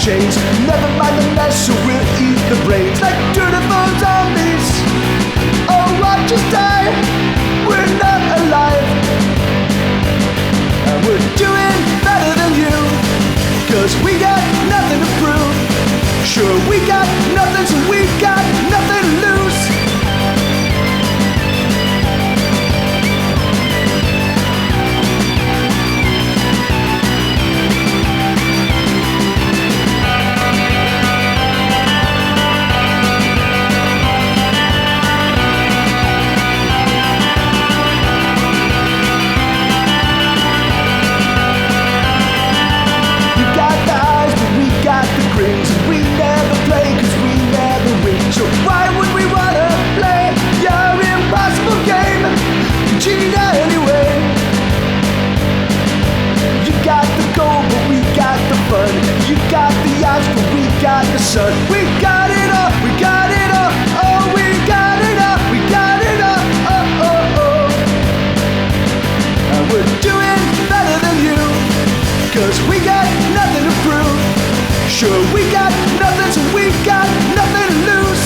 chains. Never mind the mess, so we'll eat the brains like dutiful zombies. Oh, watch us die, we're not alive. And we're doing better than you, 'cause we got nothing to prove. Sure, we got nothing, so we got nothing to lose. So why would we wanna play your impossible game? You cheat anyway. You got the gold, but we got the fun. You got the odds, but we got the sun. We got it all, we got it all. Oh, we got it all, we got it all. Oh, oh, oh. And we're doing better than you, 'cause we got nothing to prove. Sure, we got nothing, so we got nothing to lose.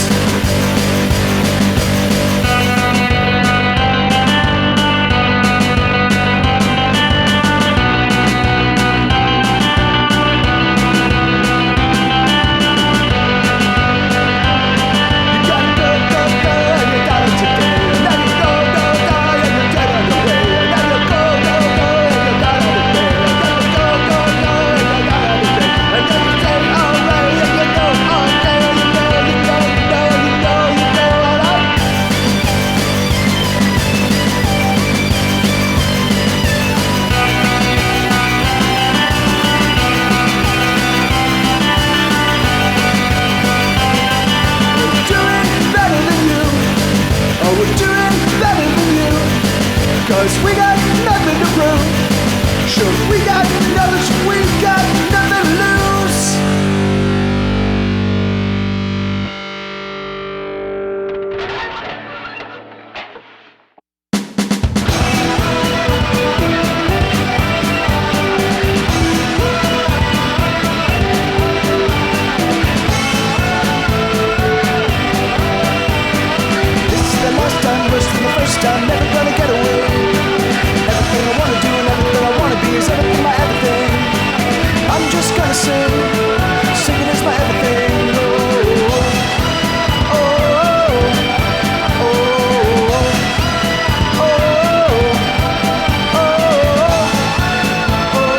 Cause we got nothing to prove. Sure, we got nothing, so we got nothing to lose. This is the last time, worse than the first time, never gonna get away. Everything I wanna do and everything I wanna be is everything my everything. I'm just gonna sing, singing is my everything. Oh, oh, oh, oh, oh, oh,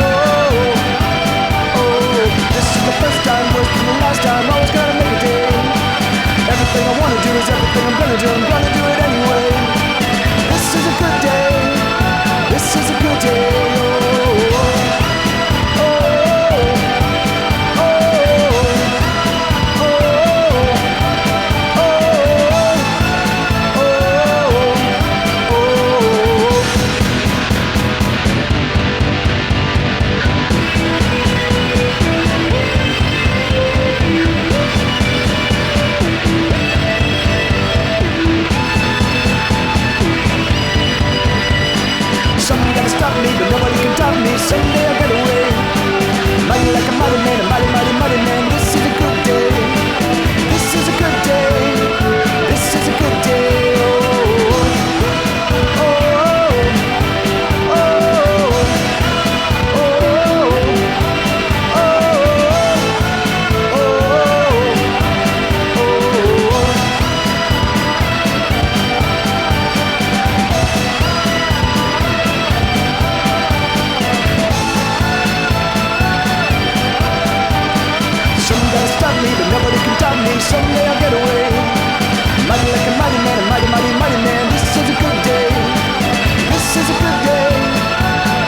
oh. This is the first time, worse than the last time, always gonna make a day. Everything I wanna do is everything I'm gonna do, I'm gonna do it anyway. This is a good day. This is a good day. Oh, oh, oh, oh, oh, oh. Someone gotta stop me, but nobody can stop me. Someday I'll get away. Mighty like a mighty man, a mighty, mighty, mighty man. This is a good day. This is a good day. This is a good day. Oh, oh, oh, oh, someday I'll get away. Mighty like a mighty man, a mighty, mighty, mighty man. This is a good day. This is a good day.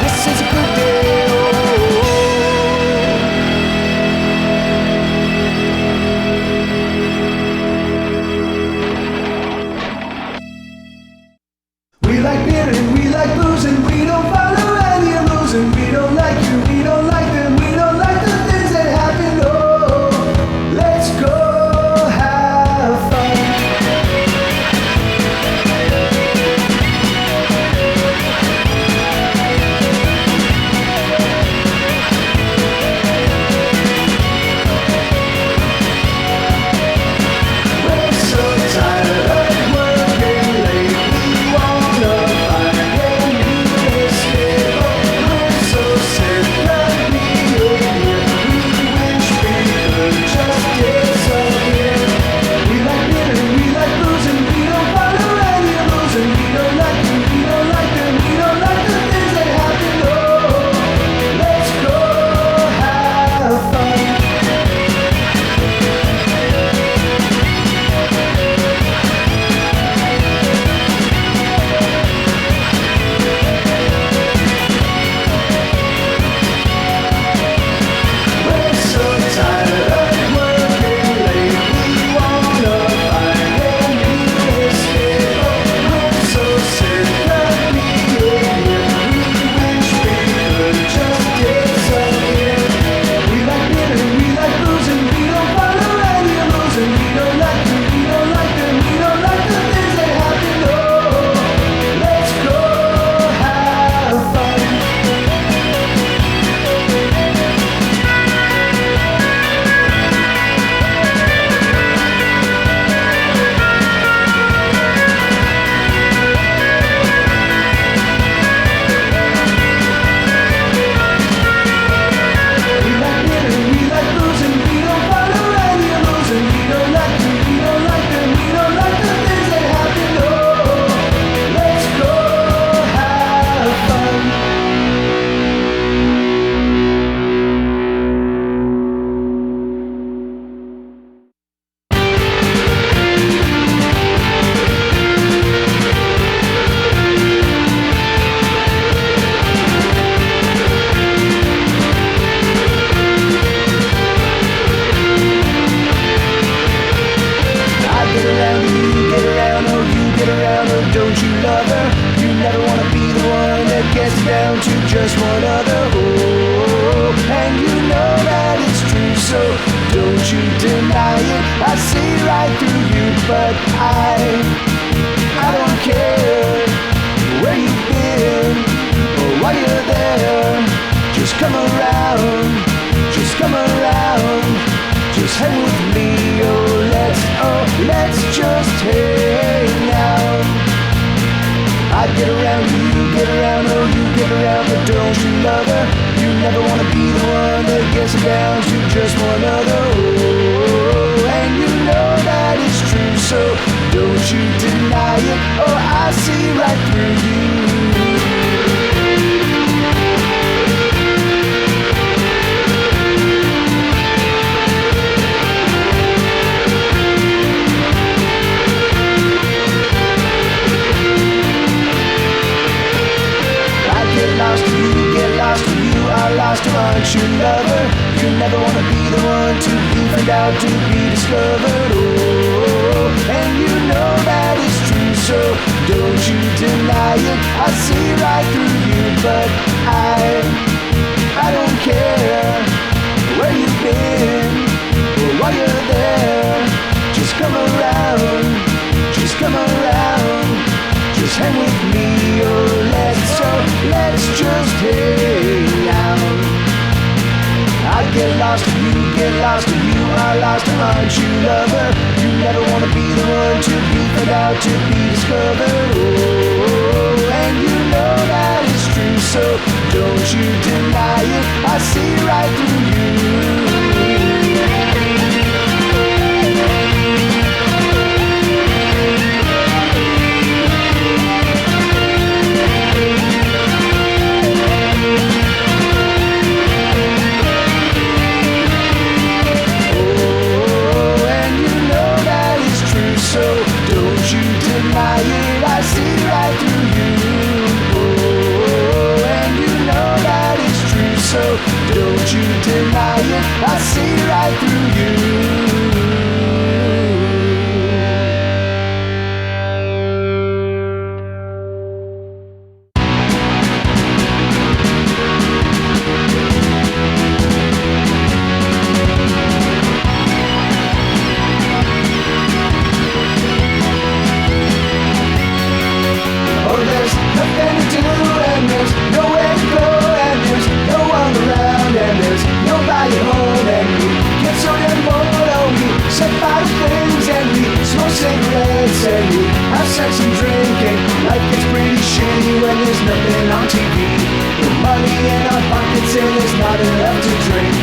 This is a good day. We like beer and we like booze and we don't follow any rules and we don't like you, we don't like them, we don't like the things that happen. Oh, let's go. just one other. Oh, and you know that it's true, so don't you deny it. I see right through you, but I don't care where you've been or why you're there. Just come around, just come around, just hang with me. Let's just hang out. I get around, you get around, oh you get around, but don't you love her? You never wanna be the one that gets her down to just one other. Oh, and you know that it's true, so don't you deny it. Oh, I see right through you. Aren't you lover? You never wanna be the one to be found out, to be discovered. Oh, and you know that it's true, so don't you deny it. I see right through you, but I don't care where you've been or why you're there. Just come around, just come around, just hang with me. Oh, let's just hang out. I get lost and you get lost and you are lost, aren't you lover? You never wanna be the one to be found out, to be discovered. Oh, and you know that it's true, so don't you deny it. I see right through you. I see right through you. Oh, and you know that it's true, so don't you deny it. I see right through you. Cigarettes and we have sex and drinking. Life gets pretty shitty when there's nothing on TV. No money in our pockets and there's not enough to drink.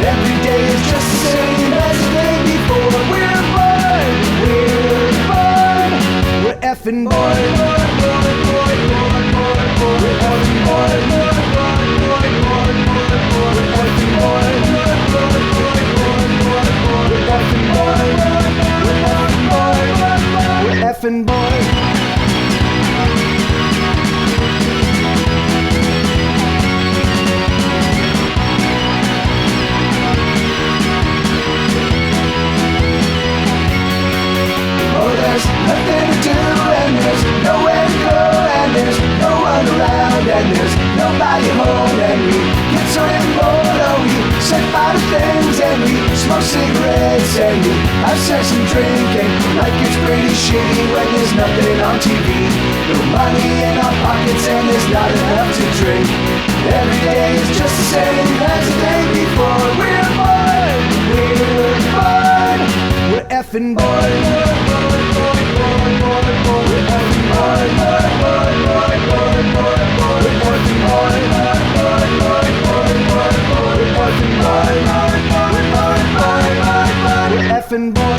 Every day is just the same as the day before. We're bored, we're effing bored. We're effing bored. We're effing bored. We're effing bored. Effing boy. Oh, there's nothing to do and there's nowhere to go and there's no one around and there's nobody home and we get so damn bored. Oh, we set fire to things and we smoke cigarettes and we have sex and drink, and life gets pretty shitty when there's nothing on TV. No money in our pockets and there's not enough to drink. Every day is just the same as the day before. We're bored, we're effing bored. We're effing bored. We're effing bored.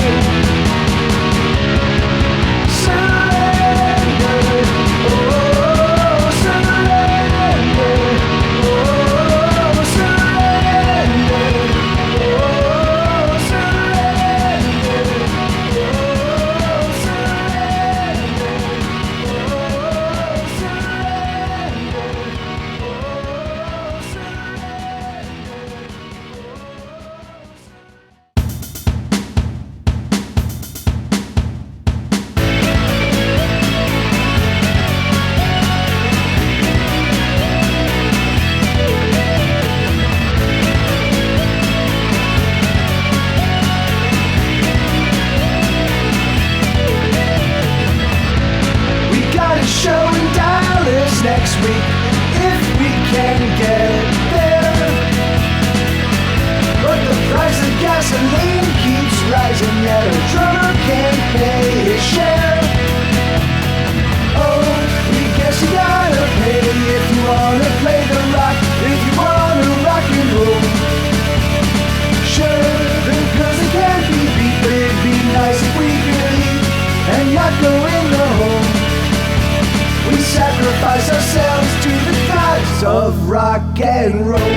next week if we can get there. But the price of gasoline keeps rising, yet a drummer can't pay his share. Oh, we guess you gotta pay if you wanna play the rock, if you wanna rock and roll. Sure, the girls they can't be beat, but it'd be nice if we could eat and not go in the hole. We sacrifice ourselves to the gods of rock and roll.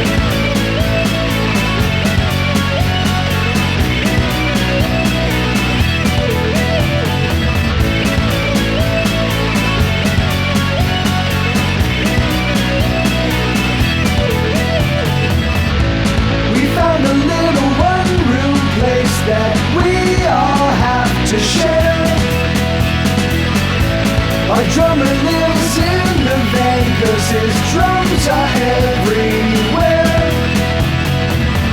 That we all have to share. Our drummer lives in the van 'cause his drums are everywhere.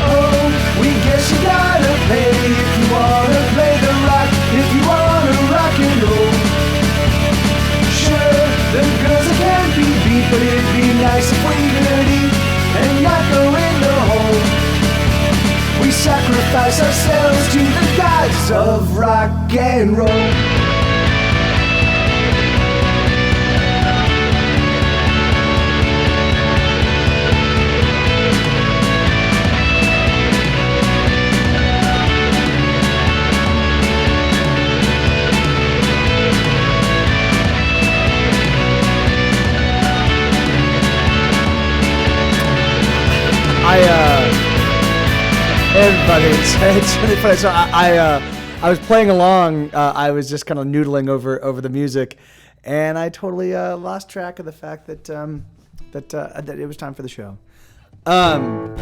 Oh, we guess you gotta pay if you wanna play the rock, if you wanna rock and roll. Sure, the girls can't be beat, but it'd be nice if we could eat and not go in the hole. We sacrifice ourselves to the gods of rock and roll. Everybody, it's really funny. So I was playing along. I was just kind of noodling over the music, and I totally lost track of the fact that that it was time for the show. Oh,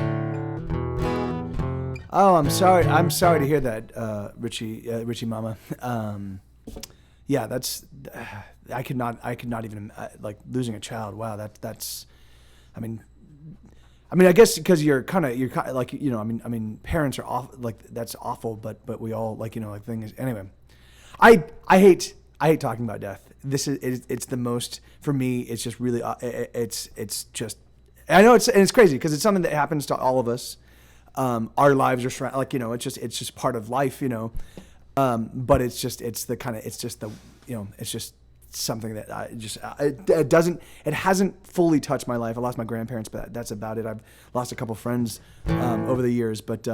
I'm sorry. I'm sorry to hear that, Richie Mama. Yeah, that's. I could not even like losing a child. Wow, that's. I mean, I guess because you're kind of like, you know, I mean, parents are off, like that's awful, but we all like, you know, like thing is, anyway, I hate talking about death. It's the most, for me, it's just really, it's just, I know it's crazy because it's something that happens to all of us. Our lives are like, you know, it's just part of life, you know, but it's just something that I just it hasn't fully touched my life. I lost my grandparents, but that's about it. I've lost a couple friends over the years, but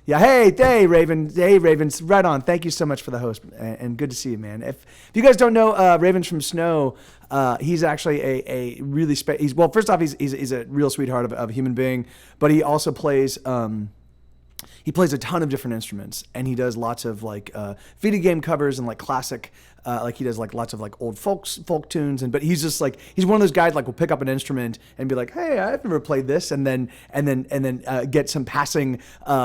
yeah. Hey, Ravens, right on. Thank you so much for the host, and good to see you, man. If you guys don't know Ravens from Snow, he's actually a really first off, he's a real sweetheart of a human being, but he also plays. He plays a ton of different instruments, and he does lots of like video game covers and like classic, like he does like lots of like old folk tunes. But he's just like, he's one of those guys like will pick up an instrument and be like, hey, I've never played this, and then get some passing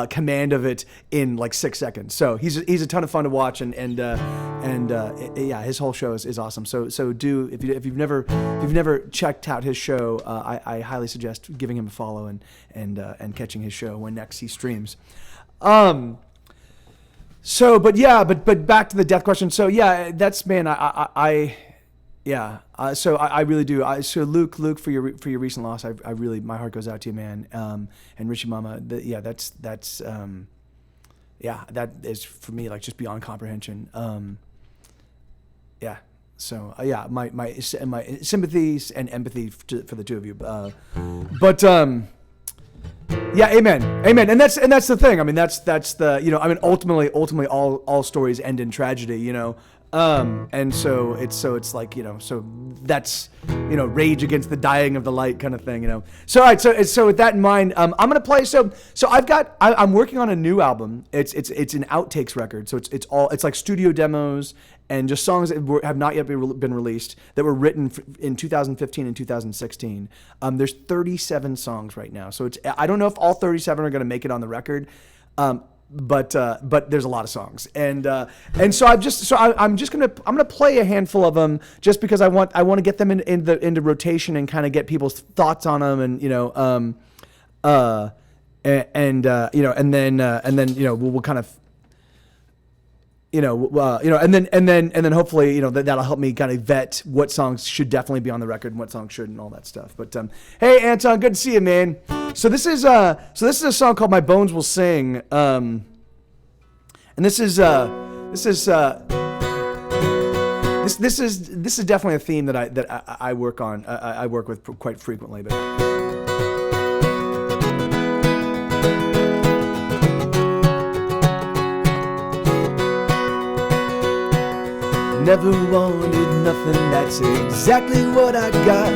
command of it in like 6 seconds. So he's a ton of fun to watch, and yeah, his whole show is awesome. So do if you've never checked out his show, I highly suggest giving him a follow and catching his show when next he streams. So, but back to the death question. So yeah, that's, man, so I really do. So Luke, for your recent loss, I really, my heart goes out to you, man. And Richie Mama, that is for me, like, just beyond comprehension. Yeah. So yeah, my sympathies and empathy for the two of you. Yeah, amen, and that's the thing. I mean, that's the, you know, I mean, ultimately, all stories end in tragedy, you know, and so it's like, you know, so that's, you know, Rage Against the Dying of the Light kind of thing, you know. So all right, so with that in mind, I'm gonna play. So I'm working on a new album. It's an outtakes record. So it's like studio demos and just songs that have not yet been released that were written in 2015 and 2016. There's 37 songs right now. So I don't know if all 37 are going to make it on the record, but there's a lot of songs, and so I'm gonna play a handful of them just because I want to get them into rotation and kind of get people's thoughts on them, and you know, you know, and then you know, we'll kind of, and then hopefully, that'll help me kind of vet what songs should definitely be on the record and what songs shouldn't, and all that stuff. But hey, Anton, good to see you, man. So this is a song called "My Bones Will Sing," and this is definitely a theme that I work on. I work with quite frequently, but. Never wanted nothing, that's exactly what I got.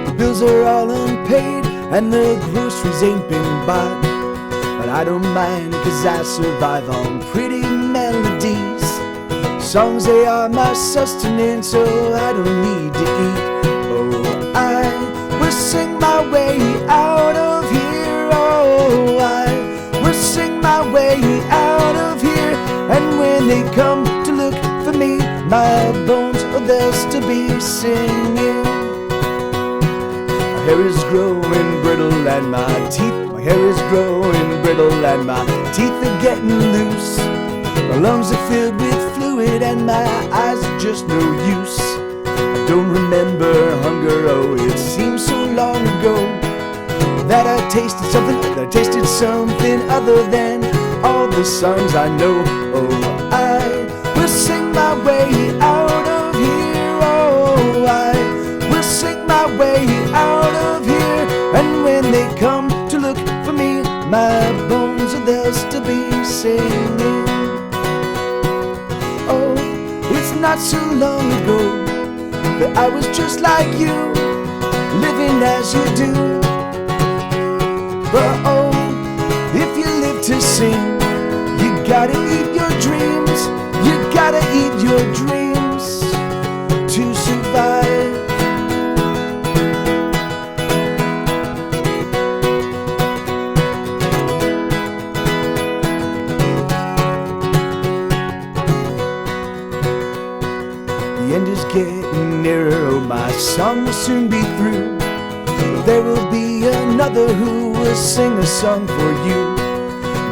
The bills are all unpaid and the groceries ain't been bought. But I don't mind, cause I survive on pretty melodies. Songs, they are my sustenance, so I don't need to eat. Oh, I will sing my way out of here. Oh, I will sing my way out of here. And when they come to look for me, my bones are theirs to be singing. My hair is growing brittle and my hair is growing brittle and my teeth are getting loose. My lungs are filled with fluid and my eyes are just no use. I don't remember hunger, oh it seems so long ago that I tasted something other than all the songs I know. Oh, I will sing my way out of here. Oh, I will sing my way out of here. And when they come to look for me, my bones are theirs to be singing. Oh, it's not so long ago that I was just like you, living as you do. But oh, if you live to sing, you gotta eat your dreams. You gotta eat your dreams to survive. The end is getting nearer, oh my song will soon be through. There will be another who will sing a song for you.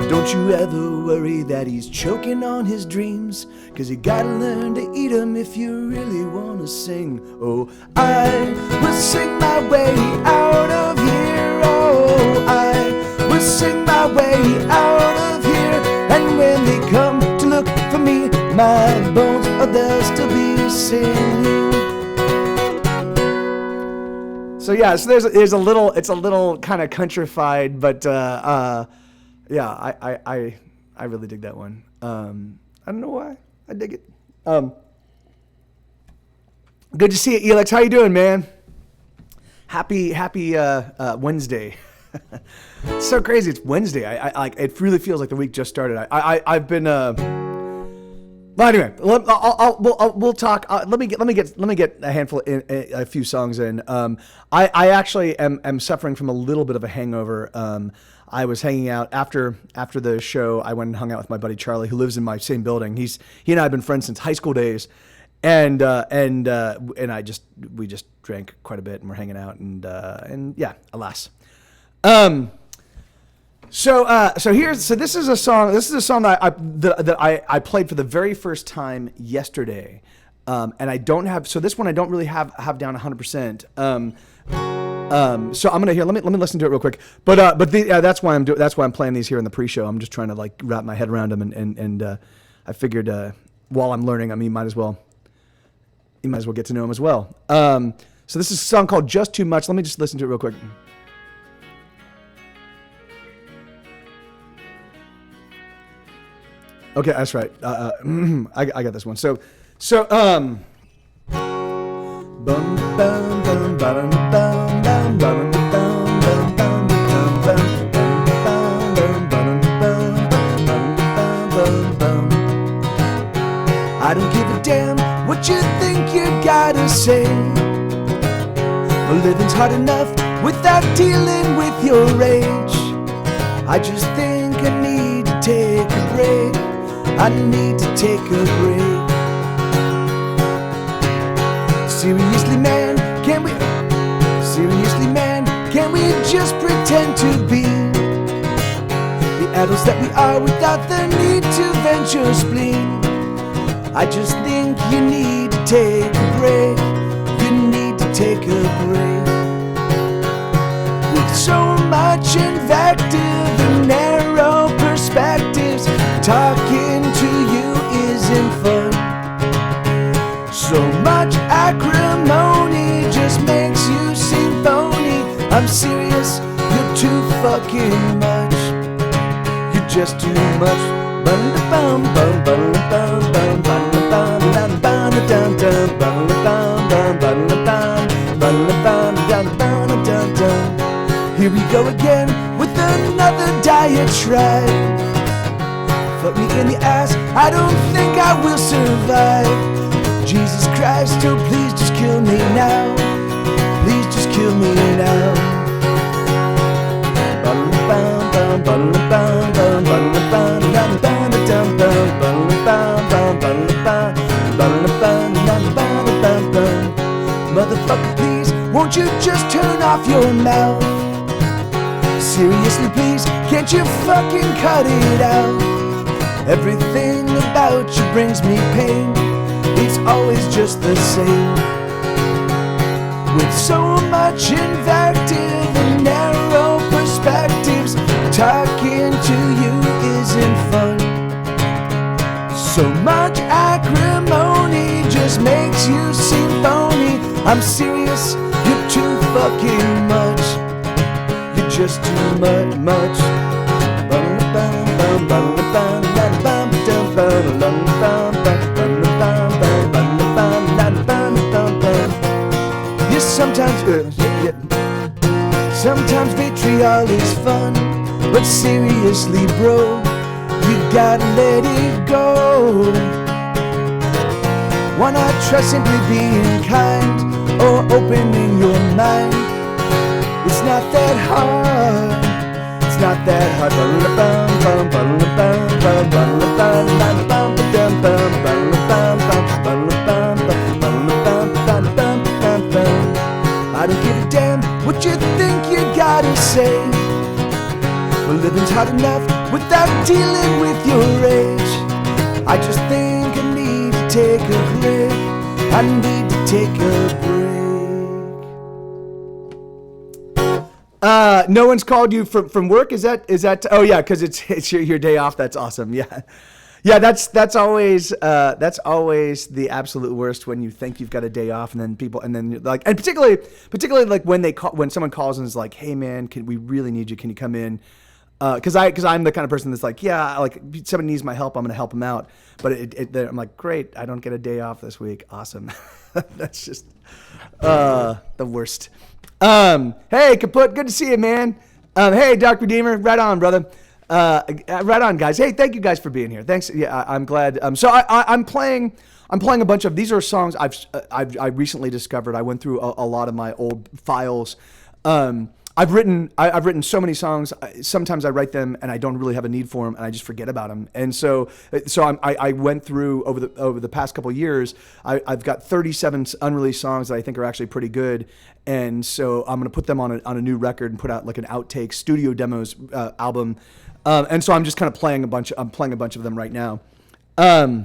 Don't you ever worry that he's choking on his dreams, cause you gotta learn to eat 'em if you really wanna sing. Oh, I will sing my way out of here. Oh, I will sing my way out of here. And when they come to look for me, my bones are theirs to be singing. So yeah, so it's a little kind of countrified, but yeah, I really dig that one. I don't know why. I dig it. Good to see you, Elix. How you doing, man? Happy Wednesday. It's so crazy. It's Wednesday. I it really feels like the week just started. I've been. But anyway, we'll talk. Let me get a handful, a few songs in. I actually am suffering from a little bit of a hangover. I was hanging out after the show. I went and hung out with my buddy Charlie, who lives in my same building. He and I have been friends since high school days, and we just drank quite a bit and we're hanging out and yeah, alas. So this is a song that I played for the very first time yesterday, and I don't have, so this one I don't really have down 100%. So I'm gonna let me listen to it real quick. But that's why I'm playing these here in the pre-show. I'm just trying to like wrap my head around them, and I figured while I'm learning, you might as well get to know them as well. So this is a song called "Just Too Much." Let me just listen to it real quick. Okay, that's right. I got this one. So bum bum bum bum bum bum bum I don't give a damn what you think you gotta say. Living's hard enough without dealing with your rage. I just think I need to take a break. I need to take a break. Seriously, man, can we just pretend to be the adults that we are without the need to vent your spleen? I just think you need to take a break. You need to take a break. With so much invective and narrow perspectives, talking to you isn't fun. So much acrimony just makes you seem phony. I'm serious, you're too fucking much. You're just too much. Here we go again with another diatribe. Fuck me in the ass, I don't think I will survive. Jesus Christ, oh please just kill me now. Please just kill me now. Motherfucker, please, won't you just turn off your mouth? Seriously, please, can't you fucking cut it out? Everything about you brings me pain. It's always just the same. With so much invective and narrow perspectives, talking to you isn't fun. So much acrimony just makes you seem phony. I'm serious, you're too fucking much. You're just too much. Yes, sometimes vitriol is fun, but seriously, bro, you gotta let it go. Why not try simply being kind or opening your mind? It's not that hard. It's not that hard. I don't give a damn what you think you gotta say. Well, living's hard enough without dealing with your age. I just think I need to take a break. I need to take a break. No one's called you from work. Is that? Oh yeah, because it's your day off. That's awesome. Yeah. Yeah, that's always the absolute worst when you think you've got a day off and then particularly like when someone calls and is like, hey man, we really need you, can you come in? Because I'm the kind of person that's like, yeah, like somebody needs my help, I'm gonna help them out. But I'm like, great, I don't get a day off this week. Awesome. That's just the worst. Hey Kaput, good to see you, man. Hey Dark Redeemer, right on, brother. Right on, guys. Hey, thank you guys for being here. Thanks. Yeah, I'm glad. So I'm playing a bunch of, these are songs I recently discovered. I went through a lot of my old files. I've written so many songs. Sometimes I write them and I don't really have a need for them and I just forget about them. And so I went through over the past couple of years. I've got 37 unreleased songs that I think are actually pretty good. And so I'm gonna put them on a new record and put out like an outtake studio demos album. And so I'm just kind of playing a bunch of them right now. Yeah.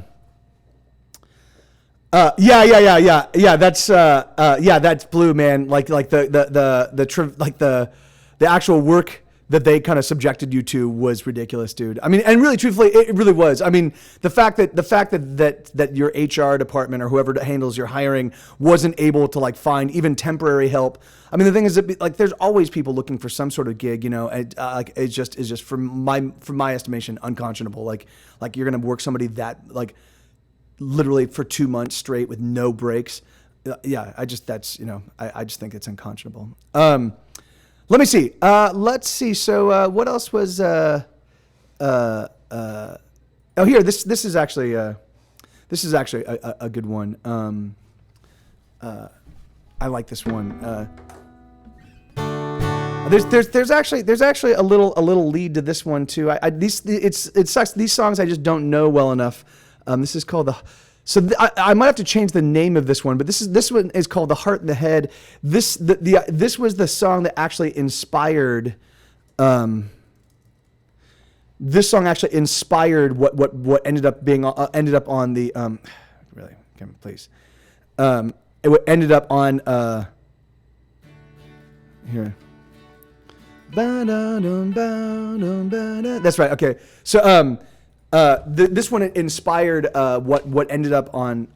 That's Blue, man. Like the actual work that they kind of subjected you to was ridiculous, dude. I mean, and really, truthfully, it really was. I mean, the fact that your HR department or whoever handles your hiring wasn't able to like find even temporary help. I mean, the thing is that like there's always people looking for some sort of gig, you know. And, like it's just from my estimation unconscionable. Like you're gonna work somebody that like literally for 2 months straight with no breaks. Yeah, I just think it's unconscionable. Let me see. Let's see. So what else was? Oh, here. This is actually a good one. I like this one. There's actually a little lead to this one too. It sucks. These songs I just don't know well enough. This is called I might have to change the name of this one, but this one is called The Heart and the Head. This was the song that actually inspired. This song actually inspired what ended up on the. please. It ended up on here. That's right. Okay. So this one inspired what ended up on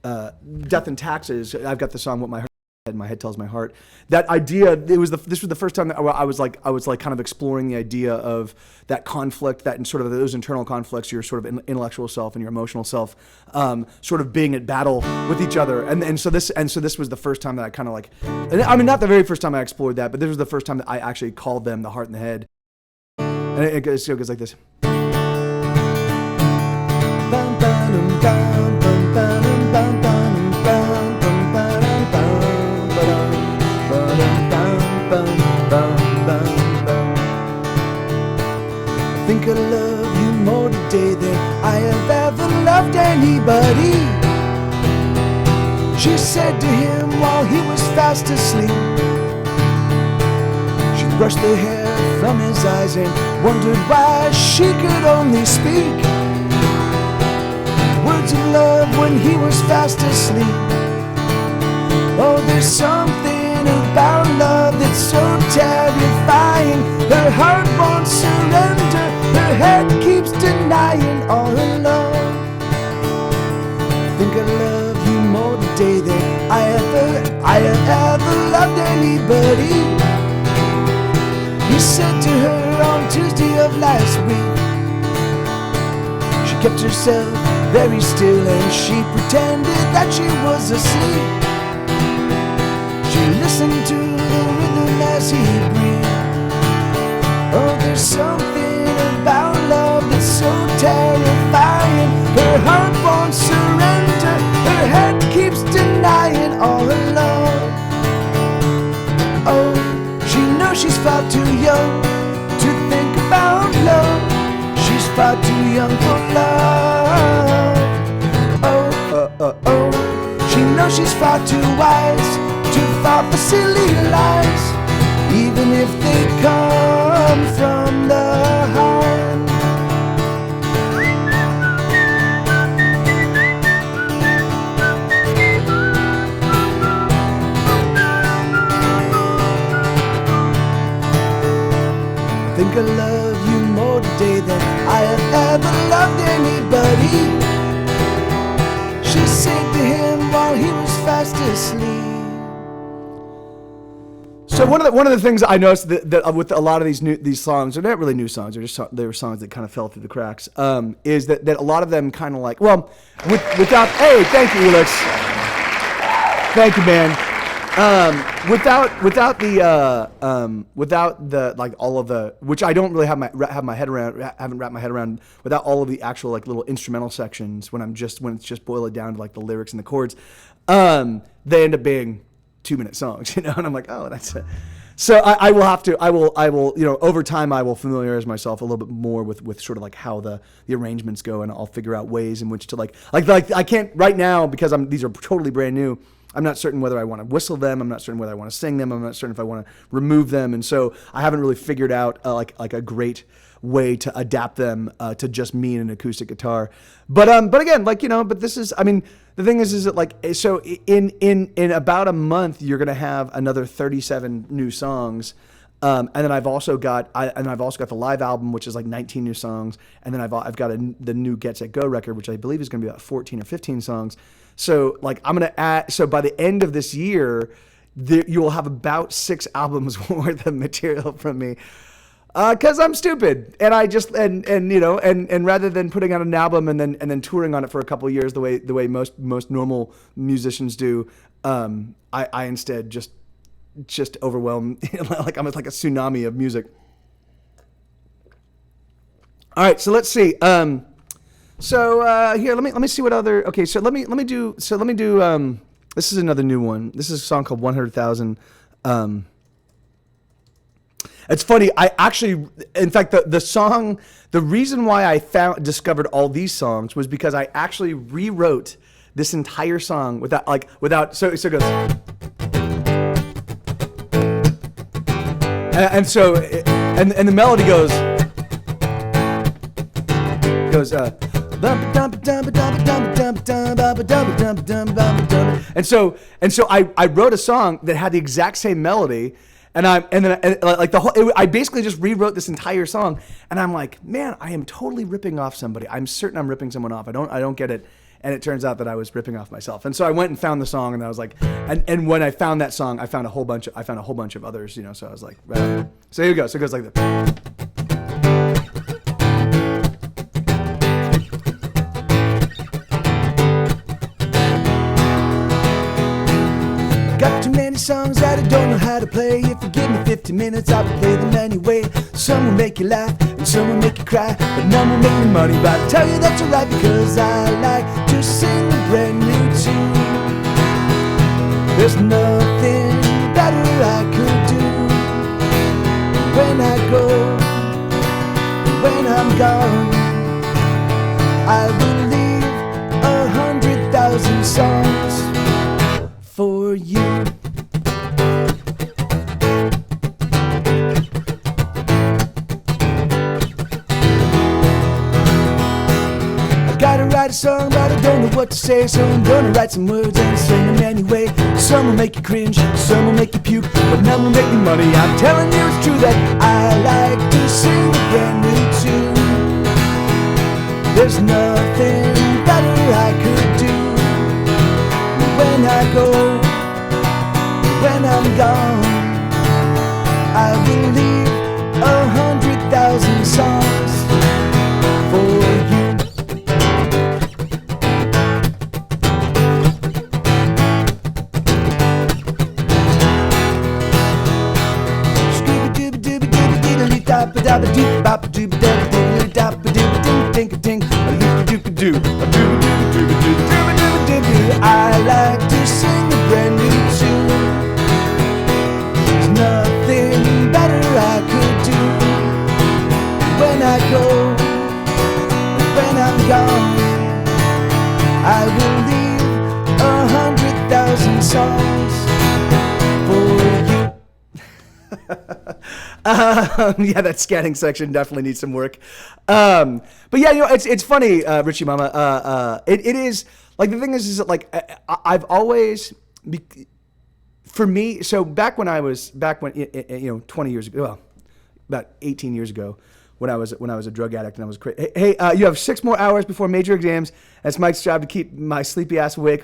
Death and Taxes. I've got the song "What My Head Tells My Heart." That idea, this was the first time that I was like kind of exploring the idea of that conflict, that sort of those internal conflicts, your sort of intellectual self and your emotional self, sort of being at battle with each other. And so this was the first time that I kind of like, I mean, not the very first time I explored that, but this was the first time that I actually called them the heart and the head. And it goes like this. I think I love you more today than I have ever loved anybody, she said to him while he was fast asleep. She brushed the hair from his eyes and wondered why she could only speak words of love when he was fast asleep. Oh, there's something about love that's so terrifying. Her heart won't surrender, her head keeps denying all alone. I think I love you more today than I have ever loved anybody, he said to her on Tuesday of last week. She kept herself very still and she pretended that she was asleep. She listened to the rhythm as he breathed. Oh, there's something about love that's so terrifying. Her heart won't surrender, her head keeps denying all alone. Oh, she knows she's far too young to think about love. She's far too young for love. Oh, she knows she's far too wise to fall for silly lies, even if they come from the heart. I think I love you more today than I have ever loved anybody, she said to him while he was fast asleep. So one of the things I noticed that with a lot of these songs, they're not really new songs, they were songs that kind of fell through the cracks, is that a lot of them kind of like, well, without, hey, thank you, Elix, thank you, man. Without the like all of the, which I don't really haven't wrapped my head around, without all of the actual like little instrumental sections when it's just boiled down to like the lyrics and the chords, they end up being 2-minute songs, and I'm like, oh, that's it. So I will, over time I will familiarize myself a little bit more with sort of like how the arrangements go, and I'll figure out ways in which to like I can't right now because these are totally brand new. I'm not certain whether I want to whistle them. I'm not certain whether I want to sing them. I'm not certain if I want to remove them. And so I haven't really figured out like a great way to adapt them to just me and an acoustic guitar. But again, but this is, I mean, the thing is that like, so in about a month, you're going to have another 37 new songs. And then I've also got the live album, which is like 19 new songs. And then I've got the new Get Set Go record, which I believe is going to be about 14 or 15 songs. So like I'm going to add, so by the end of this year, you will have about 6 albums worth of material from me. Cause I'm stupid. And I just, and rather than putting out an album and then touring on it for a couple of years, the way most normal musicians do, I instead just overwhelm, like I'm like a tsunami of music. All right. So let's see. Here, let me see what other. Okay, so let me do. This is another new one. This is a song called 100,000. It's funny. I actually, in fact, the song. The reason why I discovered all these songs was because I actually rewrote this entire song without. So it goes. And the melody goes. And so I wrote a song that had the exact same melody, and like the whole, I basically just rewrote this entire song, and I'm like, man, I am totally ripping off somebody. I'm certain I'm ripping someone off. I don't get it. And it turns out that I was ripping off myself. And so I went and found the song, and I was like, and when I found that song, I found a whole bunch of others, you know. So I was like, right. So here we go. So it goes like this. Got too many songs that I don't know how to play. If you give me 50 minutes, I will play them anyway. Some will make you laugh, and some will make you cry, but none will make me money. But I tell you that's alright, because I like to sing a brand new tune. There's nothing better I could do. When I go, when I'm gone, I will leave 100,000 songs for you. I gotta write a song, but I don't know what to say, so I'm gonna write some words and sing them anyway. Some will make you cringe, some will make you puke, but none will make me money. I'm telling you it's true that I like to sing a brand new tune. There's nothing better I could do. When I go, when I'm gone, I will leave 100,000 songs for you. I like to sing a brand new tune. There's nothing better I could do. When I go, when I'm gone, I will leave 100,000 songs for you. Yeah, that scanning section definitely needs some work. But yeah, you know, it's funny, Richie Mama. It is like, the thing is that, like, I've always, for me, so back when, you know, 20 years ago, well, about 18 years ago, when I was a drug addict and I was crazy. Hey, you have 6 more hours before major exams. That's Mike's job to keep my sleepy ass awake.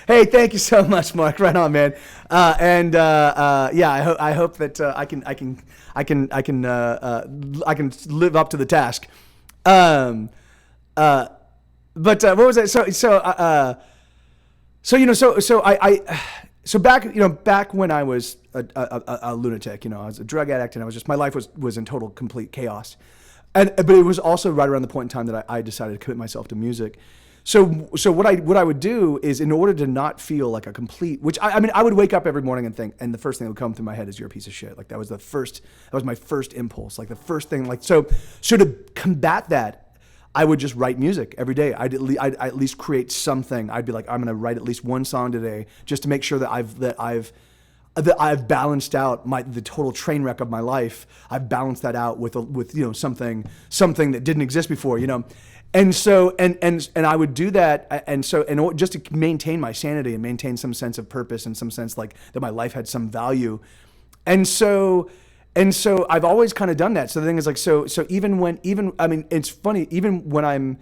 Hey, thank you so much, Mark. Right on, man. Yeah, I hope that I can live up to the task. But what was it? So back when I was a lunatic, you know, I was a drug addict, and I was just, my life was in total complete chaos. But it was also right around the point in time that I decided to commit myself to music. So what I would do is, in order to not feel like a complete, which I mean, I would wake up every morning and think, and the first thing that would come through my head is, you're a piece of shit. Like, that was my first impulse. Like, the first thing, like, so to combat that, I would just write music every day. I'd at least create something. I'd be like, I'm gonna write at least one song today, just to make sure that I've balanced out the total train wreck of my life. I've balanced that out with you know, something that didn't exist before, you know. And so and I would do that, and just to maintain my sanity and maintain some sense of purpose and some sense, like, that my life had some value. And so I've always kind of done that. So the thing is, like, so I mean, it's funny, even when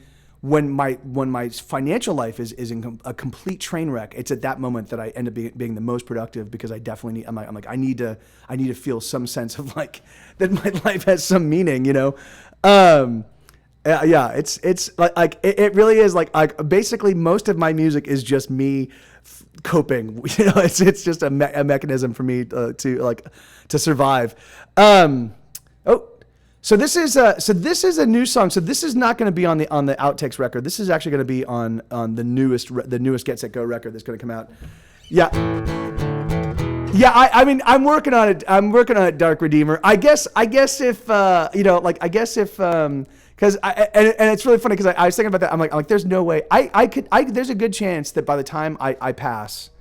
my financial life is in a complete train wreck, it's at that moment that I end up being the most productive, because I definitely need, I'm like, I need to feel some sense of, like, that my life has some meaning, you know. Yeah, it's like it really is, like basically most of my music is just me coping. You know, it's just a mechanism for me to survive. So this is a new song. So this is not going to be on the Outtakes record. This is actually going to be on the newest Get Set Go record that's going to come out. Yeah. Yeah, I mean, I'm working on it. I'm working on it, Dark Redeemer. I guess if because it's really funny, because I was thinking about that. I'm like, there's no way there's a good chance that by the time I pass,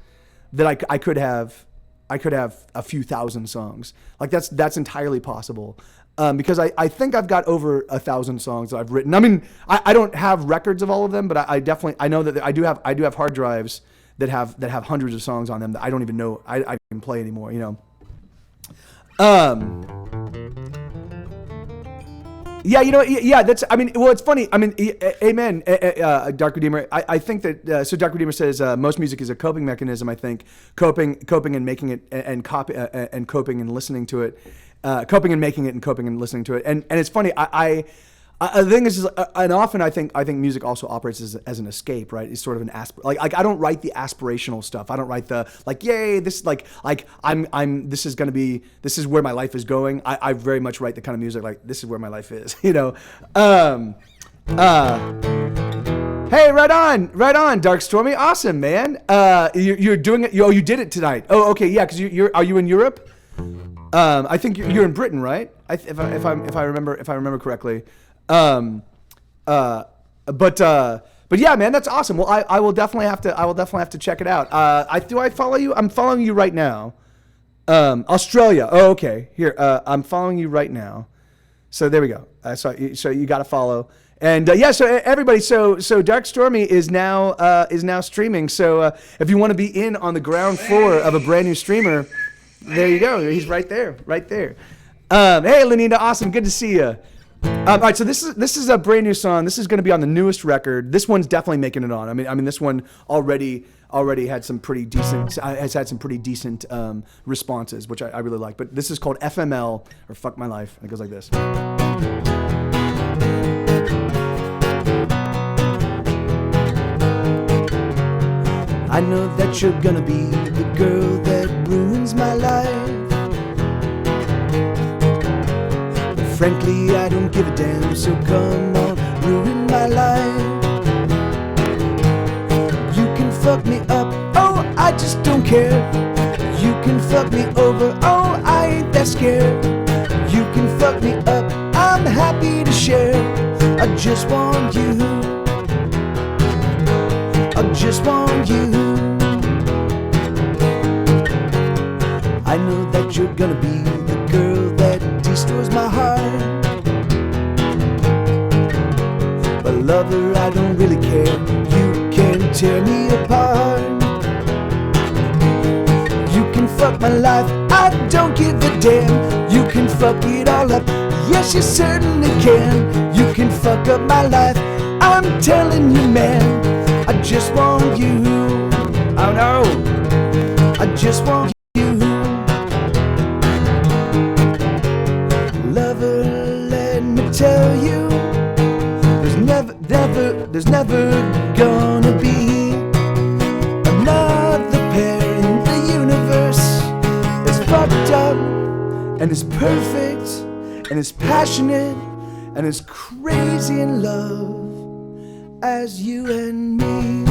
that I could have a few thousand songs. Like, that's entirely possible. because I think I've got over 1,000 songs that I've written. I mean, I don't have records of all of them, but I definitely, I know that I do have hard drives that have hundreds of songs on them that I don't even know I can play anymore, you know. Yeah, you know, yeah, that's, I mean, well, it's funny. I mean, amen, Dark Redeemer. I think that, so Dark Redeemer says most music is a coping mechanism, I think. Coping and making it, and coping and listening to it. Coping and making it, and coping and listening to it. And it's funny, the thing is, and often I think music also operates as an escape, right? It's sort of an like I don't write the aspirational stuff. I don't write the like, yay, this like this is where my life is going. I very much write the kind of music like this is where my life is, you know. Hey, right on, Dark Stormy, awesome, man. You're doing it. Oh, you did it tonight. Oh, okay, yeah, because are you in Europe? I think you're in Britain, right? If I remember correctly. But yeah, man, that's awesome. Well, I will definitely have to check it out. Do I follow you? I'm following you right now. Australia. Oh, okay. Here, I'm following you right now. So there we go. So you got to follow. And yeah, so everybody, so Dark Stormy is now streaming. So if you want to be in on the ground floor of a brand new streamer, there you go. He's right there. Hey, Lenita, awesome. Good to see you. All right, so this is a brand new song. This is going to be on the newest record. This one's definitely making it on. I mean, this one already had some pretty decent responses, which I really like. But this is called FML, or Fuck My Life, and it goes like this. I know that you're gonna be the girl that ruins my life. Frankly, I don't give a damn, so come on, ruin my life. You can fuck me up, oh, I just don't care. You can fuck me over, oh, I ain't that scared. You can fuck me up, I'm happy to share. I just want you. I just want you. I know that you're gonna be the girl that destroys my heart. But lover, I don't really care. You can tear me apart. You can fuck my life, I don't give a damn. You can fuck it all up, yes you certainly can. You can fuck up my life, I'm telling you, man. I just want you. Oh no, I just want you. Lover, let me tell you, there's never gonna be another pair in the universe as fucked up and as perfect and as passionate and as crazy in love as you and me.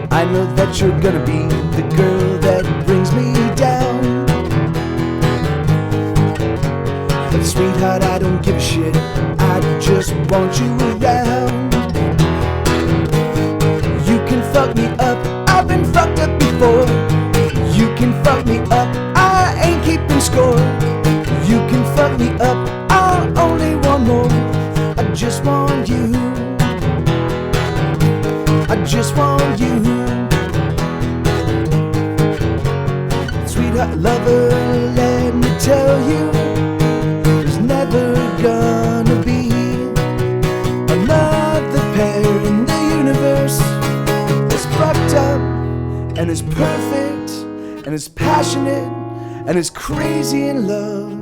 I know that you're gonna be the girl that brings me down. But sweetheart, I don't give a shit, I just want you around. You can fuck me up, I've been fucked up before. You can fuck me up, I ain't keeping score. You can fuck me up, I'll only want more. I just want you. I just want you. Sweetheart, lover, let me tell you, there's never gonna be another pair in the universe as fucked up and as perfect and as passionate and as crazy in love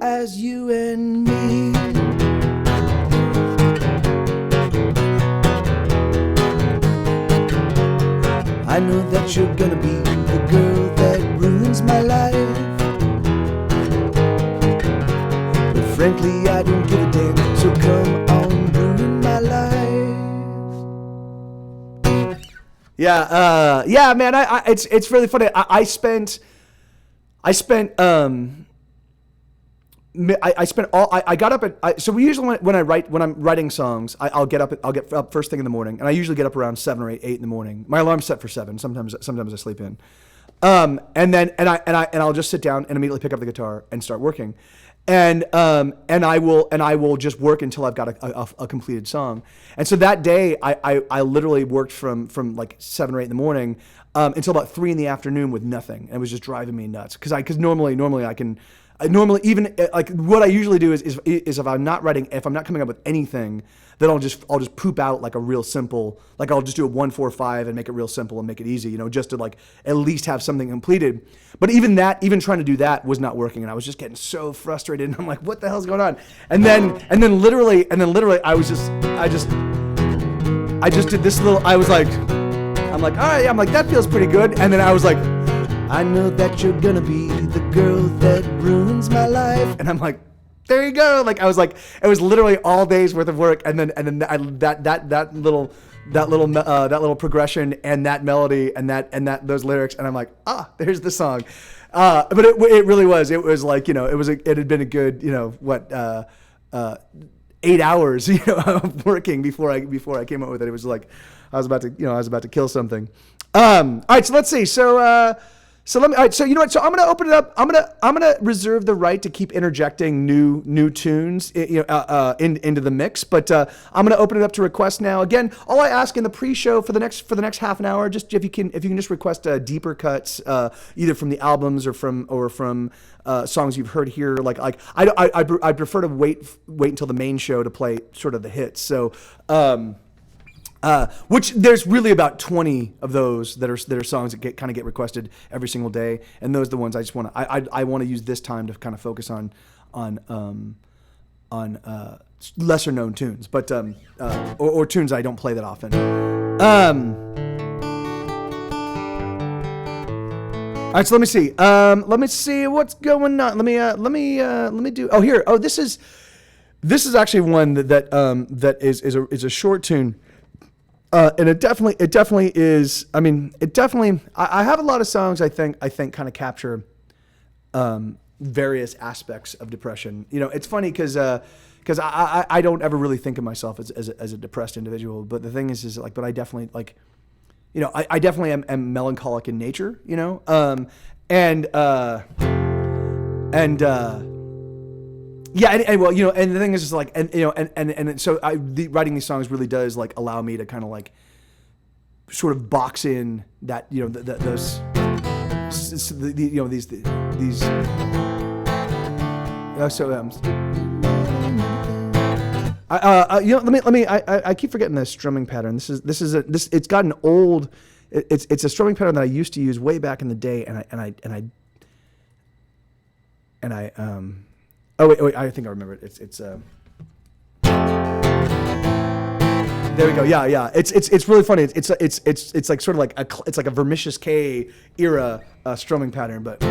as you and me. I know that you're gonna be the girl that ruins my life. But frankly, I don't give a damn, so come on, ruin my life. Yeah, man, it's really funny. I spent I spent all I got up at so we usually when I'm writing songs I'll get up first thing in the morning, and I usually get up around 7 or 8 in the morning. My alarm's set for 7. Sometimes I sleep in, and I'll just sit down and immediately pick up the guitar and start working, and I will just work until I've got a completed song. And so that day I literally worked from like 7 or 8 in the morning until about 3 in the afternoon with nothing, and it was just driving me nuts because normally I can. Normally, even like what I usually do is if I'm not coming up with anything, then I'll just poop out like a real simple, like I'll just do a 1-4-5 and make it real simple and make it easy, just to like at least have something completed. But even trying to do that was not working, and I was just getting so frustrated. And I'm like, what the hell's going on? And then literally, I just did this little. I'm like, all right, I'm like, that feels pretty good. And then I was like, I know that you're gonna be the girl that ruins my life, and I'm like, there you go. Like I was like, it was literally all day's worth of work, and then that little progression and that melody and those lyrics, and I'm like, there's the song. But it really was. It was like it had been a good 8 hours of working before I came up with it. It was like I was about to kill something. All right, so let's see. So let me. All right. So you know what? So I'm gonna open it up. I'm gonna reserve the right to keep interjecting new tunes, into the mix. But I'm gonna open it up to requests now. Again, all I ask in the pre-show for the next half an hour, just if you can just request deeper cuts, either from the albums or from songs you've heard here. Like I prefer to wait until the main show to play sort of the hits. So. Which there's really about 20 of those that are songs that get requested every single day, and those are the ones I just want to I want to use this time to kind of focus on lesser known tunes, but or tunes I don't play that often. All right, so let me see what's going on. Let me do. Oh, here. Oh, this is actually one that is a short tune. And it definitely is. I mean, I have a lot of songs I think kind of capture various aspects of depression. It's funny because I don't ever really think of myself as a depressed individual. But the thing is like, but I definitely like, I definitely am melancholic in nature. Yeah, and the thing is like, and so writing these songs really does like allow me to kind of like sort of box in that these. I keep forgetting the strumming pattern. It's gotten old. It's a strumming pattern that I used to use way back in the day, and I. Oh wait! I think I remember it. It's there we go. Yeah. It's really funny. It's like sort of like it's like a Vermicious K era strumming pattern, but.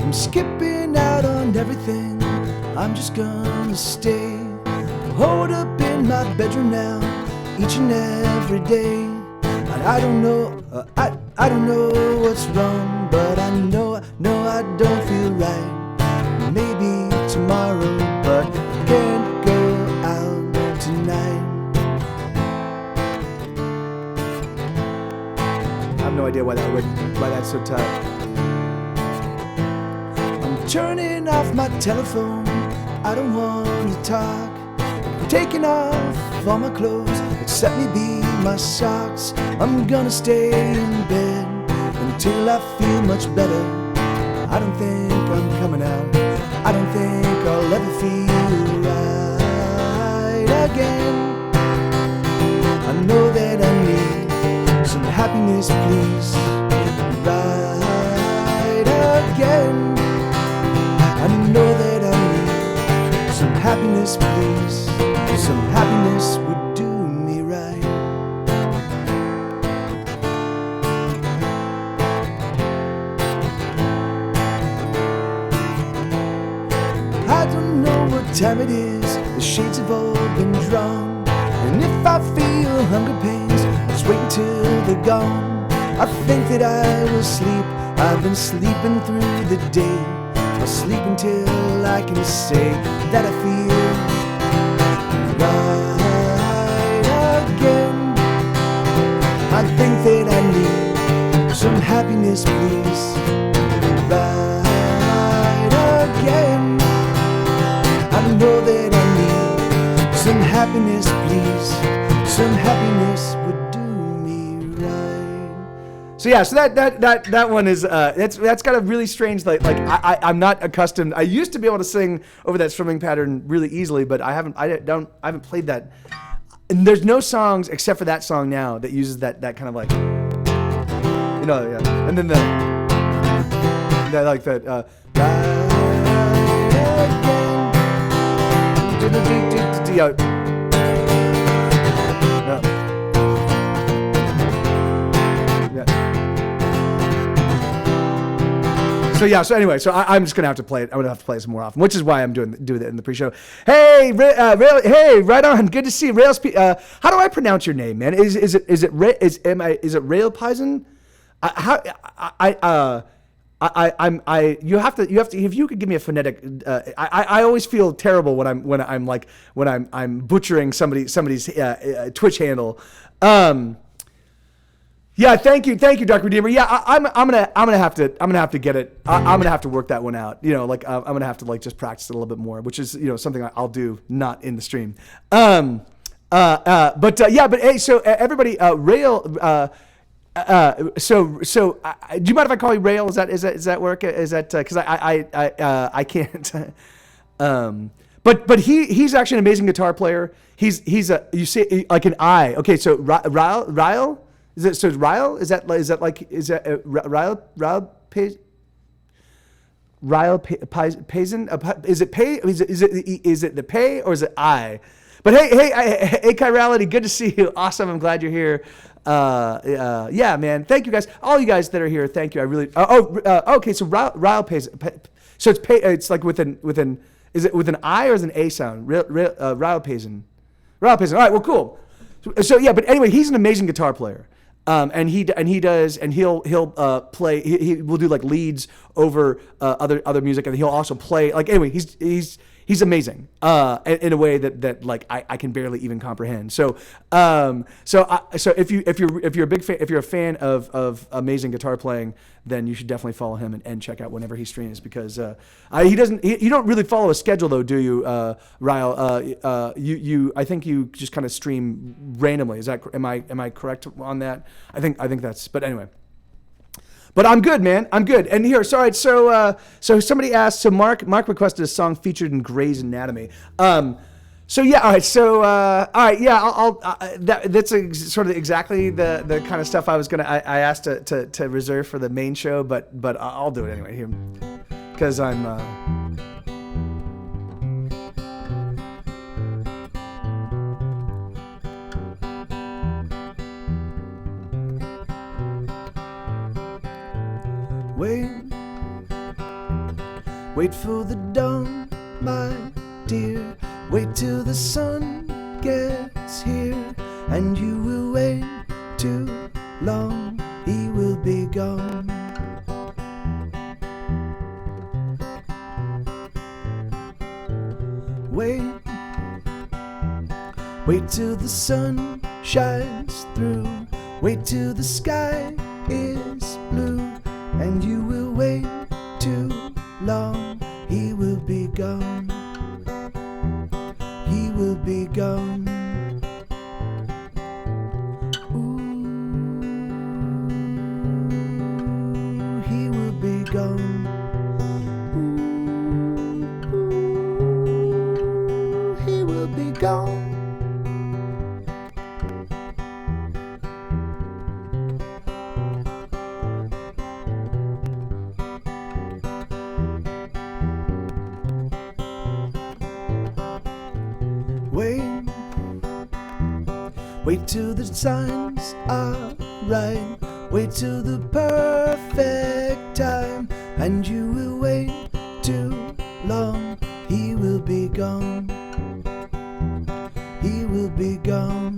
I'm skipping out on everything. I'm just gonna stay holed up in my bedroom now. Each and every day, and I don't know, I don't know what's wrong, but I know I don't feel right. Maybe tomorrow, but I can't go out tonight. I have no idea why that's so tough. I'm turning off my telephone. I don't want to talk. I'm taking off all my clothes. Except maybe my socks. I'm gonna stay in bed until I feel much better. I don't think I'm coming out. I don't think I'll ever feel right again. I know that I need some happiness, please. Right again. I know that I need some happiness, please. Some happiness would do me right. I don't know what time it is. The shades have all been drawn, and if I feel hunger pains, wait until they're gone. I think that I will sleep. I've been sleeping through the day. I'll sleep until I can say that I feel right again. I think that I need some happiness, please. Right again. I know that I need some happiness, please. Some happiness would do me right. So yeah, so that one is that's got a really strange like I'm not accustomed. I used to be able to sing over that strumming pattern really easily, but I haven't played that. And there's no songs except for that song now that uses that kind of like, you know, yeah. And then that like that So anyway, I'm just gonna have to play it. I'm gonna have to play it some more often, which is why I'm doing it in the pre-show. Hey, hey, right on. Good to see you. Rails. How do I pronounce your name, man? Is it Rail Pison? You have to if you could give me a phonetic. I always feel terrible when I'm butchering somebody's Twitch handle. Yeah, thank you, Dark Redeemer. Yeah, I'm gonna have to get it. I'm gonna have to work that one out. You know, like I'm gonna have to like just practice it a little bit more, which is, you know, something I'll do not in the stream. But hey, so everybody, Rail. Do you mind if I call you Rail? Is that work? Is that because I can't. But he's actually an amazing guitar player. He's you say like an I. Okay, so Ryle. Is it so? Ryle? Is that Ryle Payson? Is it pay? Is it the pay or is it I? But hey, Chirality, good to see you. Awesome, I'm glad you're here. Yeah, man. Thank you guys, all you guys that are here. Thank you. I really. Okay. So Ryle Payson. So it's pay. It's like with an. Is it with an I or is it an A sound? Ryle Payson. Ryle Payson. All right. Well, cool. So yeah, but anyway, he's an amazing guitar player. He'll play. He will do like leads over other music, and he'll also play like anyway. He's amazing in a way that like I can barely even comprehend. So if you're a big fan, if you're a fan of amazing guitar playing, then you should definitely follow him and check out whenever he streams, because you don't really follow a schedule though, do you, Ryle? I think you just kind of stream randomly. Is that am I correct on that? I think that's. But anyway. But I'm good, man. I'm good. And here, sorry. So somebody asked. So Mark requested a song featured in Grey's Anatomy. So yeah, all right. So all right, yeah. That's sort of exactly the kind of stuff I was gonna. I asked to reserve for the main show, but I'll do it anyway here, because I'm. Wait for the dawn, my dear. Wait till the sun gets here, and you will wait too long. He will be gone. Wait till the sun shines through. Wait till the sky is blue, and you will wait too long. He will be gone. He will be gone. Ooh, he will be gone. Ooh, he will be gone. Wait till the signs are right. Wait till the perfect time, and you will wait too long. He will be gone. He will be gone.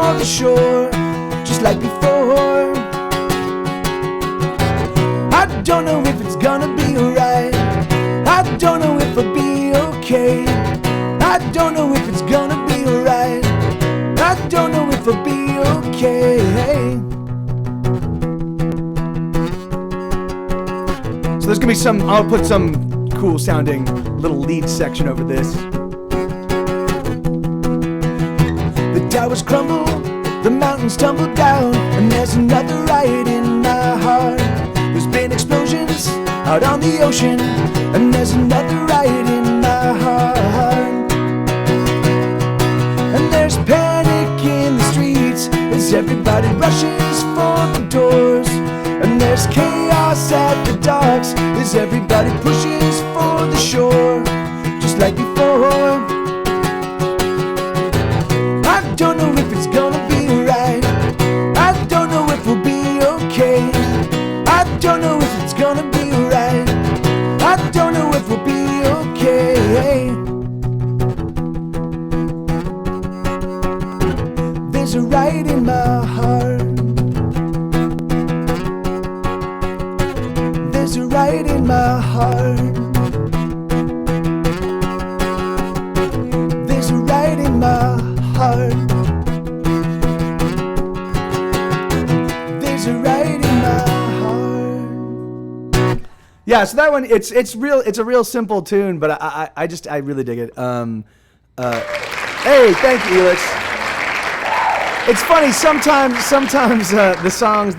for the shore, just like before. I don't know if it's gonna be alright. I don't know if I'll be okay. I don't know if it's gonna be alright. I don't know if I'll be okay. So there's gonna be some, I'll put some cool sounding little lead section over this. The towers crumble, the mountains tumble down, and there's another riot in my heart. There's been explosions out on the ocean, and there's another riot in my heart. And there's panic in the streets as everybody rushes for the doors. And there's chaos at the docks as everybody pushes for the shore, just like before. I don't know if it's gonna be right. I don't know if we'll be okay. I don't know if it's gonna be right. I don't know if we'll be okay. There's a riot in my heart. There's a riot in my heart. There's a riot in my heart. There's a riot in my heart. Yeah, so that one, it's a real simple tune, but I really dig it. Hey, thank you, Elix. It's funny, sometimes the songs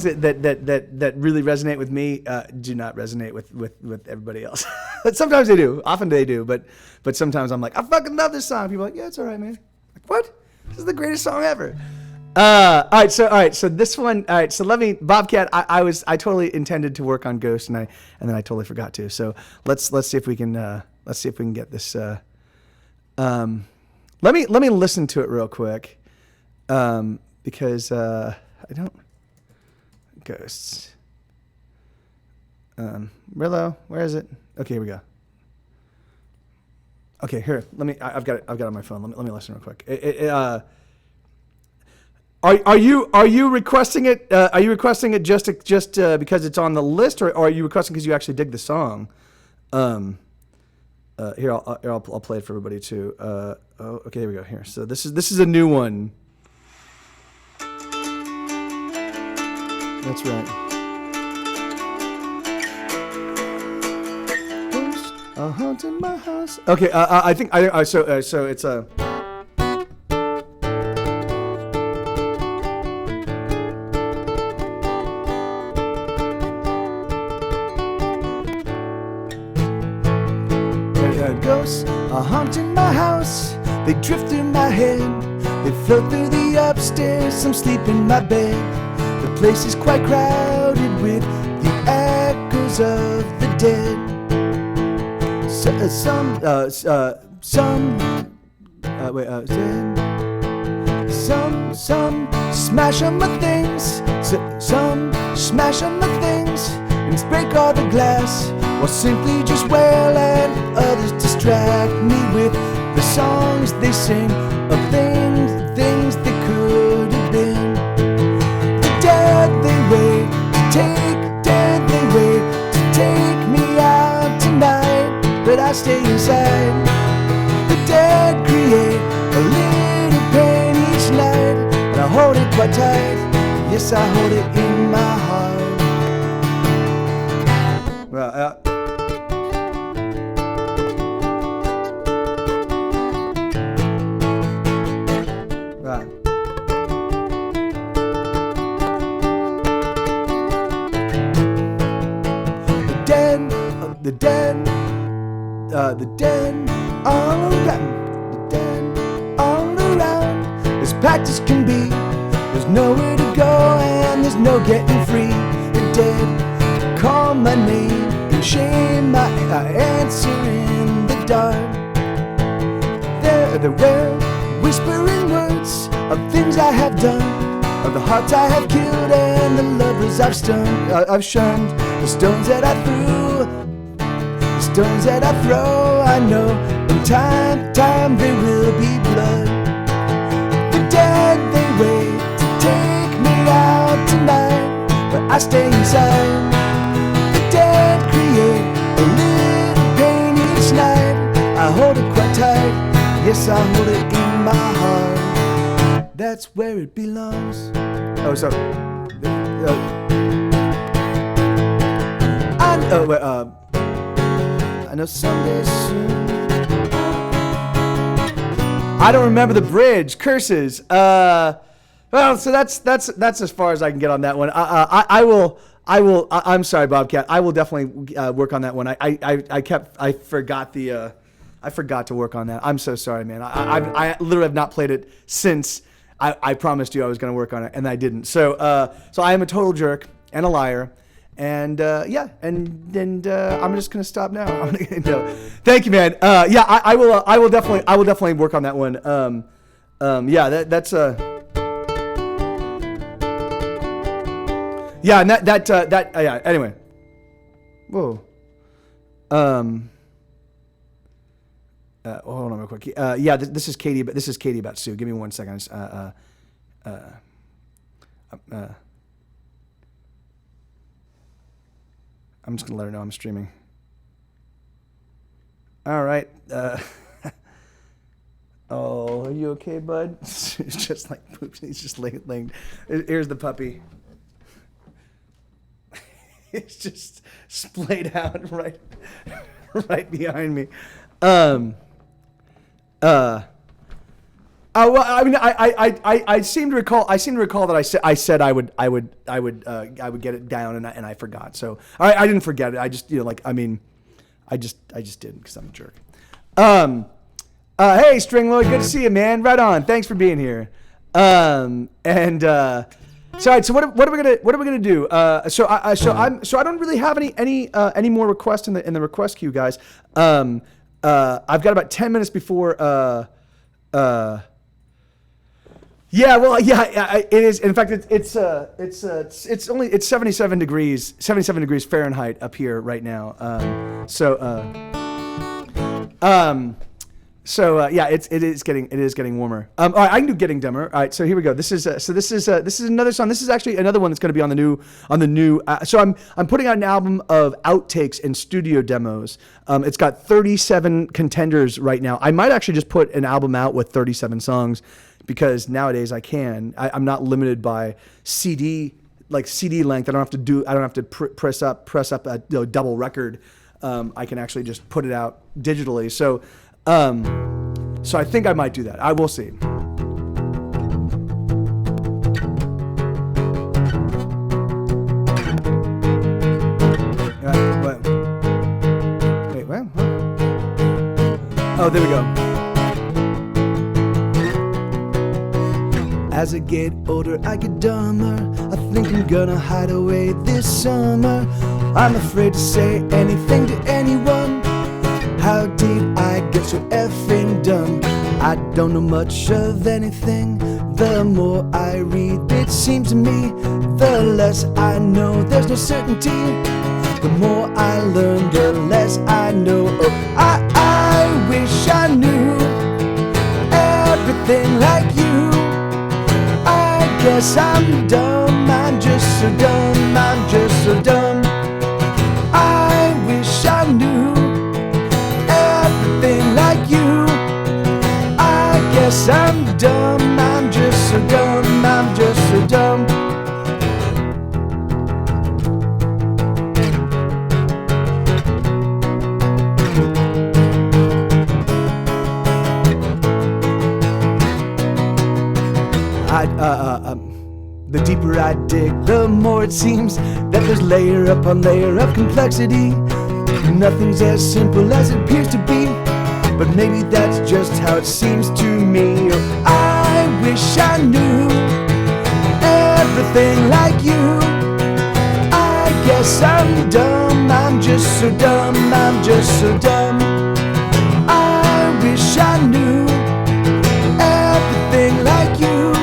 that really resonate with me do not resonate with everybody else. Sometimes they do, often they do, but sometimes I'm like, I fucking love this song. People are like, yeah, it's all right, man. Like, what? This is the greatest song ever. All right, so this one, all right, so let me, Bobcat, I totally intended to work on Ghost, and then I totally forgot to. So let's see if we can get this. Let me listen to it real quick. Because I don't Ghosts. Rillo, where is it? Okay, here we go. Okay, here. I've got it on my phone. Let me listen real quick. Are you requesting it? Are you requesting it just because it's on the list, or are you requesting because you actually dig the song? Here I'll play it for everybody too. Okay, here we go. Here, so this is a new one. That's right. Ghosts are haunting my house. Okay, I think so it's a. Ghosts are haunting my house. They drift through my head. They float through the upstairs. I'm sleeping in my bed. The place is quite crowded with the echoes of the dead. Some smash on my things. Some smash on my things and break all the glass, or simply just wail, and others distract me with the songs they sing of things that could have been. The dead they wait to take me out tonight, but I stay inside. The dead create a little pain each night, and I hold it quite tight. Yes, I hold it in my heart. Well, right. The dead all around. The dead all around. As packed as can be. There's nowhere to go and there's no getting free. The dead call my name in shame. I answer in the dark. They're whispering words of things I have done, of the hearts I have killed and the lovers I've shunned. The stones that I threw, the stones that I throw, I know in time there will be blood. The dead, they I stay inside. The dead create a little pain each night. I hold it quite tight. Yes, I hold it in my heart. That's where it belongs. Oh, so. I know someday soon. I don't remember the bridge. Curses. Well, so that's as far as I can get on that one. I will. I'm sorry, Bobcat. I will definitely work on that one. I forgot to work on that. I'm so sorry, man. I literally have not played it since I promised you I was going to work on it, and I didn't. So I am a total jerk and a liar. And yeah, and I'm just gonna stop now. No. Thank you, man. Yeah, I will definitely work on that one. Yeah, that's yeah, and that yeah. Anyway, whoa. Hold on real quick. Yeah, this is Katie. But this is Katie about Sue. Give me 1 second. I'm just gonna let her know I'm streaming. All right. Oh, are you okay, bud? It's just like poops. He's just laying. Here's the puppy. It's just splayed out right behind me. Well, I mean, I seem to recall that I said I would get it down, and I forgot. So I didn't forget it. I just I just didn't because I'm a jerk. Hey, String Lloyd, good to see you, man. Right on. Thanks for being here. So all right. So what are we gonna do? So I don't really have any more requests in the request queue, guys. I've got about 10 minutes before. Yeah, well, yeah, it is. In fact, it's 77 degrees Fahrenheit up here right now. Yeah, it is getting warmer. All right, I can do Getting Dumber. All right, so here we go. This is another song. This is actually another one that's going to be on the new. So I'm putting out an album of outtakes and studio demos. It's got 37 contenders right now. I might actually just put an album out with 37 songs, because nowadays I'm not limited by CD length. I don't have to press up a double record. I can actually just put it out digitally. So I think I might do that. I will see. Wait, what? Oh, there we go. As I get older, I get dumber. I think I'm gonna hide away this summer. I'm afraid to say anything to anyone. How did I get so effing dumb? I don't know much of anything. The more I read, it seems to me, the less I know. There's no certainty. The more I learn, the less I know. Oh, I wish I knew everything like you. I guess I'm dumb, I'm just so dumb, I'm just so dumb. I wish I knew everything like you. I guess I'm dumb, I'm just so dumb, I'm just so dumb. The deeper I dig, the more it seems that there's layer upon layer of complexity. Nothing's as simple as it appears to be, but maybe that's just how it seems to me. Oh, I wish I knew everything like you. I guess I'm dumb, I'm just so dumb, I'm just so dumb. I wish I knew everything like you.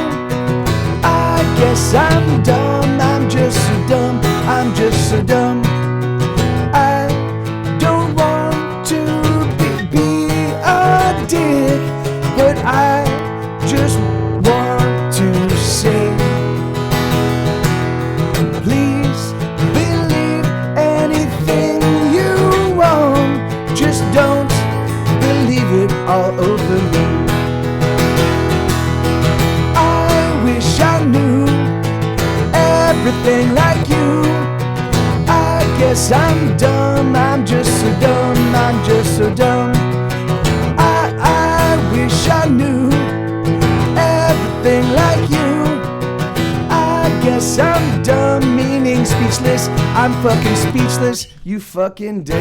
I guess I'm dumb, I'm just so dumb, I'm just so dumb. I don't want to be a dick, but I just want to say, please I'm fucking speechless, you fucking dick.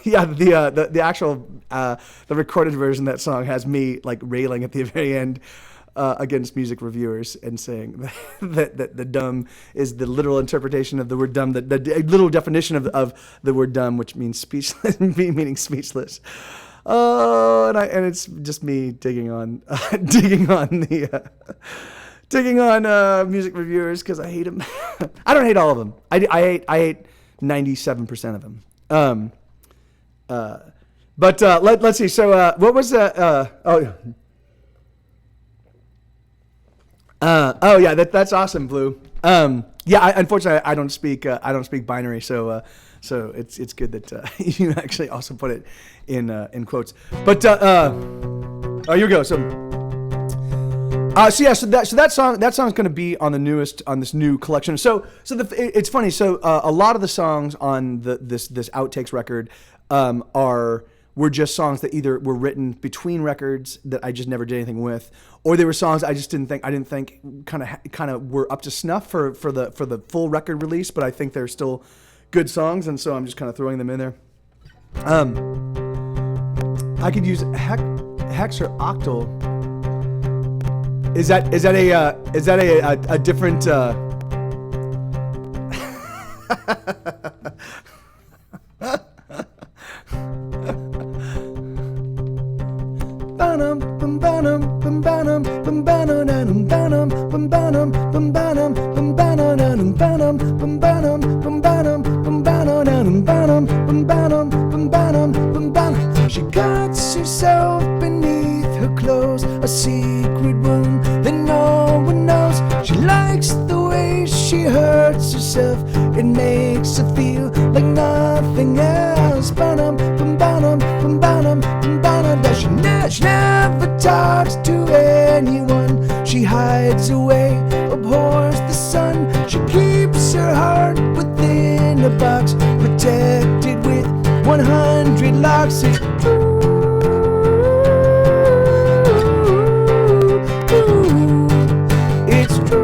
Yeah, the actual the recorded version of that song has me like railing at the very end against music reviewers and saying that the dumb is the literal interpretation of the word dumb, the literal definition of the word dumb, which means speechless, meaning speechless. Oh, and it's just me digging on music reviewers because I hate them. I don't hate all of them. I hate 97% of them. But let's see. So what was that's awesome, Blue. Unfortunately I don't speak binary, so it's good that you actually also put it in quotes. But here we go. So that song's going to be on this new collection. It's funny. So a lot of the songs on this outtakes record were just songs that either were written between records that I just never did anything with, or they were songs I didn't think kind of were up to snuff for the full record release, but I think they're still good songs, and so I'm just kind of throwing them in there. I could use hex or octal. Is that a different? She cuts herself beneath her clothes, a secret wound that no one knows. She likes the way she hurts herself. It makes her feel like nothing else. She never talks to anyone. She hides away, abhors the sun. She keeps her heart within a box, protected with 100 locks. It's true. It's true.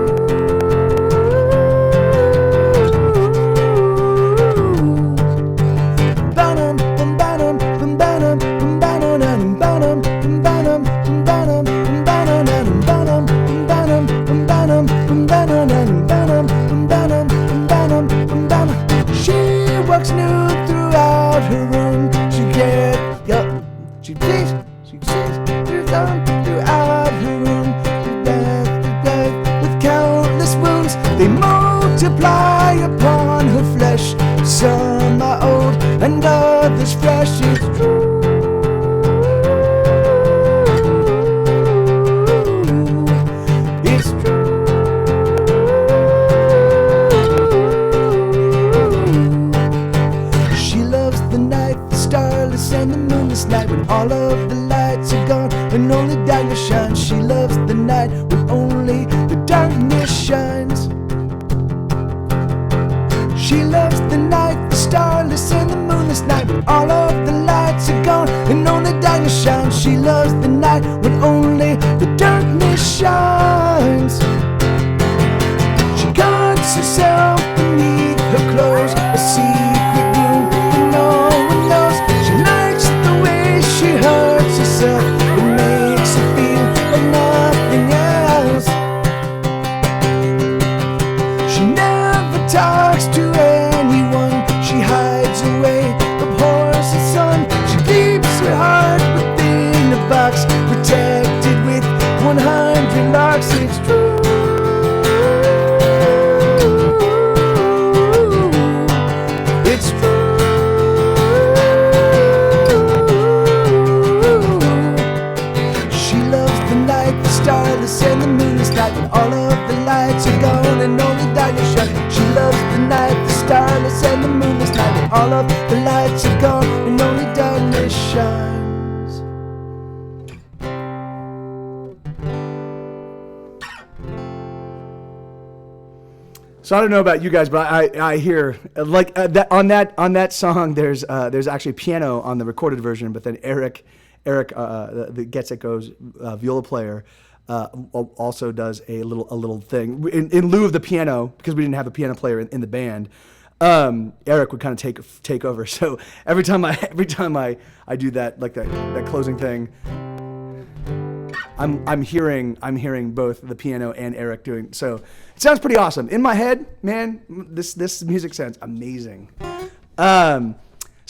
She walks nude throughout her room. She sees throughout her room. With countless wounds, they multiply upon her flesh. Some are old and others fresh. It's true. It's true. She loves the night, the starless and the moonless night, when all of the lights are gone and only darkness shines. She loves the night when only the darkness shines. She loves the night, the starless and the moonless night, when all of the lights are gone and only darkness shines. She loves the night when only the darkness shines. She guards herself beneath her clothes, a secret room that no one knows. She likes the way she hurts herself. It makes her feel like nothing else. She never talks to anyone. She hides away, abhors the sun. She keeps her heart within a box, protected with 100 locks. It's true. It's true. She loves the night, the starless and the moonless night, when all of the lights are gone and only darkness shines. She loves the night, the starless and the moonless night, when all of the lights are gone and only darkness shines. So I don't know about you guys, but I hear like that on that song. There's actually piano on the recorded version, but then Eric, the Gets It Goes viola player, also does a little thing in lieu of the piano, because we didn't have a piano player in the band. Eric would kind of take over. So every time I do that, like that closing thing, I'm hearing both the piano and Eric doing. So it sounds pretty awesome in my head, man. This music sounds amazing. So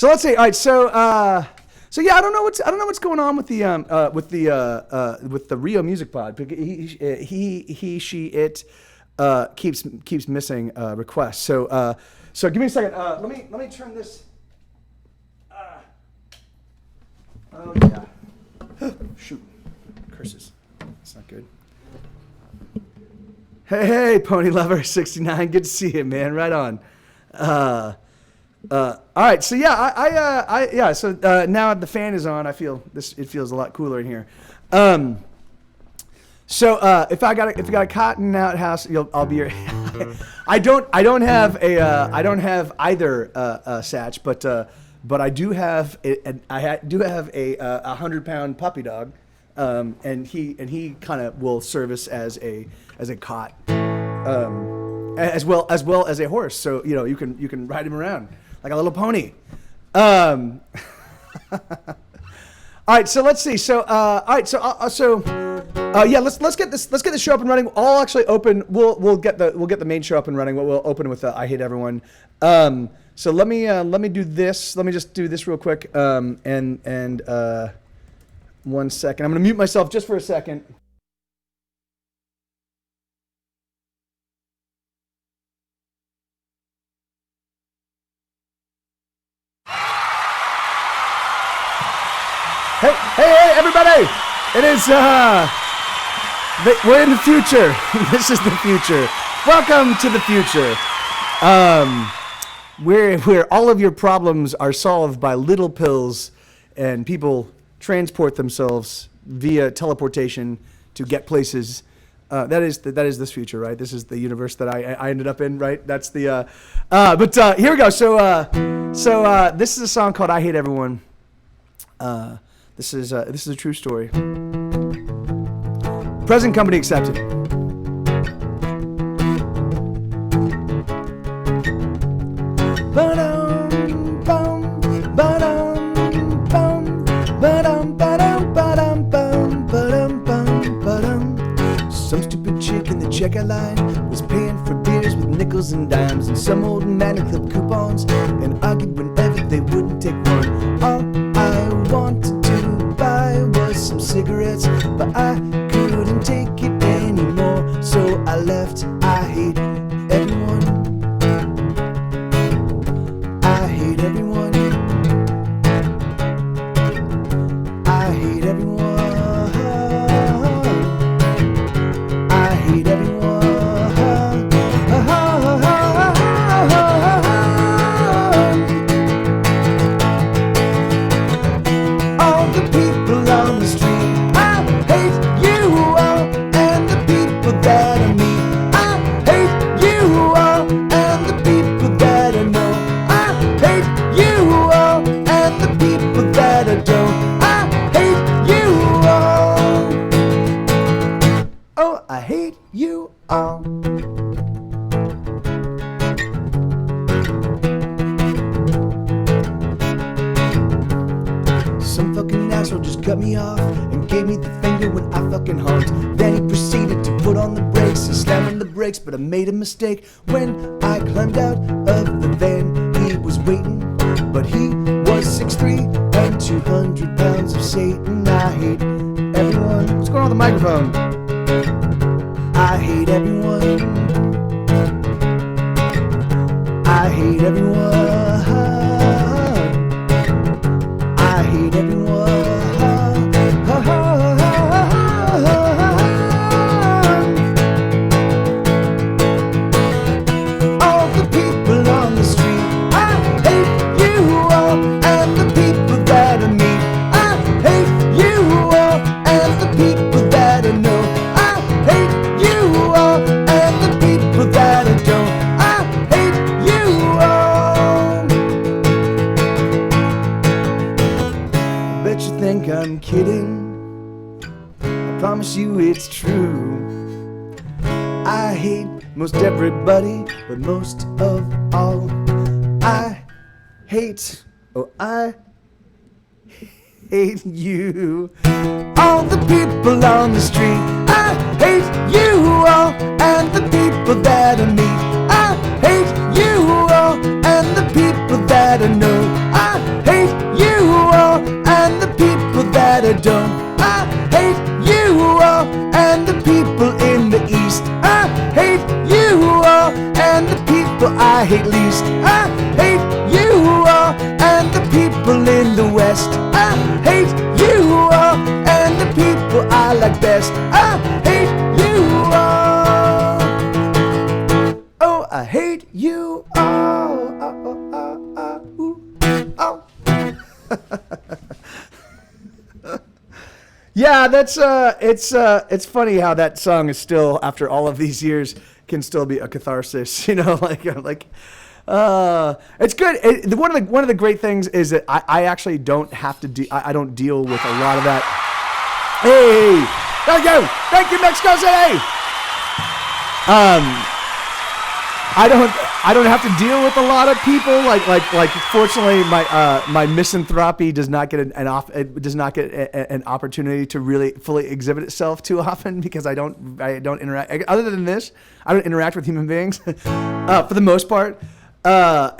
let's see. All right. So yeah, I don't know what's going on with the Rio Music Pod. He, she, it keeps missing requests. So give me a second. Let me turn this. Oh yeah. Shoot. Curses. That's not good. Hey, Pony Lover 69. Good to see you, man. Right on. All right. So yeah, So now the fan is on. I feel this. It feels a lot cooler in here. So if you got a cotton outhouse, I'll be your. I don't have either Satch, but I do have a 100-pound puppy dog, and he kind of will service as a cot, as well as a horse. So you can ride him around like a little pony. All right, so let's see. So let's get the show up and running. I'll actually open. We'll get the main show up and running. We'll open with I Hate Everyone. So let me do this. Let me just do this real quick. And 1 second. I'm gonna mute myself just for a second. Hey, everybody! It is, we're in the future. This is the future. Welcome to the future. Where all of your problems are solved by little pills, and people transport themselves via teleportation to get places. That is this future, right? This is the universe that I ended up in, right? That's the, but here we go. So this is a song called I Hate Everyone. This is a true story. Present company accepted. Some stupid chick in the checkout line was paying for beers with nickels and dimes and some old man who clipped coupons and argued whenever they wouldn't take one. All I wanted to buy was some cigarettes, but I couldn't take it anymore, so I left. I hate everyone. I hate everyone. I hate everyone. I hate everyone. All the people on the street, I hate you all, and the people that I meet. I hate you all, and the people that I know. I hate you all, and the people that I don't. I hate you all. Oh, I hate you all. Some fucking asshole just cut me off and gave me the finger when I fucking honked. Then he proceeded to put on the brakes and slam on the brakes, but I made a mistake. When I climbed out of the van, he was waiting, but he was 6'3" and 200 pounds of Satan. I hate everyone. What's going on with the microphone? I hate everyone. I hate everyone. I hate everyone. All the people on the street, I hate you all, and the people that I meet. I hate you all, and the people that I know. I hate you all, and the people that I don't. I hate you all. Bet you think I'm kidding. I promise you it's true. I hate most everybody, but most of all, I hate you. All the people on the street, I hate you all. And the people that I meet, I hate you all. And the people that I know, I hate you all. And the people that I don't, I hate you all. And the people in the east, I hate you all. And the people I hate least, I hate you all. And the people in the west, I hate you all. And the people I like best, I hate you all. Oh, I hate you all. Yeah, that's it's funny how that song is still, after all of these years, can still be a catharsis. You know, it's good. One of the great things is that I actually don't have to I don't deal with a lot of that. Hey, thank you, Mexico City. I don't have to deal with a lot of people. Like fortunately, my misanthropy does not get an opportunity to really fully exhibit itself too often, because I don't interact. Other than this, I don't interact with human beings for the most part. But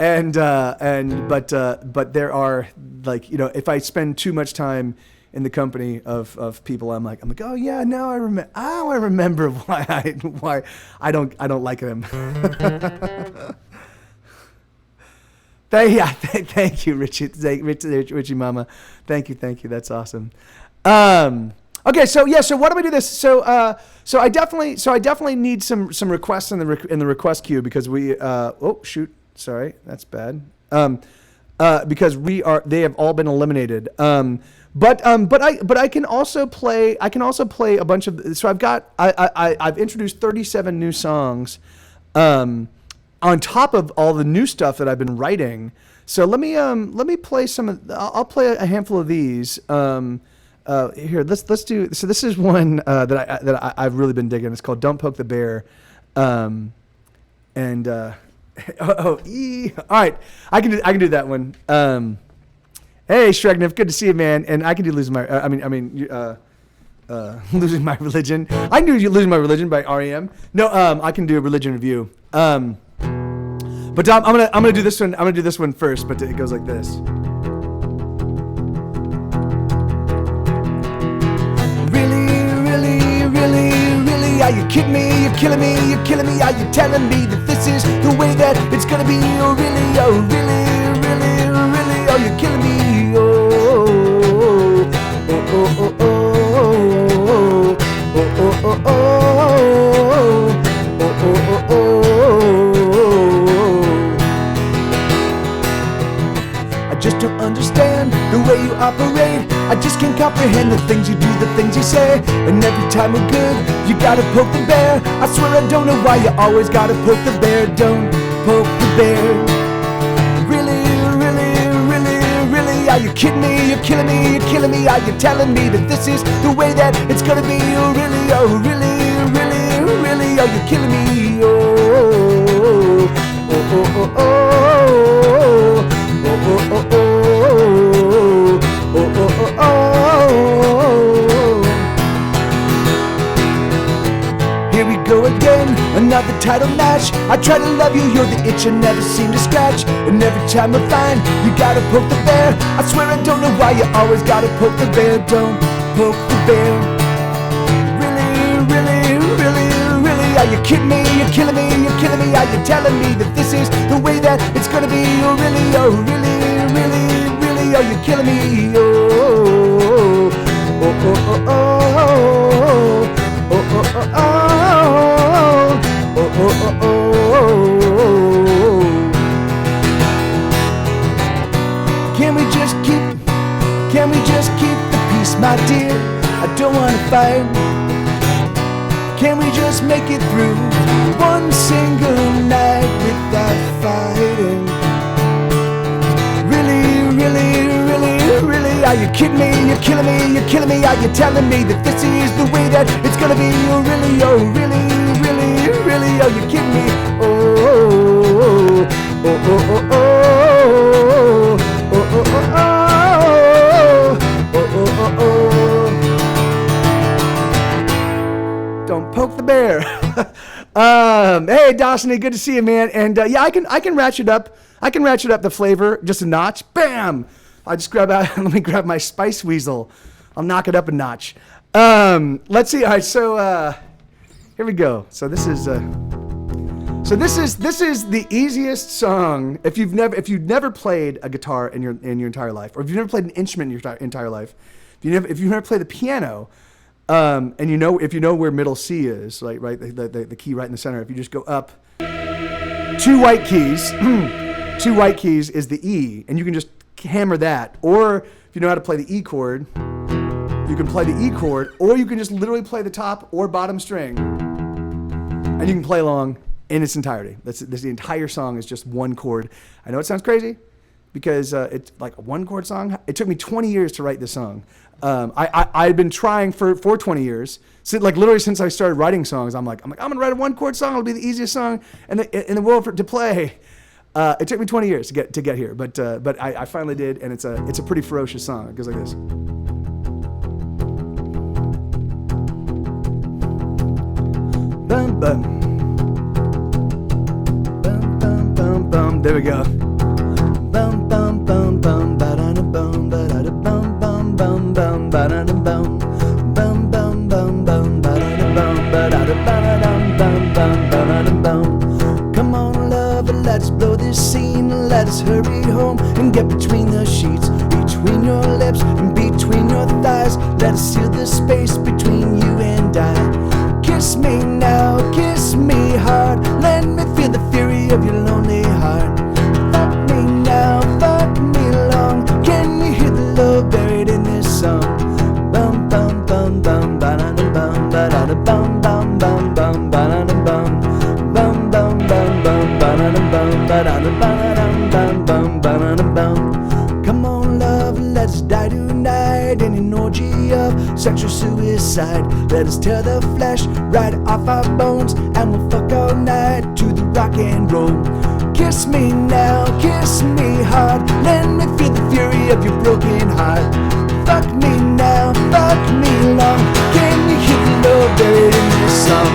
there are, like, you know, if I spend too much time in the company of people, I'm like, oh yeah, now I remember why I don't like them. Thank you, Richie Mama. Thank you. That's awesome. Okay, so why don't we do this? So I definitely need some requests in the request queue, because oh shoot, sorry, that's bad. Because they have all been eliminated. But I can also play a bunch of. So I've introduced 37 new songs, on top of all the new stuff that I've been writing. So let me play some. I'll play a handful of these. Here, let's do. So this is one that I've really been digging. It's called "Don't Poke the Bear," All right, I can do that one. Hey, Shregniff, good to see you, man. And I can do losing my losing my religion. I can do losing my religion by REM. No, I can do a religion review. But I'm gonna do this one. I'm gonna do this one first. But it goes like this. Are you kidding me? You're killing me. You're killing me. Are you telling me that this is the way that it's gonna be? Oh really? Oh really? Really? Really? Oh, you're killing me. Oh oh oh oh oh oh oh oh oh oh. I just don't understand the way you operate. I just can't comprehend the things you do, the things you say. And every time we're good, you gotta poke the bear. I swear I don't know why you always gotta poke the bear. Don't poke the bear. Really, really, really, really, are you kidding me? You're killing me, you're killing me. Are you telling me that this is the way that it's gonna be? Oh really, oh really, really, really, are you killing me? Oh, oh, oh, oh, oh, oh, oh, oh, oh. Here we go again, another title match. I try to love you, you're the itch I never seem to scratch. And every time I find you gotta poke the bear, I swear I don't know why you always gotta poke the bear. Don't poke the bear. Really, really, really, really, are you kidding me? You're killing me, you're killing me. Are you telling me that this is the way that it's gonna be? Oh really, oh really, really, really, are you killing me? Oh, oh, oh, oh, oh, oh, oh, oh, oh, oh. Oh, oh, oh. Can we just keep the peace, my dear? I don't wanna fight. Can we just make it through one single night without fighting? Really, really, really, really, Are you kidding me? You're killing me, you're killing me. Are you telling me that this is the way that it's gonna be? Oh really, oh really, really, really, are you kidding me? Oh, oh, oh, oh, oh, oh, oh, oh, oh, oh, oh, oh. Don't poke the bear. Hey Dawson, good to see you, man. And yeah, I can ratchet up. I can ratchet up the flavor just a notch. Bam! I just grab out. Let me grab my Spice Weasel. I'll knock it up a notch. Let's see. All right, so here we go. So this is the easiest song. If you've never played a guitar in your entire life, or if you've never played an instrument in your entire life, if you've never played the piano. And if you know where middle C is, like right, the key right in the center. If you just go up 2 white keys, 2 white keys is the E, and you can just hammer that. Or if you know how to play the E chord, you can play the E chord, or you can just literally play the top or bottom string, and you can play along in its entirety. The entire song is just 1 chord. I know it sounds crazy, because it's like a 1 chord song. It took me 20 years to write this song. I've been trying for 20 years, literally since I started writing songs. I'm gonna write a 1 chord song. It'll be the easiest song in the world to play. It took me 20 years to get here, but I finally did, and it's a pretty ferocious song. It goes like this. Bum bum bum bum bum bum. There we go. Bum bum bum bum ba da da bum ba da da bum bum bum bum ba da da bum bum bum bum bum ba da da bum ba da da ba da dum bum bum ba da da bum. Come on, love, let's blow this scene. Let us hurry home and get between the sheets, between your lips and between your thighs. Let us seal the space between you and I. Kiss me now, kiss me hard. Let me feel the fury of your lonely heart. Fuck me now, fuck me long. Can you hear the love buried in this song? Bum bum bum bum ba da da bum ba da da bum bum bum bum ba da da bum bum bum bum bum ba da da bum ba da da ba da dum bum bum ba da da bum. Come on, love, let's die tonight in an orgy of sexual suicide. Let us tear the flesh right off our bones, and we'll fuck all night to the rock and roll. Kiss me now, kiss me hard. Let me feel the fury of your broken heart. Fuck me now, fuck me long. Can you hear the love buried in this song?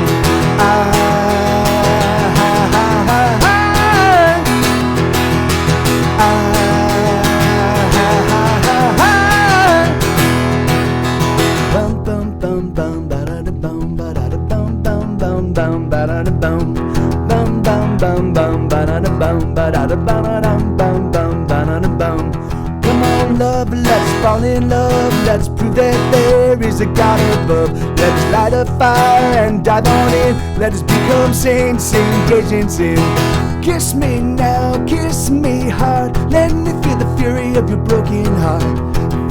Come on, love, let's fall in love. Let's prove that there is a God above. Let us light a fire and dive on in. Let us become saints, engaged in sin. Kiss me now, kiss me hard. Let me feel the fury of your broken heart.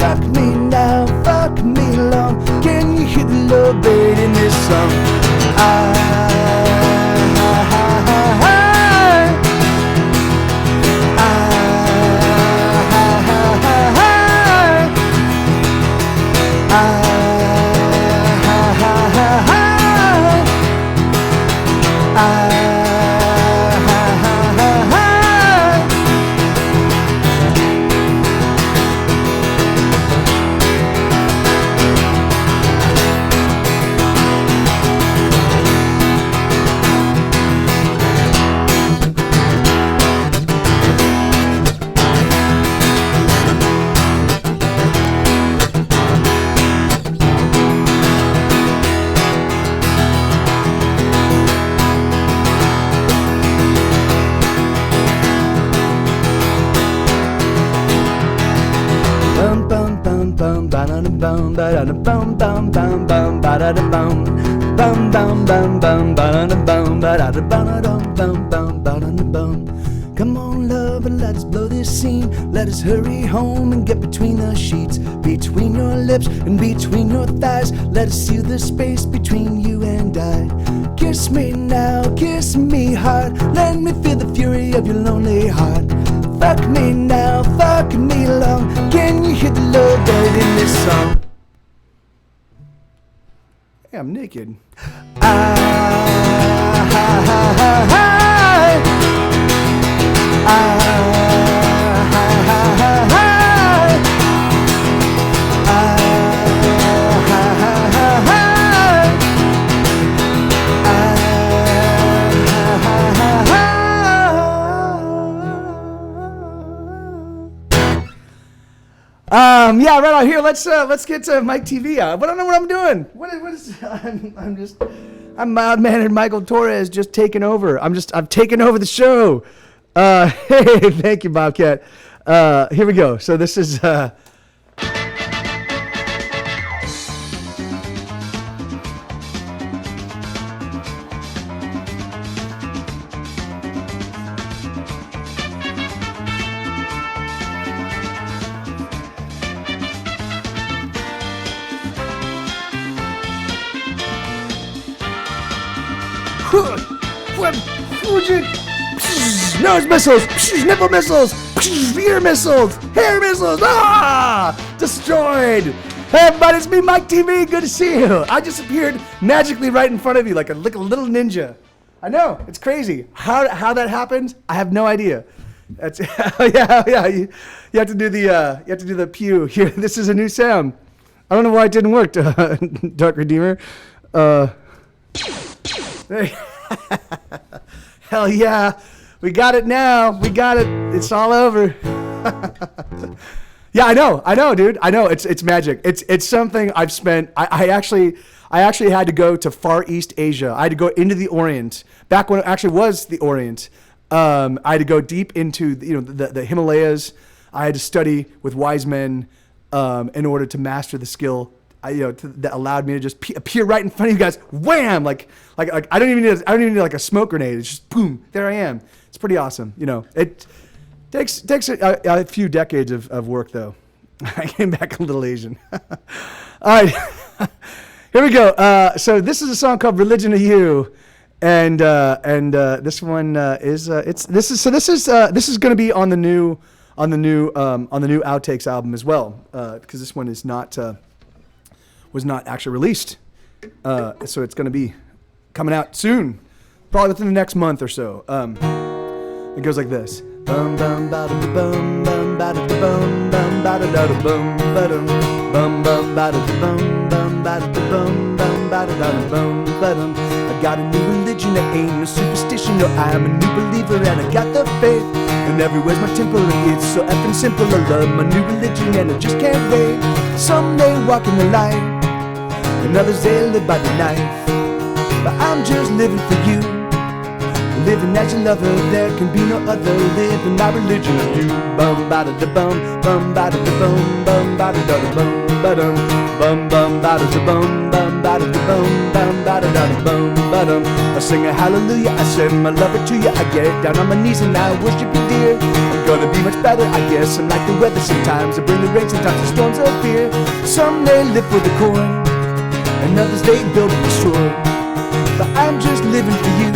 Fuck me now, fuck me long. Can you hear the love buried in this song? Bum ba da da bum bum bum bum ba da da bum bum bum bum bum ba da da bum ba da da bum bum bum ba da da bum. Come on, love, and let's blow this scene. Let us hurry home and get between the sheets, between your lips and between your thighs. Let us seal the space between you and I. Kiss me now, kiss me hard. Let me feel the fury of your lonely heart. Fuck me now, fuck me long. Can you hear the love buried in this song? Hey, I'm naked. Yeah, right out here. Let's get Mike TV out. I don't know what I'm doing. What is I'm mild-mannered Michael Torres, just taking over. I've taken over the show. Hey, thank you, Bobcat. Here we go. So this is nose missiles, nipple missiles, ear missiles, hair missiles. Destroyed. Hey everybody, it's me, Mike TV. Good to see you. I just appeared magically right in front of you like a little ninja. I know, it's crazy. How that happened, I have no idea. That's yeah. You have to do the pew here. This is a new sound. I don't know why it didn't work, Dark Redeemer. Hell yeah. We got it now. We got it. It's all over. Yeah, I know, dude. I know. It's magic. It's something I've spent. I actually had to go to Far East Asia. I had to go into the Orient back when it actually was the Orient. I had to go deep into the Himalayas. I had to study with wise men in order to master the skill. That allowed me to just appear right in front of you guys. Wham! Like I don't even need like a smoke grenade. It's just boom. There I am. It's pretty awesome. It takes a few decades of work though. I came back a little Asian. All right, here we go. So this is a song called "Religion of You," and this one is this is going to be on the new Outtakes album as well, because this one is not. Was not actually released, so it's going to be coming out soon, probably within the next month or so. It goes like this. Bum bum ba da bum bum ba da bum bum ba da bum ba dum bum bum ba da bum bum ba da bum bum ba da bum ba dum. I got a new religion, I ain't no superstition. No, I'm a new believer and I got the faith. And everywhere's my temple and it's so effing simple. I love my new religion and I just can't wait. Someday walk in the light, and others they live by the knife. But I'm just living for you. Living as a lover, there can be no other. Living my religion of you. Bum ba da bum, bum ba da bum, bum ba da bum, ba dum, bum bum ba da bum, bum ba da bum, bum ba da bum, ba dum. I sing a hallelujah, I send my lover to you. I get down on my knees and I worship you, dear. I'm gonna be much better, I guess. I'm like the weather sometimes. I bring the rain, sometimes the storms of fear. Some they live for the coin, and others they build and destroy. But I'm just living for you.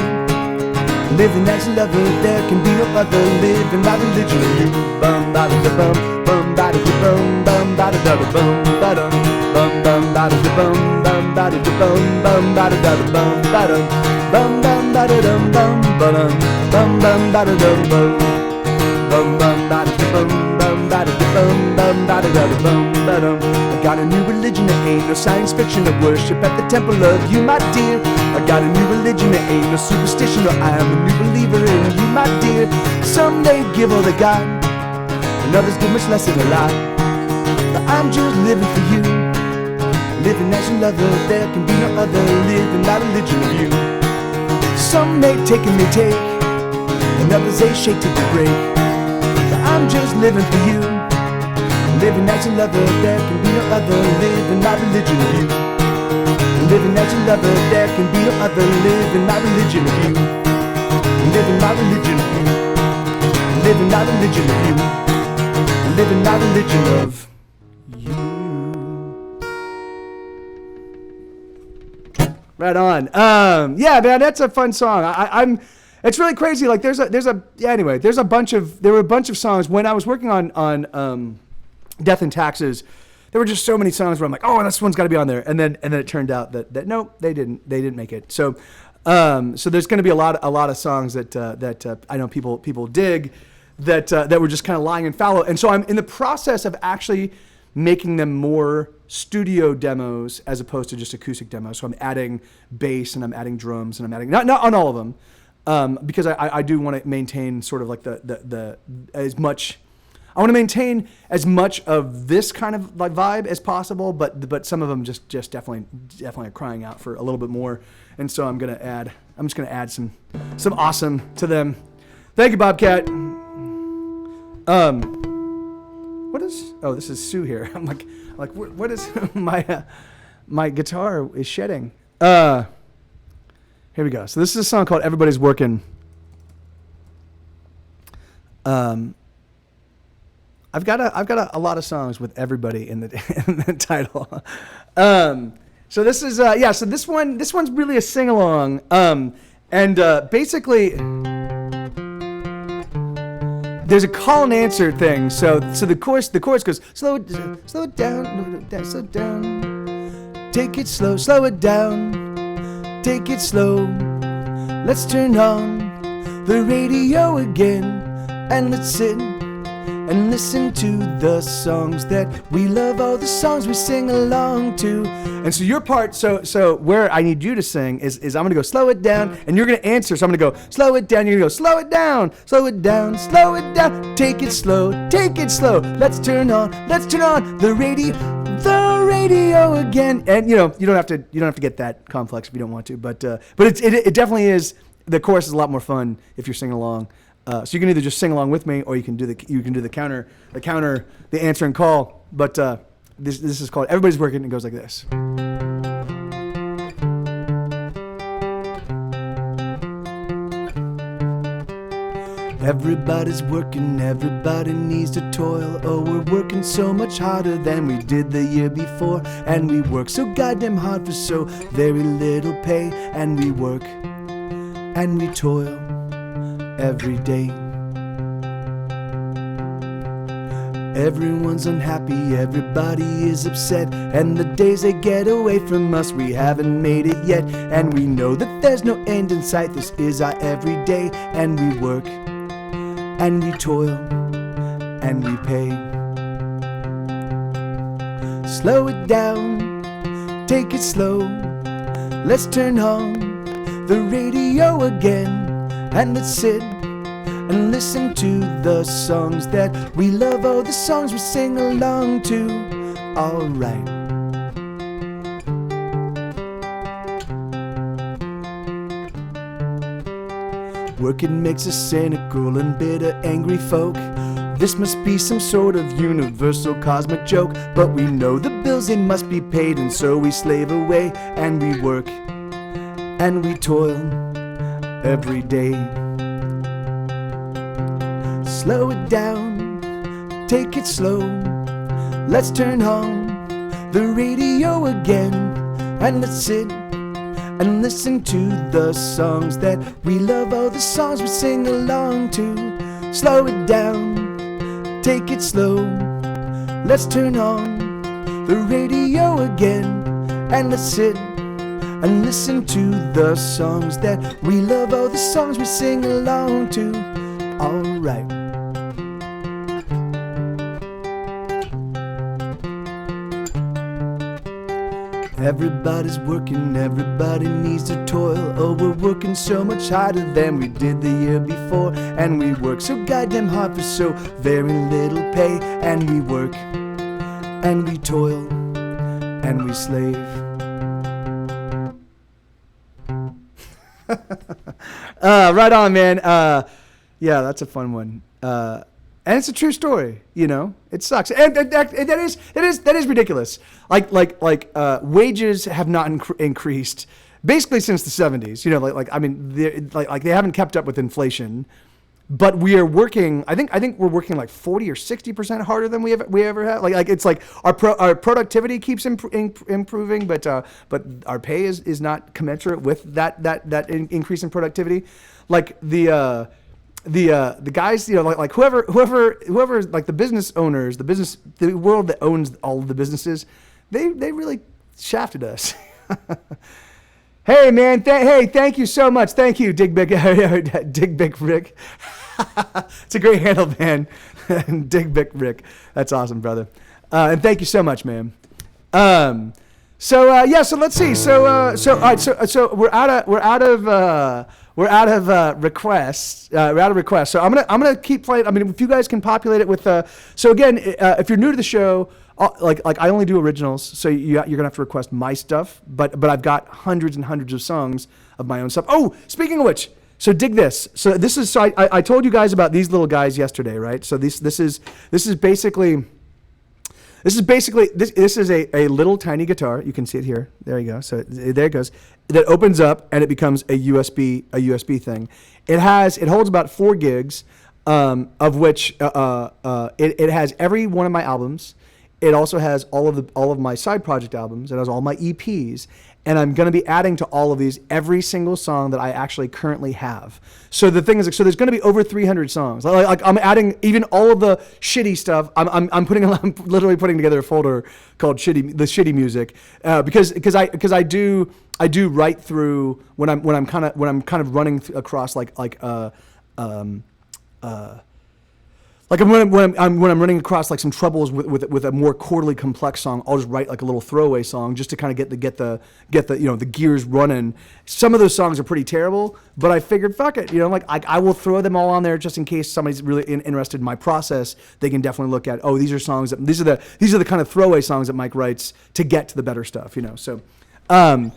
Living as a lover, there can be no other. Living my religion of you. Bum ba da bum, bum ba da bum, bum ba da bum, ba dum, bum bum ba da bum, bum ba da bum, bum ba da bum, ba dum, bum bum ba da dum bum, ba dum, bum bum ba da dum bum, bum bum ba da bum, bum ba da bum, bum ba da bum, ba dum. I got a new religion, it ain't no science fiction. I worship at the temple of you, my dear. I got a new religion, it ain't no superstition. No, I am a new believer in you, my dear. Some they give all they got, and others give much less than a lot. But I'm just living for you. Living as a lover, there can be no other. Living my religion of you. Some may take and they take, and others they shake till they break. But I'm just living for you. Living as a lover, there can be no other. Living my religion of you. Living as a lover, there can be no other. Living my religion of you. Living my religion of you. Living my religion of you. Living my religion of you. Right on. Yeah, man, that's a fun song. It's really crazy. Like there were a bunch of songs when I was working on Death and Taxes. There were just so many songs where I'm like, oh, this one's got to be on there, and then it turned out that no, they didn't make it. So there's going to be a lot of songs that I know people dig that were just kind of lying in fallow, and so I'm in the process of actually making them more studio demos as opposed to just acoustic demos. So I'm adding bass and I'm adding drums and I'm adding not on all of them because I do want to maintain sort of like the as much. I want to maintain as much of this kind of like vibe as possible, but some of them just definitely are crying out for a little bit more, and so I'm just gonna add some awesome to them. Thank you, Bobcat. What is? Oh, this is Sue here. I'm like what is my guitar is shedding. Here we go. So this is a song called "Everybody's Working." I've got a lot of songs with everybody in the title. So this is so this one's really a sing along. And basically there's a call and answer thing. So the chorus goes slow it down, take it slow it down, take it slow. Let's turn on the radio again and let's sit and listen to the songs that we love, all the songs we sing along to. And so your part, so where I need you to sing is I'm gonna go slow it down, and you're gonna answer. So I'm gonna go slow it down, you're gonna go slow it down, take it slow, let's turn on the radio again. And you don't have to get that complex if you don't want to, but it definitely is. The chorus is a lot more fun if you're singing along. So you can either just sing along with me, or you can do the counter, the answer and call. But this is called "Everybody's Working." It goes like this. Everybody's working, everybody needs to toil. Oh, we're working so much harder than we did the year before, and we work so goddamn hard for so very little pay, and we work and we toil every day. Everyone's unhappy, everybody is upset, and the days they get away from us, we haven't made it yet. And we know that there's no end in sight, this is our everyday. And we work, and we toil, and we pay. Slow it down, take it slow, let's turn on the radio again, and let's sit and listen to the songs that we love, all the songs we sing along to. Alright. Working makes us cynical and bitter, angry folk. This must be some sort of universal cosmic joke, but we know the bills, they must be paid, and so we slave away, and we work and we toil every day. Slow it down, take it slow, let's turn on the radio again, and let's sit and listen to the songs that we love, all the songs we sing along to. Slow it down, take it slow, let's turn on the radio again, and let's sit and listen to the songs that we love, all the songs we sing along to. Alright. Everybody's working, everybody needs to toil. Oh, we're working so much harder than we did the year before, and we work so goddamn hard for so very little pay. And we work and we toil and we slave. Right on, man. Yeah, that's a fun one. And it's a true story, It sucks, and that is ridiculous. Like wages have not increased basically since the 70s. I mean, they haven't kept up with inflation but we are working. I think we're working like 40 or 60% harder than we ever have. Like it's like our productivity keeps improving, but our pay is not commensurate with that increase in productivity. Like the guys, like whoever like the business owners, the world that owns all of the businesses, they really shafted us. Hey man, thank you so much. Thank you, Dig Big Rick. It's a great handle, man. Dig Big Rick. That's awesome, brother. And thank you so much, man. So let's see. So all right. So we're out of requests. So I'm gonna keep playing. I mean, if you guys can populate it with. So again, if you're new to the show, like I only do originals, so you're gonna have to request my stuff. But I've got hundreds and hundreds of songs of my own stuff. Oh, speaking of which, so dig this. So this is. So I told you guys about these little guys yesterday, right? So this is basically. This is a little tiny guitar. You can see it here. There you go. So there it goes. That opens up and it becomes a USB thing. It holds about 4 gigs, of which it has every one of my albums. It also has all of my side project albums. It has all my EPs, and I'm going to be adding to all of these every single song that I actually currently have. So the thing is, so there's going to be over 300 songs. Like I'm adding even all of the shitty stuff. I'm literally putting together a folder called the shitty music, because I do write through when I'm kind of running across like when I'm running across like some troubles with a more chordally complex song, I'll just write like a little throwaway song just to kind of get the the gears running. Some of those songs are pretty terrible, but I figured fuck it, like I will throw them all on there just in case somebody's really interested in my process. They can definitely look at, oh, these are songs that these are the kind of throwaway songs that Mike writes to get to the better stuff, So and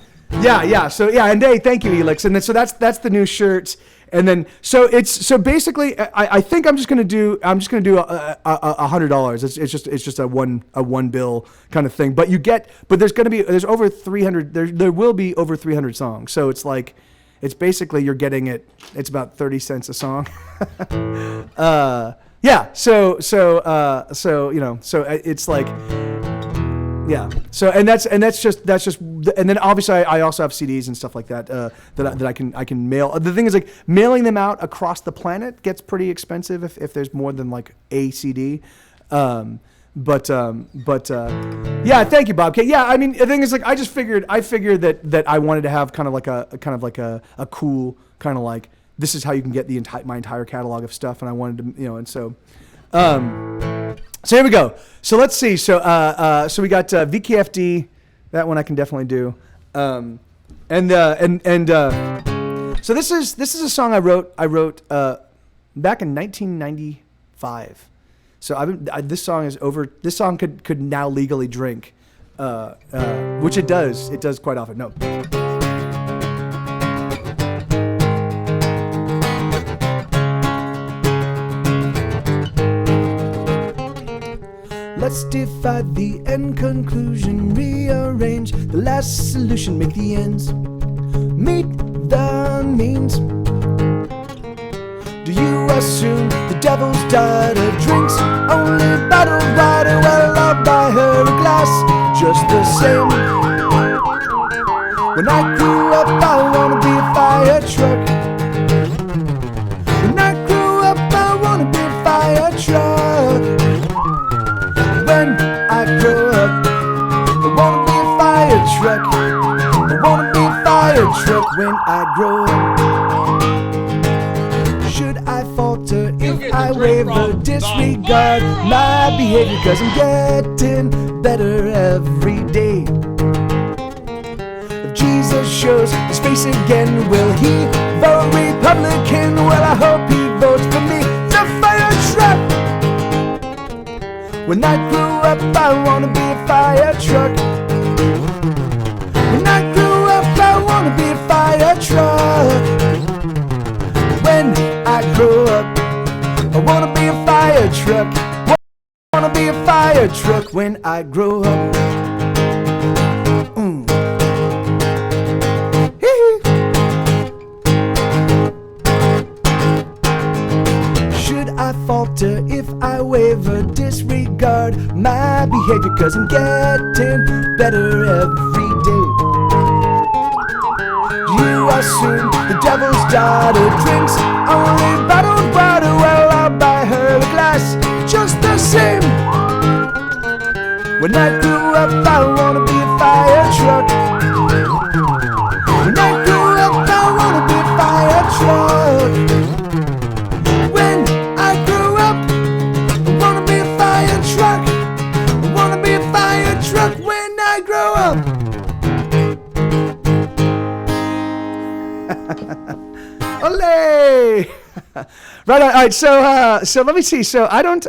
Dave, thank you, Elix. And then, so that's the new shirt. And then, so basically, I think I'm just gonna do $100. It's just a one bill kind of thing. But there's over 300. There will be over 300 songs. So it's like, it's basically you're getting it. It's about 30 cents a song. So it's like. Yeah. So and that's just and then obviously I also have CDs and stuff like that that I can mail. The thing is, like, mailing them out across the planet gets pretty expensive if there's more than like a CD. Yeah, thank you, Bob K. Yeah, I mean, the thing is, like, I figured that I wanted to have kind of like a cool kind of like, this is how you can get my entire catalog of stuff, and I wanted to, and so. So here we go. So let's see. So we got VKFD. That one I can definitely do. So this is a song I wrote back in 1995. So this song is over. This song could now legally drink, which it does. It does quite often. No. Let's divide the end conclusion, rearrange the last solution, make the ends meet the means. Do you assume the devil's daughter drinks only bottled water? Well, I'll buy her a glass just the same. When I grew up, I wanna be a fire truck. When I grew up, I wanna be a fire truck. When I grow up, I wanna be a fire truck. I wanna be a fire truck when I grow up. Should I falter if I waver, disregard my behavior? 'Cause I'm getting better every day. If Jesus shows his face again, will he vote Republican? Well, I hope he votes for me. It's a fire truck. When I grew up, I wanna be a fire truck. When I grew up, I wanna be a fire truck. When I grow up, I wanna be a fire truck. I wanna be a fire truck when I grow up. behavior, cause I'm getting better every day. You assume the devil's daughter drinks only bottled water. Well, I'll buy her a glass just the same. When I grew up, I wanna be a fire truck. When I grew up, I wanna be a fire truck. When I grew up, I wanna be a fire truck. I wanna be a fire truck when I grow up. Olé! Right. All right. So let me see. So I don't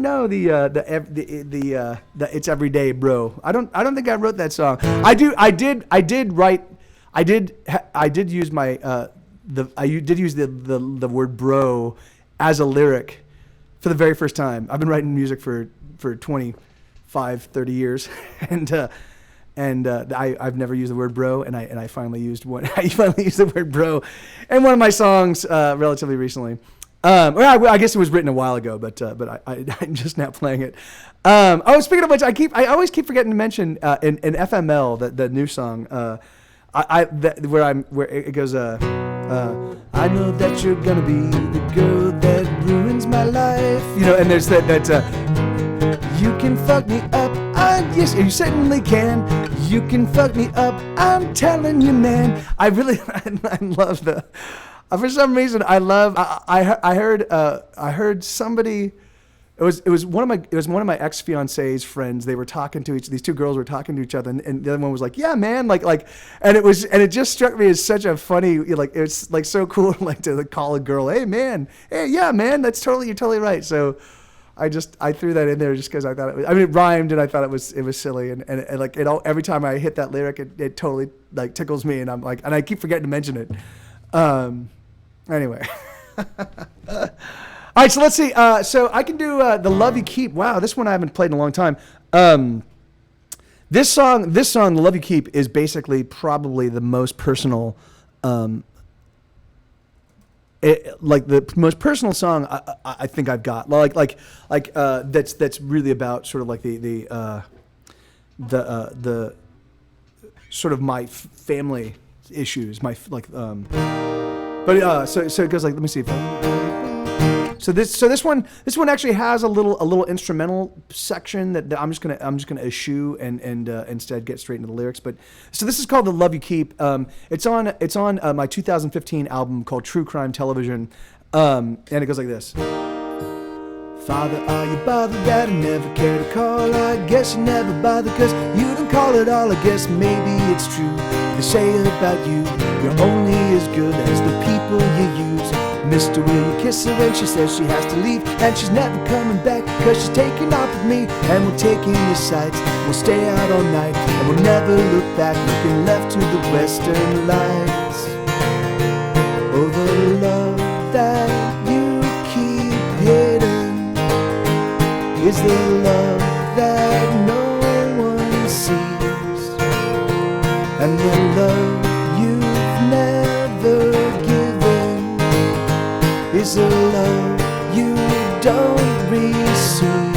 know the It's Everyday Bro. I don't think I wrote that song. I did use the word bro as a lyric for the very first time. I've been writing music for 25, 30 years, and I've never used the word bro, and I finally used one. I finally used the word bro in one of my songs relatively recently. I guess it was written a while ago, but I'm just now playing it. Speaking of which, I always keep forgetting to mention in FML the new song. Where it goes. I know that you're gonna be the girl that ruins my life. You know, and there's that. You can fuck me up. Yes, you certainly can. You can fuck me up. I'm telling you, man. I love the. For some reason, I heard somebody. It was one of my ex fiance's friends. They were talking to these two girls were talking to each other, and the other one was like, "Yeah, man," and it just struck me as such a funny, it's like so cool, to call a girl, "Hey, man, hey, yeah, man, you're totally right." So I threw that in there just because I thought it rhymed, and I thought it was silly, and every time I hit that lyric, it totally tickles me, and I'm like, and I keep forgetting to mention it. Anyway. All right, so let's see. So I can do The Love You Keep. Wow, this one I haven't played in a long time. This song, The Love You Keep, is basically probably the most personal, the most personal song I think I've got. That's really about sort of the sort of my family issues. So it goes like, let me see. So this one actually has a little instrumental section that I'm just gonna eschew and instead get straight into the lyrics. But so this is called The Love You Keep. It's on my 2015 album called True Crime Television, and it goes like this. Father, are you bothered that I never care to call? I guess you never bother, cause you don't call at all. I guess maybe it's true. They say about you, you're only as good as the people you use. Mister, will you kiss her when she says she has to leave? And she's never coming back, cause she's taking off with me. And we'll take in the sights, we'll stay out all night, and we'll never look back, looking left to the western lights. Oh, the love that you keep hidden is the love that no one sees, and the love you've never given is a love you don't receive.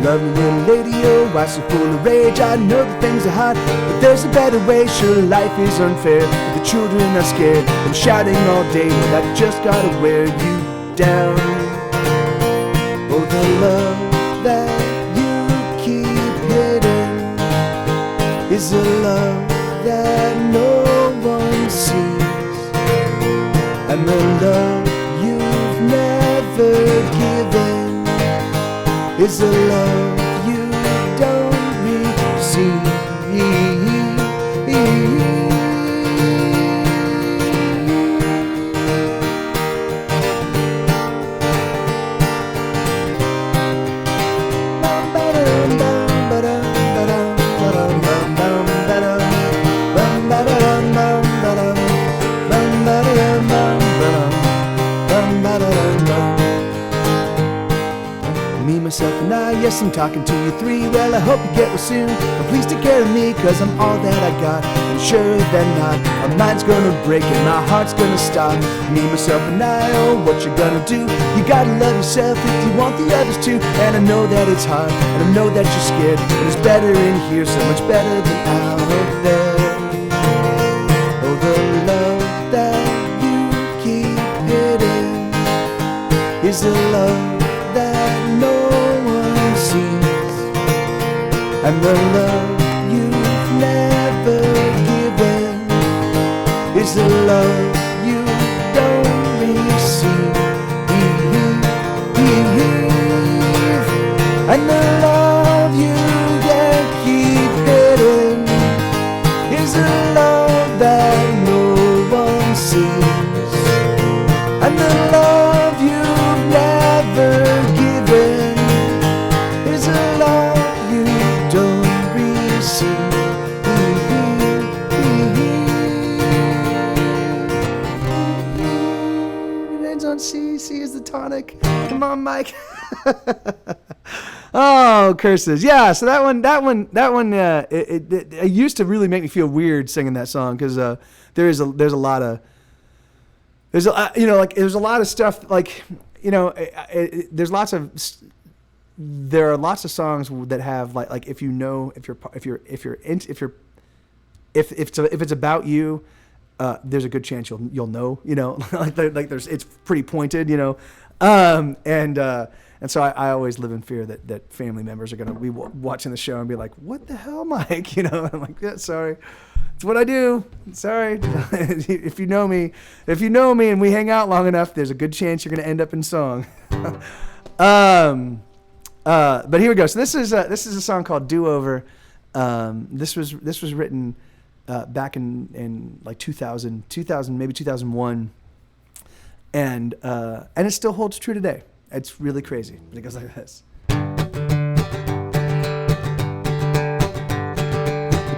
Lovely little lady, oh, why so full of rage? I know that things are hard, but there's a better way. Sure, life is unfair, but the children are scared and shouting all day. That just gotta wear you down. Oh, the love that you keep hidden is a love that no one sees, and the love you've never given is a love you don't receive. Me Me, myself, and I, yes, I'm talking to you three. Well, I hope you get well soon, but please take care of me, cause I'm all that I got. And sure than not, my mind's gonna break and my heart's gonna stop. Me, myself, and I, oh, what you gonna do? You gotta love yourself if you want the others too. And I know that it's hard, and I know that you're scared, but it's better in here, so much better than out there. Oh, the love that you keep hidden is the love that no one sees, and the love you've never given is the love you don't receive. And the love you can't keep hidden is the love that no one sees, and the love you've never given is the love you don't receive. It ends on C. C is the tonic. Come on, Mike. Oh, curses. Yeah, so that one, it used to really make me feel weird singing that song, because there's a lot of stuff, like, there are lots of songs that have like if it's about you, there's a good chance you'll know, it's pretty pointed, and so I always live in fear that family members are going to be watching the show and be like, what the hell, Mike? I'm like, yeah, sorry. It's what I do. Sorry. If you know me and we hang out long enough, there's a good chance you're going to end up in song. But here we go. So this is a song called Do Over. This was written back in like 2000, maybe 2001. And it still holds true today. It's really crazy, but it goes like this. The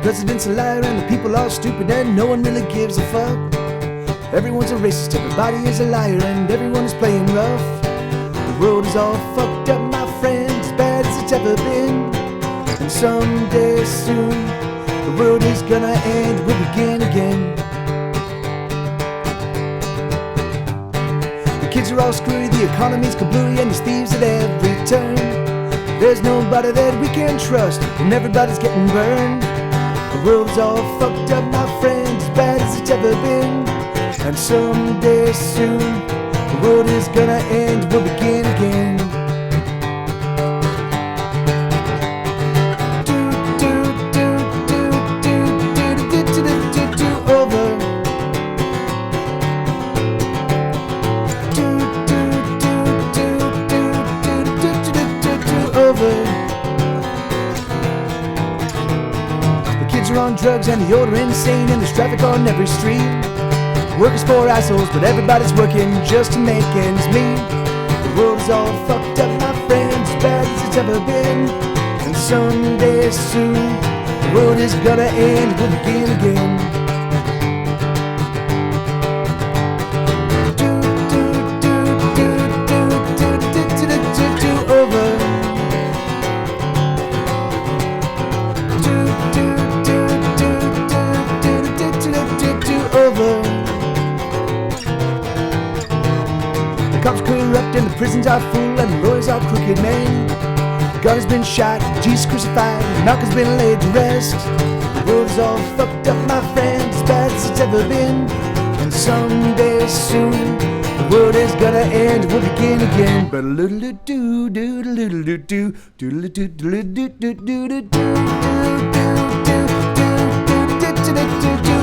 president's a liar and the people are stupid and no one really gives a fuck. Everyone's a racist, everybody is a liar and everyone is playing rough. The world is all fucked up, my friend, as bad as it's ever been. And someday soon, the world is gonna end, we'll begin again. Kids are all screwy, the economy's kablooey, and there's thieves at every turn. There's nobody that we can trust, and everybody's getting burned. The world's all fucked up, my friend, as bad as it's ever been. And someday soon, the world is gonna end, we'll begin again. Drugs and the older insane, and there's traffic on every street. Workers poor assholes, but everybody's working just to make ends meet. The world is all fucked up, my friends, as bad as it's ever been. And someday soon, the world is gonna end, we'll begin again. And the prisons are full and the lawyers are crooked men. God has been shot, Jesus crucified, and Malcolm's been laid to rest. The world is all fucked up, my friend, as bad as it's ever been. And someday soon, the world is gonna end, we'll begin again.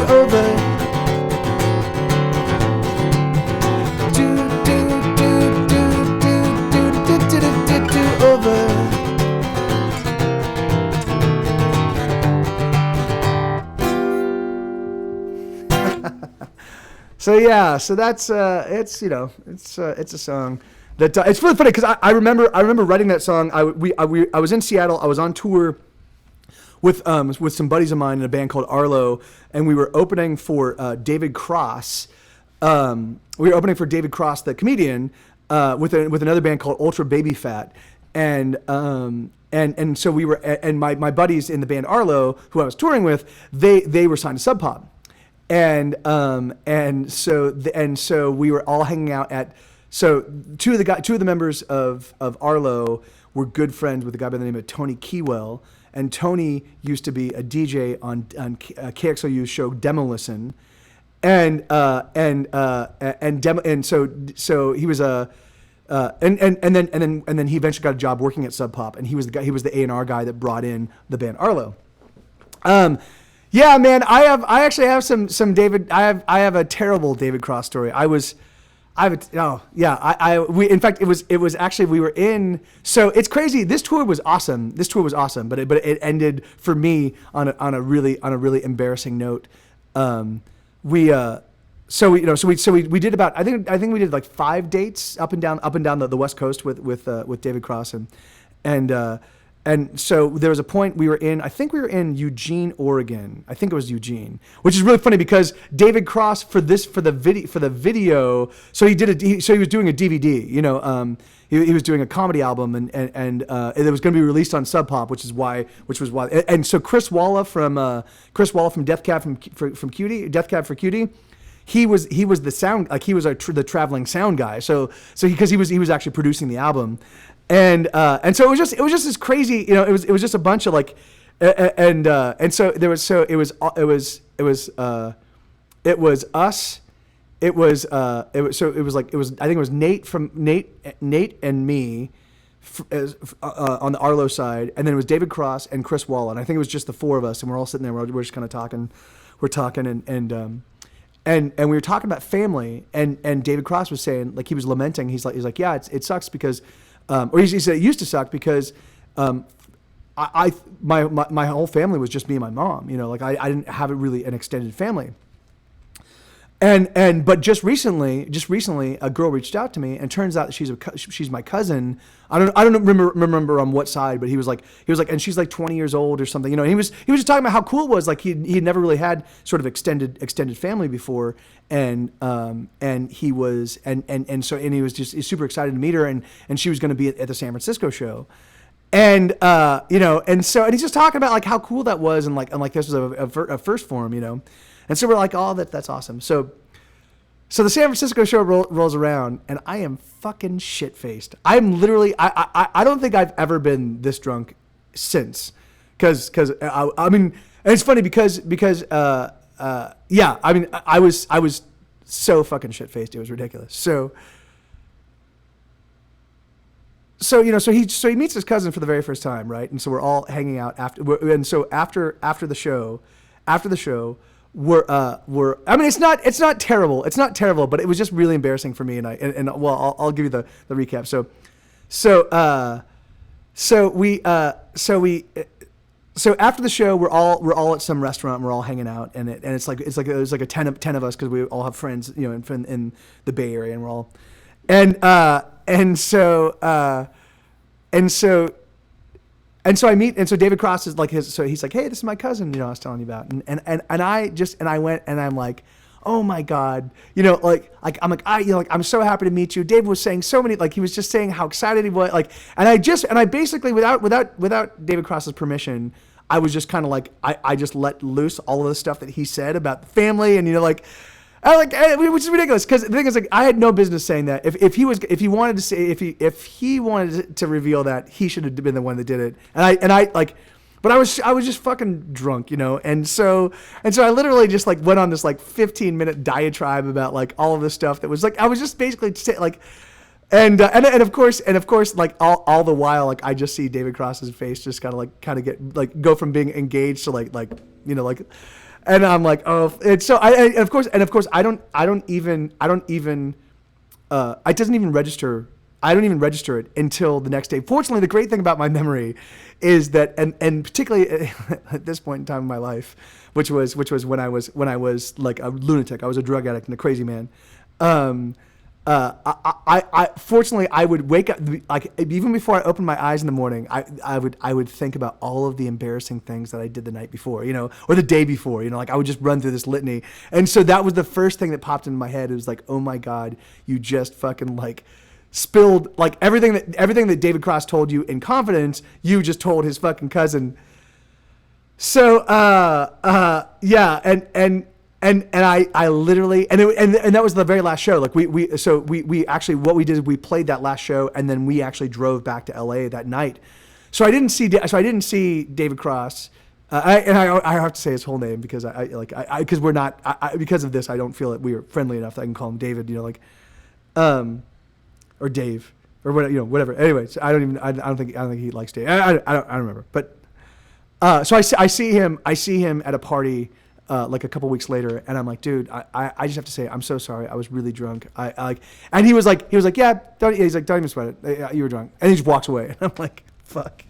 Over. So yeah, so that's it's a song that it's really funny because I remember writing that song. I was in Seattle. I was on tour with some buddies of mine in a band called Arlo, and we were opening for David Cross. We were opening for David Cross, the comedian, with another band called Ultra Baby Fat. and so we were, and my buddies in the band Arlo, who I was touring with, they were signed to Sub Pop, and so we were all hanging out at. So two of the members of Arlo were good friends with a guy by the name of Tony Keywell, and Tony used to be a DJ on KXOU's show Demo Listen, and so he was a. And then he eventually got a job working at Sub Pop, and he was the A&R guy that brought in the band Arlo. Yeah, man, I actually have some David. I have a terrible David Cross story. In fact, it was actually, we were in, so it's crazy. This tour was awesome, but it ended for me on a really embarrassing note. We did about, I think we did like 5 dates up and down the West Coast with David Cross, and so there was a point we were in Eugene, Oregon. I think it was Eugene, which is really funny because David Cross for the video. So he was doing a DVD. He was doing a comedy album, and it was going to be released on Sub Pop, which was why. And so Chris Walla from Death Cab from Cutie, Death Cab for Cutie. He was the sound, like he was the traveling sound guy. So because he was actually producing the album. And so it was just this crazy, it was just a bunch of like, and so there was, so it was us, I think it was Nate and me on the Arlo side, and then it was David Cross and Chris Walla, and I think it was just the 4 of us, and we're all sitting there, we're just kind of talking, and we were talking about family, and David Cross was saying, like, he was lamenting, he's like, yeah, it sucks because, or he said it used to suck because my whole family was just me and my mom. Like I didn't have really an extended family. But just recently, a girl reached out to me, and turns out that she's my cousin. I don't remember on what side, but he was like, and she's like 20 years old or something. And he was just talking about how cool it was. Like he had never really had sort of extended family before, and he was he's super excited to meet her, and she was going to be at the San Francisco show. And and he's just talking about like how cool that was, and like this was a first for him, And so we're like, oh, that's awesome. So the San Francisco show rolls around, and I am fucking shit-faced. I'm literally, I don't think I've ever been this drunk since. Because I mean, and it's funny because I was so fucking shit-faced. It was ridiculous. So he meets his cousin for the very first time, right? And so we're all hanging out after the show, we're I mean, it's not terrible, but it was just really embarrassing for me, and I'll give you the recap. So after the show, we're all at some restaurant, and we're all hanging out, and it's like it was like a 10 of us, because we all have friends, in the Bay Area, and we're all And so David Cross is like he's like, hey, this is my cousin, I was telling you about, and I went, and I'm like, oh my God, I'm so happy to meet you. David was saying so many, like he was just saying how excited he was, like, and I basically without David Cross's permission, I was just kind of like, I just let loose all of the stuff that he said about the family, and which is ridiculous, because the thing is, like, I had no business saying that. If he wanted to reveal that, he should have been the one that did it. But I was just fucking drunk, and so I literally just like went on this like 15-minute diatribe about like all of this stuff that was like, I was just basically like, and of course like all the while, like I just see David Cross's face just kind of get like go from being engaged to like. And I'm like, oh, and so and of course, I don't even it doesn't even register. I don't even register it until the next day. Fortunately, the great thing about my memory is that, and particularly at this point in time in my life, which was when I was like a lunatic, I was a drug addict and a crazy man. I fortunately, I would wake up, like even before I opened my eyes in the morning, I would think about all of the embarrassing things that I did the night before, or the day before, like I would just run through this litany. And so that was the first thing that popped into my head. It was like, oh my God, you just fucking like spilled like everything that David Cross told you in confidence, you just told his fucking cousin. So yeah, and I literally and that was the very last show. Like we actually what we did is we played that last show and then we actually drove back to LA that night. So I didn't see David Cross. I have to say his whole name because because we're not because of this I don't feel that we are friendly enough that I can call him David, or Dave or whatever, whatever. Anyway, so I don't think he likes Dave. I don't remember. But so I see him at a party like a couple weeks later, and I'm like, dude, I just have to say I'm so sorry. I was really drunk. And he was like, yeah, don't even sweat it. You were drunk, and he just walks away, and I'm like, fuck.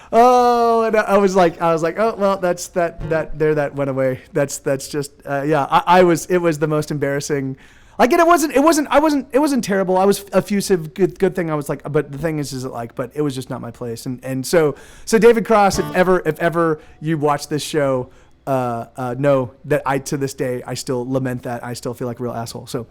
Oh, and I was like, oh well, that went away. That's just yeah. It was the most embarrassing. Like it wasn't terrible. I was effusive. Good thing I was like, but the thing is like, but it was just not my place. And so David Cross, if ever you watch this show, know that to this day I still lament that. I still feel like a real asshole. So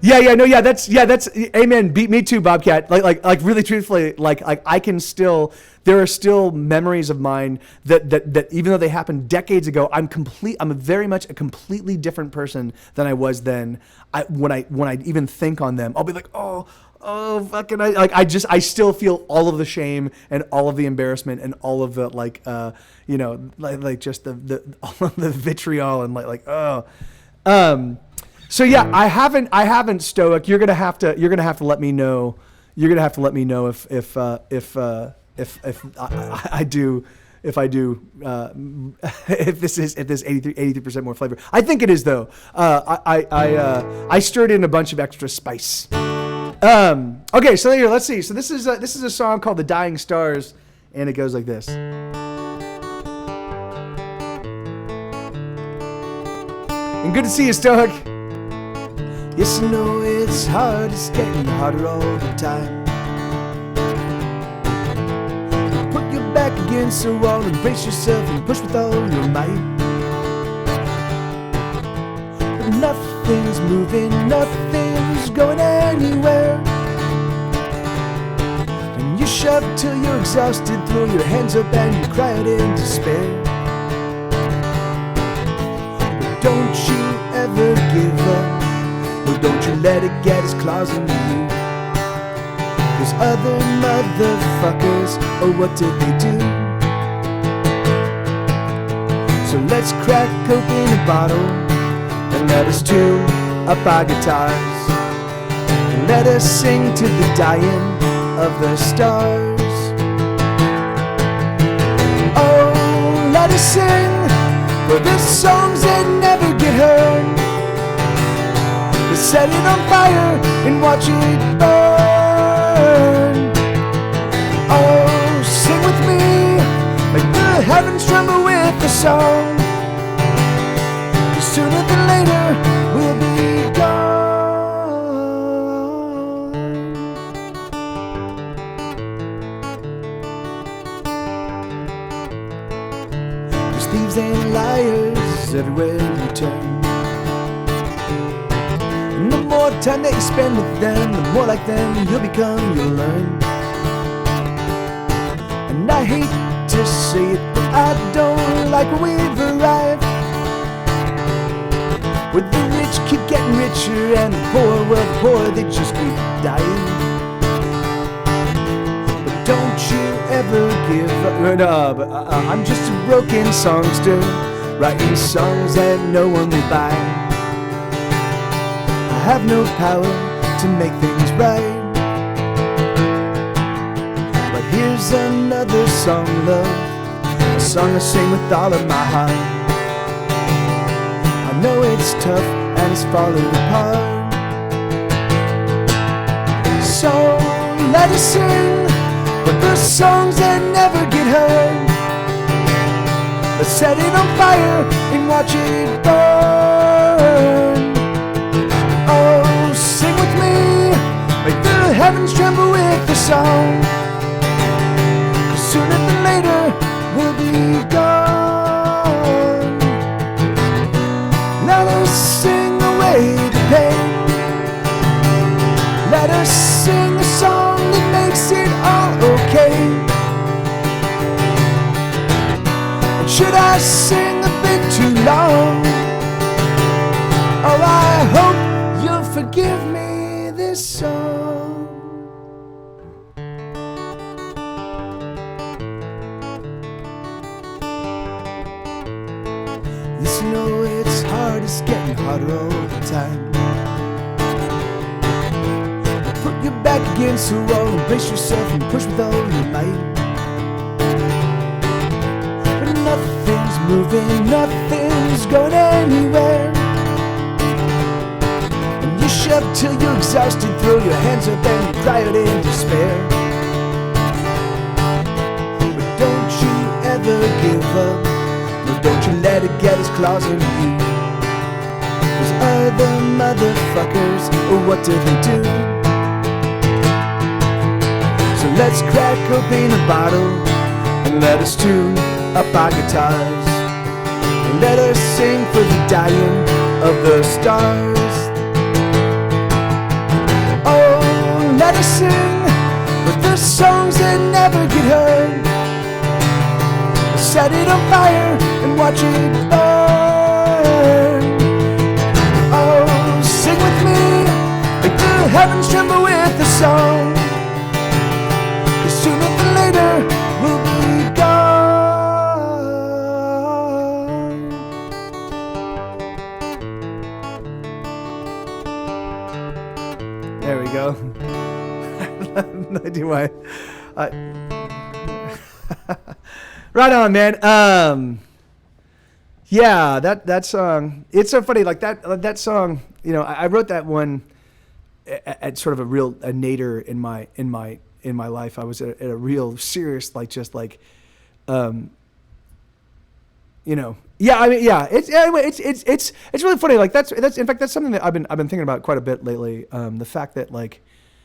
Yeah, that's amen. Beat me too, Bobcat. Like really truthfully, like I can still, there are still memories of mine that even though they happened decades ago, I'm very much a completely different person than I was then. When I even think on them, I'll be like, oh fucking, I still feel all of the shame and all of the embarrassment and all of the just the all of the vitriol and So yeah, I haven't Stoic. You're gonna have to let me know. You're gonna have to let me know if I do if this 83% more flavor. I think it is though. I stirred in a bunch of extra spice. Okay, so here, let's see. So this is a song called "The Dying Stars," and it goes like this. And good to see you, Stoic. Yes, I know it's hard, it's getting harder all the time. Put your back against the wall and brace yourself and push with all your might. But nothing's moving, nothing's going anywhere. And you shove till you're exhausted, throw your hands up and you cry out in despair. But don't you ever give up. Don't you let it get its claws into you. Those other motherfuckers, oh what did they do? So let's crack open a bottle and let us tune up our guitars. And let us sing to the dying of the stars. Oh, let us sing for the songs that never get heard. Set it on fire and watch it burn. Oh, sing with me, make the heavens tremble with the song. 'Cause sooner than later we'll be gone. There's thieves and liars everywhere you turn. The more time that you spend with them, the more like them you'll become, you'll learn. And I hate to say it, but I don't like where we've arrived. Where the rich keep getting richer and the poor, they just keep dying. But don't you ever give up. No, but I'm just a broken songster, writing songs that no one will buy. I have no power to make things right. But here's another song, love, a song I sing with all of my heart. I know it's tough and it's falling apart. So let us sing for the songs that never get heard. Let's set it on fire and watch it burn. Oh, sing with me, make the heavens tremble with the song. 'Cause sooner than later we'll be gone. La la let us sing a song that makes it all okay. And should I sing a bit too long? Oh, I hope you'll forgive me this song. Yes, you know it's hard, it's getting harder all the time. Put your back against the wall and brace yourself and push with all your might. But nothing's moving, nothing's going anywhere. And you shove till you're exhausted, throw your hands up and cry out in despair. But don't you ever give up, no, don't you let it get its claws in you. Those other motherfuckers, oh, what do they do? So let's crack open a bottle and let us tune up our guitars, and let us sing for the dying of the stars. Oh, let us sing for the songs that never get heard. Set it on fire and watch it burn. Oh, sing with me, make the heavens tremble with the song. Sooner than later, we'll be gone. There we go. I have no idea why. Right on, man. Yeah, that song. It's so funny. Like that song. You know, I wrote that one at sort of a nadir in my life. I was at a real serious, like, just like, you know, yeah. I mean, yeah. It's really funny. Like that's in fact that's something that I've been thinking about quite a bit lately. The fact that, like,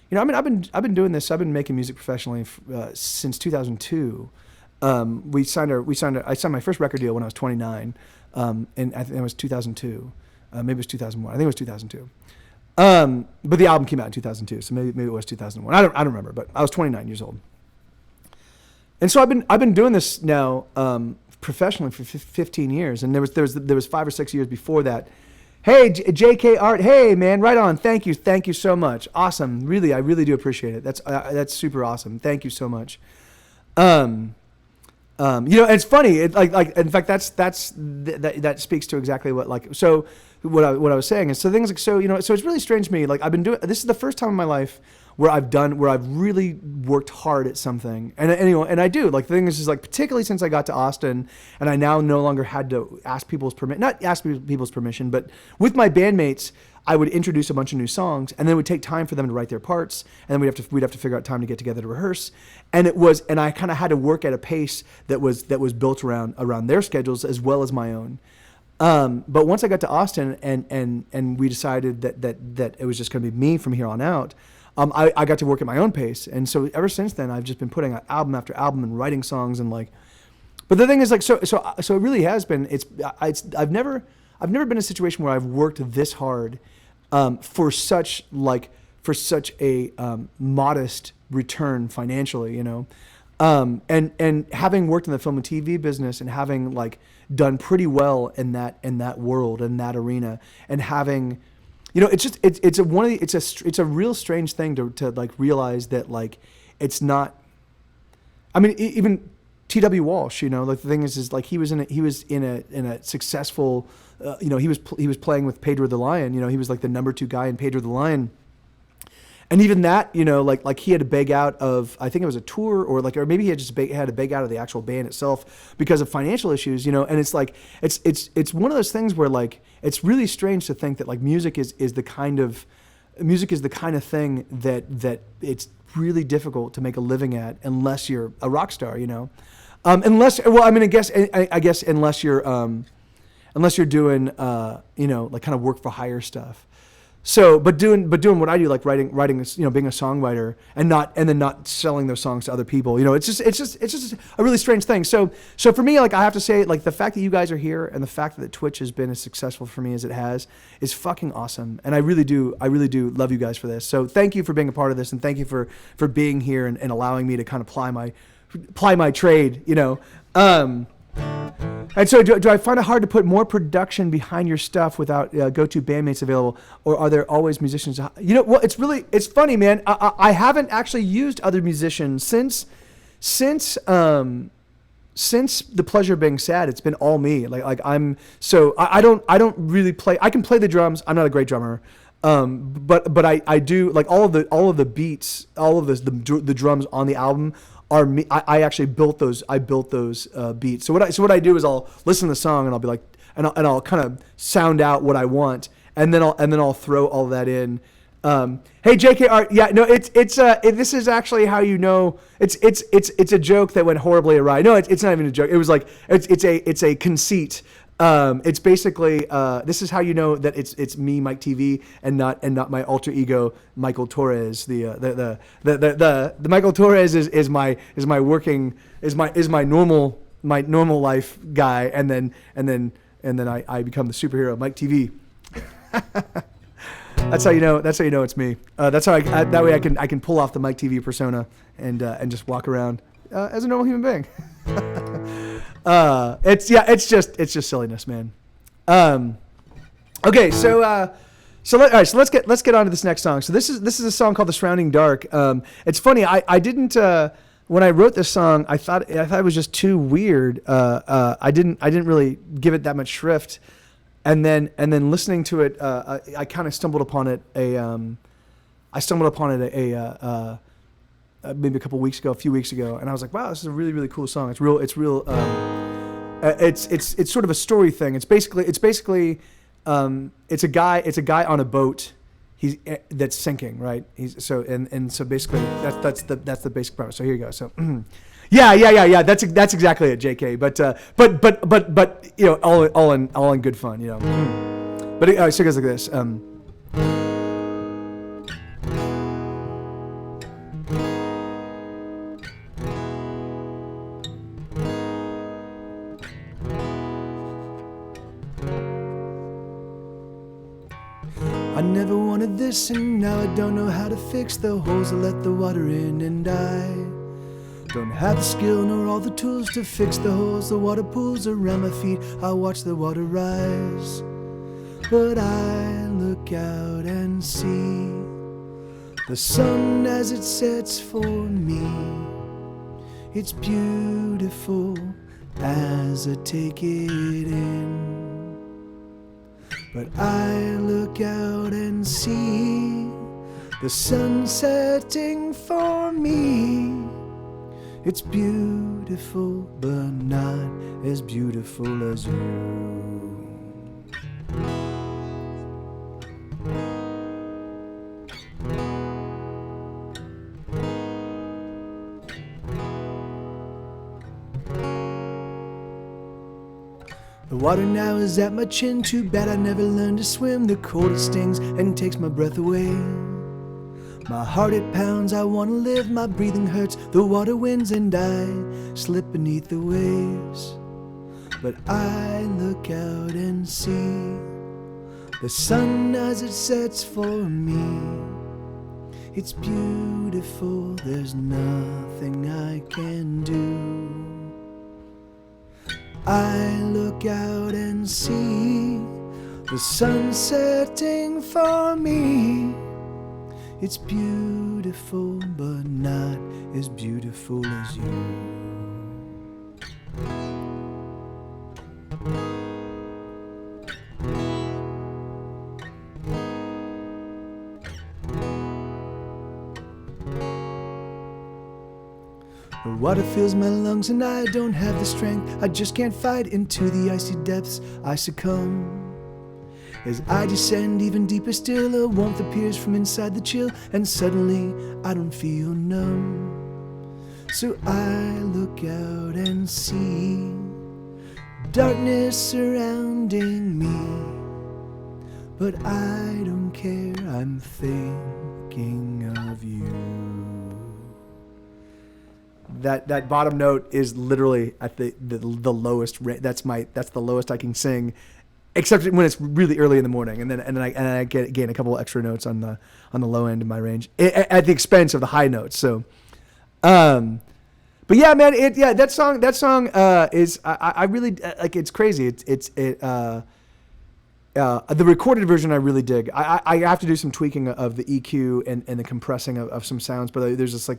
you know, I mean, I've been doing this. I've been making music professionally since 2002. I signed my first record deal when I was 29, and I think it was 2002. Maybe it was 2001. I think it was 2002. But the album came out in 2002, so maybe it was 2001. I don't remember, but I was 29 years old. And so I've been doing this now professionally for 15 years, and there was 5 or 6 years before that. Hey, JK Art, hey man, right on. Thank you so much. Awesome, really, I really do appreciate it. That's super awesome. Thank you so much. You know, it's funny. In fact, that speaks to exactly what, like, so what I was saying is, so things like, so, you know, so it's really strange to me. Like, I've been doing, this is the first time in my life where I've really worked hard at something. And anyway, and I do, like, the thing is like, particularly since I got to Austin and I now no longer had to ask people's permission, not ask people's permission, but with my bandmates, I would introduce a bunch of new songs, and then it would take time for them to write their parts, and then we'd have to figure out time to get together to rehearse. And I kind of had to work at a pace that was built around their schedules as well as my own. But once I got to Austin and we decided that it was just going to be me from here on out, I got to work at my own pace. And so ever since then, I've just been putting out album after album and writing songs, and like, but the thing is, like, so it really has been, I've never been in a situation where I've worked this hard for such a modest return financially, you know, and having worked in the film and TV business and having, like, done pretty well in that world, in that arena, and having, you know, it's a real strange thing to like realize that, like, it's not. I mean, even T.W. Walsh, you know, like, the thing is like, he was in a successful. You know, he was playing with Pedro the Lion. You know, he was like the number 2 guy in Pedro the Lion. And even that, you know, like he had to beg out of, I think it was a tour, or maybe he had had to beg out of the actual band itself because of financial issues, you know. And it's like, it's one of those things where, like, it's really strange to think that, like, music is the kind of thing that it's really difficult to make a living at unless you're a rock star, you know. I guess unless you're doing, you know, like, kind of work for hire stuff. but doing what I do, like writing, being a songwriter and then not selling those songs to other people. It's just a really strange thing. So for me, like I have to say, like the fact that you guys are here and the fact that Twitch has been as successful for me as it has is fucking awesome. And I really do love you guys for this. So thank you for being a part of this, and thank you for being here and allowing me to kind of ply my trade. And so do I find it hard to put more production behind your stuff without go-to bandmates available, or are there always musicians? Well, it's funny, man. I haven't actually used other musicians since The Pleasure of Being Sad. It's been all me. I don't really play. I can play the drums. I'm not a great drummer. But I do, like, all of the beats, all of the drums on the album are me. I actually built those. I built those beats. So what I do is I'll listen to the song and I'll be like, and I'll kind of sound out what I want, and then I'll throw all that in. Hey JKR, yeah, no, this is actually how it's a joke that went horribly awry. No, it's not even a joke. It was like it's a conceit. It's basically this is how you know that it's me, Mike TV, and not my alter ego, Michael Torres. The Michael Torres is my normal life guy, and then I become the superhero, Mike TV. That's how you know it's me. That's how that way I can pull off the Mike TV persona and just walk around as a normal human being. It's just silliness, man. Okay, so let's get on to this next song. So this is a song called "The Surrounding Dark." It's funny. I didn't when I wrote this song, I thought it was just too weird. I didn't really give it that much shrift, and then listening to it, I kind of stumbled upon it maybe a few weeks ago, and I was like, wow, this is a really, really cool song. It's real. It's sort of a story thing. It's basically it's a guy on a boat. That's sinking, right? So basically that's the basic premise. So here you go. So yeah. That's exactly it, JK. But all in good fun, But so it goes like this. I never wanted this, and now I don't know how to fix the holes that let the water in, and I don't have the skill nor all the tools to fix the holes the water pools around my feet. I watch the water rise, but I look out and see the sun as it sets for me. It's beautiful as I take it in. But I look out and see the sun setting for me. It's beautiful, but not as beautiful as you. The water now is at my chin. Too bad I never learned to swim. The cold it stings and takes my breath away. My heart it pounds, I want to live. My breathing hurts, the water wins, and I slip beneath the waves. But I look out and see the sun as it sets for me. It's beautiful, there's nothing I can do. I look out and see the sun setting for me. It's beautiful, but not as beautiful as you. The water fills my lungs and I don't have the strength. I just can't fight into the icy depths. I succumb as I descend even deeper still. A warmth appears from inside the chill, and suddenly I don't feel numb. So I look out and see darkness surrounding me, but I don't care, I'm thinking of you. That bottom note is literally at the lowest. That's the lowest I can sing, except when it's really early in the morning, and then I gain a couple extra notes on the low end of my range at the expense of the high notes. So, but yeah, man, that song is I really like. It's crazy. The recorded version I really dig. I have to do some tweaking of the EQ and the compressing of some sounds, but there's this.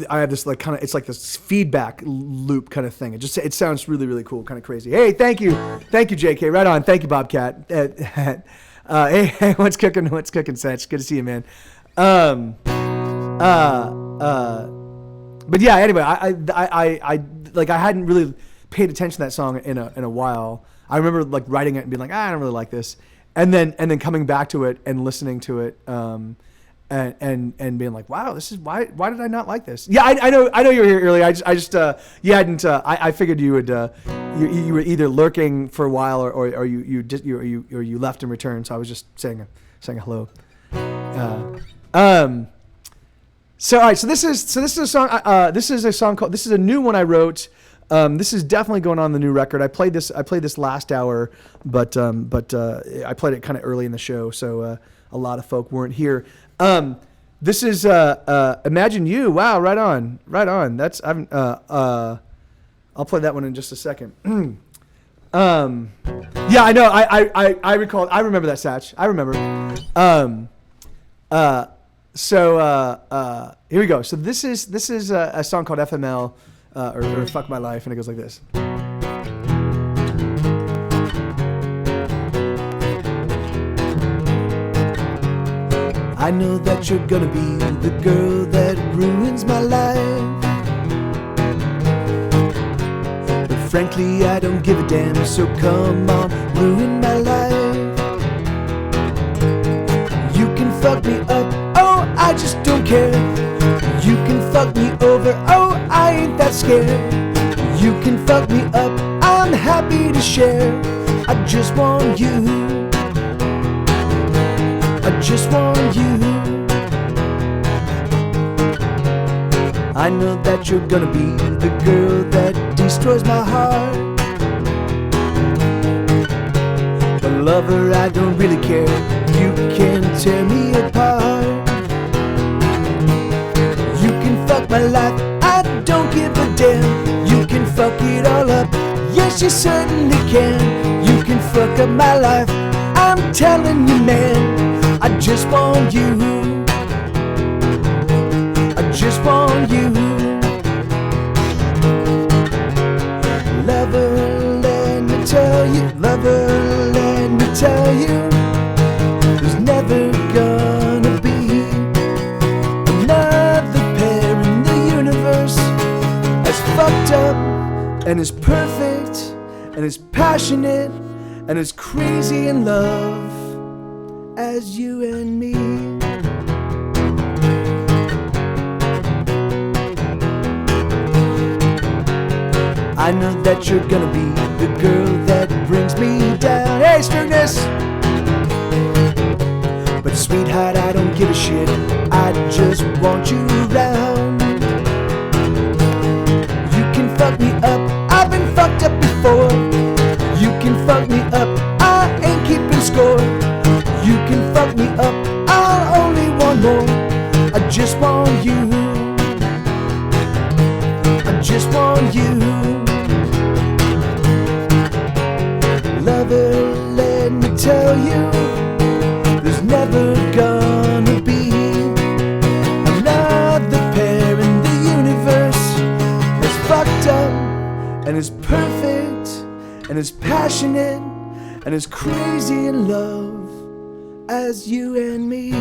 I have this like kind of, it's like this feedback loop kind of thing. It sounds really, really cool, kind of crazy. Hey, thank you, JK. Right on. Thank you, Bobcat. Hey, what's cooking, Satch? Good to see you, man. But yeah. Anyway, I hadn't really paid attention to that song in a while. I remember like writing it and being like, I don't really like this, and then coming back to it and listening to it. And being like, wow, this is why did I not like this? Yeah, I know you were here earlier. You hadn't. I figured you would. You were either lurking for a while or you left and returned. So I was just saying hello. So all right. So this is a song. This is a song called. This is a new one I wrote. This is definitely going on the new record. I played this last hour, but I played it kind of early in the show, so a lot of folk weren't here. This is Imagine You. Wow, right on. That's I'll play that one in just a second. Yeah, I know. I recall. I remember that, Satch. I remember. So here we go. So this is a song called FML or Fuck My Life, and it goes like this. I know that you're gonna be the girl that ruins my life, but frankly I don't give a damn, so come on, ruin my life. You can fuck me up, oh I just don't care. You can fuck me over, oh I ain't that scared. You can fuck me up, I'm happy to share. I just want you, I just want you. I know that you're gonna be the girl that destroys my heart, but lover, I don't really care. You can tear me apart. You can fuck my life, I don't give a damn. You can fuck it all up, yes you certainly can. You can fuck up my life, I'm telling you, man. I just want you, I just want you. Lover, let me tell you, lover, let me tell you, there's never gonna be another pair in the universe as fucked up and as perfect and as passionate and as crazy in love as you and me. I know that you're gonna be the girl that brings me down. Hey, Stringness! But sweetheart, I don't give a shit, I just want you around. You can fuck me up, I've been fucked up before. You can fuck me up, I ain't keeping score. You can fuck me up, I'll only want more. I just want you, I just want you. Lover, let me tell you, there's never gonna be another pair in the universe as fucked up and as perfect and as passionate and as crazy in love as you and me.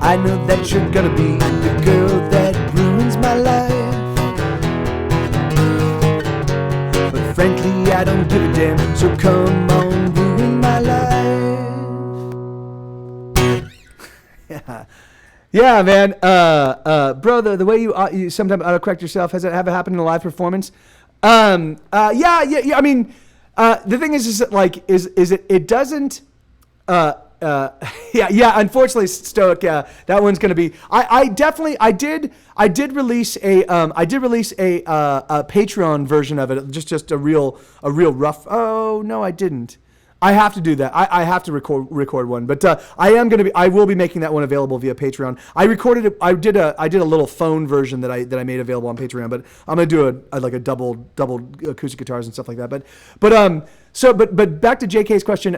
I know that you're gonna be the girl that ruins my life, but frankly I don't give a damn, so come on, ruin my life. Yeah, man. Bro, the way you sometimes autocorrect yourself, has it ever happened in a live performance? Yeah. I mean, the thing is that like, it doesn't. Yeah. Unfortunately, Stoic. Yeah, that one's gonna be. I definitely. I did release a. A Patreon version of it. Just a real rough. Oh no, I didn't. I have to do that. I have to record one, but I will be making that one available via Patreon. I recorded it. I did a little phone version that I made available on Patreon, but I'm gonna do a double acoustic guitars and stuff like that. But back to JK's question.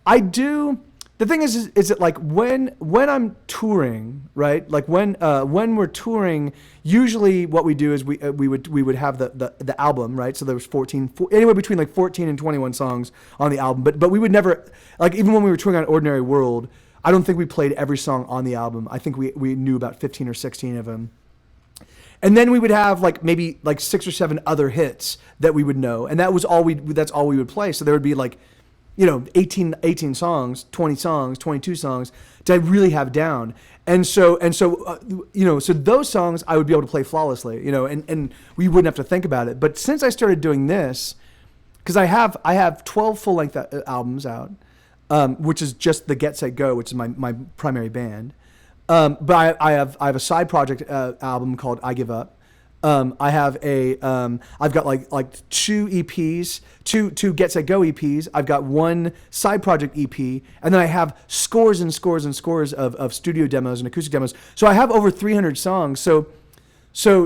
I do. The thing is that like when I'm touring, right? Like when we're touring, usually what we do is we would have the album, right? So there was anywhere between like 14 and 21 songs on the album. But we would never, like, even when we were touring on Ordinary World, I don't think we played every song on the album. I think we knew about 15 or 16 of them. And then we would have like maybe like 6 or 7 other hits that we would know, and that's all we would play. So there would be like, 18 songs, 20 songs, 22 songs to really have down. And so those songs I would be able to play flawlessly, and we wouldn't have to think about it. But since I started doing this, because I have 12 full length albums out, which is just the Get Set Go, which is my primary band. But I have a side project album called I Give Up. I've got like 2 EPs, two Get Set Go EPs. I've got 1 side project EP, and then I have scores and scores and scores of studio demos and acoustic demos. So I have over 300 songs. So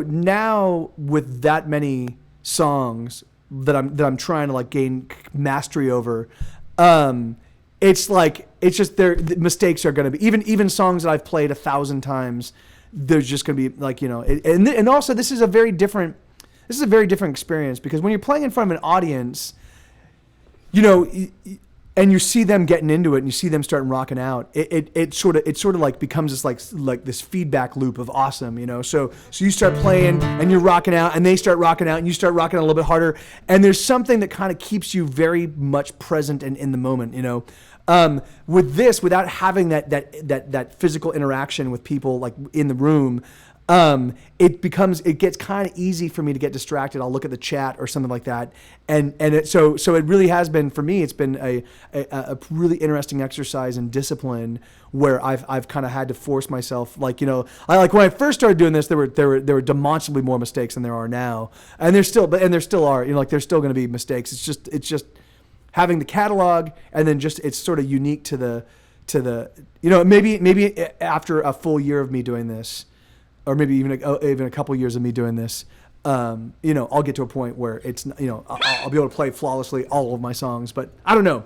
now with that many songs that I'm trying to like gain mastery over, it's just the mistakes are going to be even songs that I've played 1,000 times. There's just going to be like, and also this is a very different experience, because when you're playing in front of an audience, and you see them getting into it and you see them starting rocking out, it sort of like becomes this like this feedback loop of awesome, so you start playing and you're rocking out and they start rocking out and you start rocking out a little bit harder, and there's something that kind of keeps you very much present and in the moment, with this, without having that physical interaction with people like in the room, it gets kind of easy for me to get distracted. I'll look at the chat or something like that, and so it really has been, for me, it's been a really interesting exercise in discipline, where I've kind of had to force myself, like, I like when I first started doing this, there were demonstrably more mistakes than there are now, and there still are, like there's still going to be mistakes. It's just having the catalog, and then just it's sort of unique to the maybe after a full year of me doing this, or maybe even a couple years of me doing this, I'll get to a point where it's, I'll be able to play flawlessly all of my songs. But I don't know.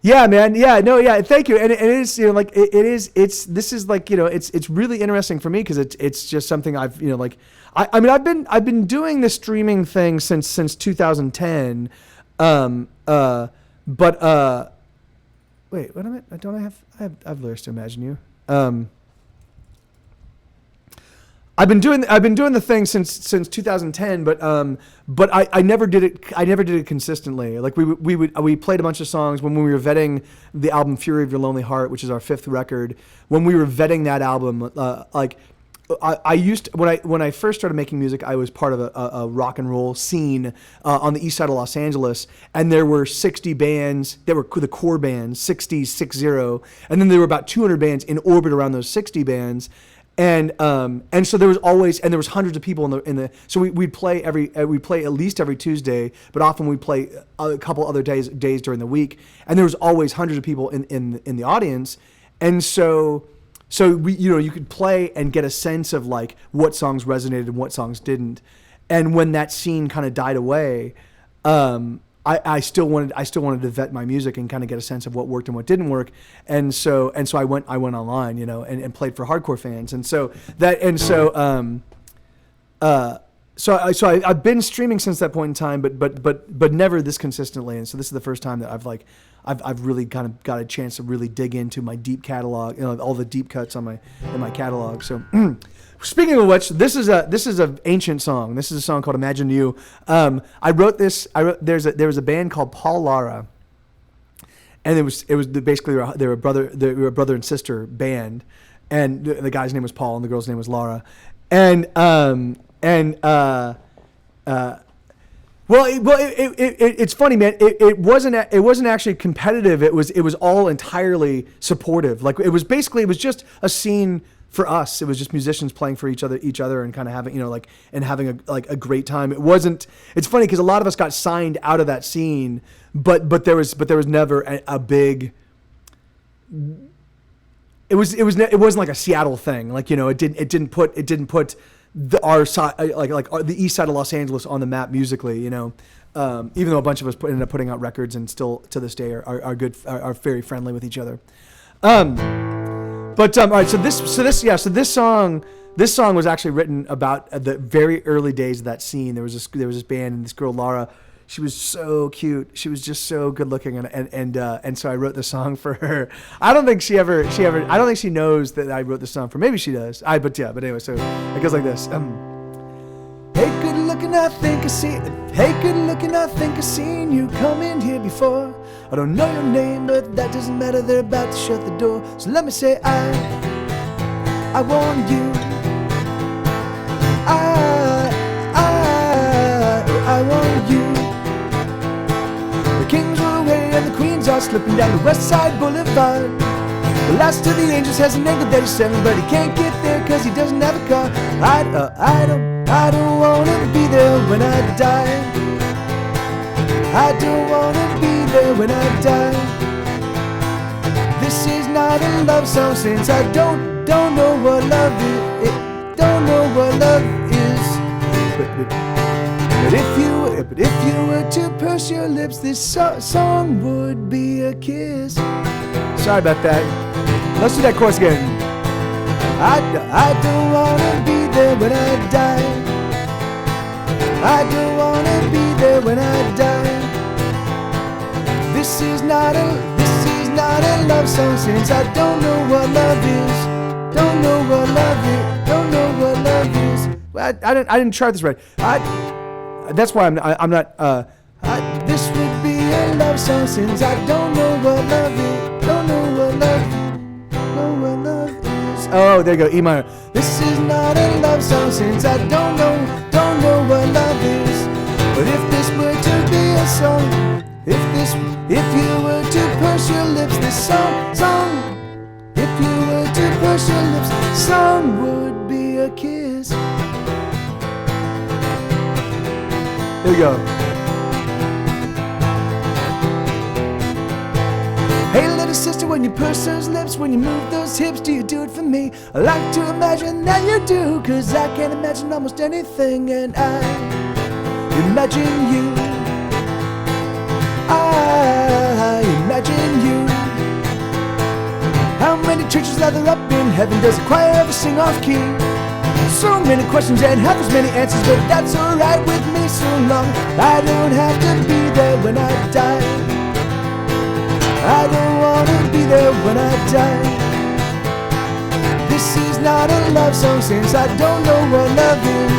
Yeah, man. Yeah, no, yeah. Thank you. And it is, this is like, it's really interesting for me, because it's just something I've, I mean, I've been doing this streaming thing since 2010. Wait, what am I? Don't I have lyrics to Imagine You? I've been doing the thing since 2010, but I never did it. I never did it consistently. Like we played a bunch of songs when we were vetting the album Fury of Your Lonely Heart, which is our 5th record. When we were vetting that album, I used to, when I first started making music, I was part of a rock and roll scene on the east side of Los Angeles, and there were 60 bands. There were the core bands, 60, and then there were about 200 bands in orbit around those 60 bands. And so there was hundreds of people in the so we'd play at least every Tuesday, but often we'd play a couple other days during the week, and there was always hundreds of people in the audience. And so we, you could play and get a sense of like what songs resonated and what songs didn't. And when that scene kind of died away, I still wanted to vet my music and kind of get a sense of what worked and what didn't work. And so I went online, and played for hardcore fans. So I've been streaming since that point in time, but never this consistently. And so this is the first time that I've really kind of got a chance to really dig into my deep catalog, all the deep cuts in my catalog. So speaking of which, this is an ancient song. This is a song called Imagine You. I wrote this. There was a band called Paul Lara, and basically they were a brother and sister band, and the guy's name was Paul and the girl's name was Laura, and it's funny, man. It wasn't actually competitive. It was all entirely supportive. Like it was just a scene for us. It was just musicians playing for each other and kind of having, having a great time. It wasn't. It's funny because a lot of us got signed out of that scene, but there was never a big. It wasn't like a Seattle thing. Like, it didn't put our side, the east side of Los Angeles on the map musically, even though a bunch of us ended up putting out records and still to this day are very friendly with each other. All right, so this song was actually written about the very early days of that scene. There was this band and this girl Laura. She was so cute. She was just so good looking, and so I wrote the song for her. I don't think she knows that I wrote the song for. Maybe she does. But anyway, so it goes like this. Hey, good looking, I think I seen you come in here before. I don't know your name, but that doesn't matter. They're about to shut the door, so let me say I want you. I want you. The kings are away and the queens are slipping down the West Side Boulevard. The last of the angels has an angle that he's 7, but he can't get there cause he doesn't have a car. I don't wanna be there when I die. I don't wanna be there when I die. This is not a love song since I don't know what love is. Don't know what love is. But if you were to purse your lips, this song would be a kiss. Sorry about that. Let's do that chorus again. I don't wanna be there when I die. I don't wanna be there when I die. This is not a love song since I don't know what love is. Don't know what love is. Don't know what love is. I didn't chart this right. That's why I'm not. This would be a love song since I don't know what love is. Don't know what love is. Oh, there you go, E minor. This is not a love song since I don't know what love is. But if this were to be a song, if you were to purse your lips, this song. If you were to purse your lips, song would be a kiss. There you go. Hey little sister, when you purse those lips, when you move those hips, do you do it for me? I like to imagine that you do, cause I can't imagine almost anything, and I imagine you. I imagine you. How many churches are there up in heaven? Does the choir ever sing off key? So many questions and half as many answers, but that's alright with me so long I don't have to be there when I die. I don't wanna be there when I die. This is not a love song since I don't know what love is.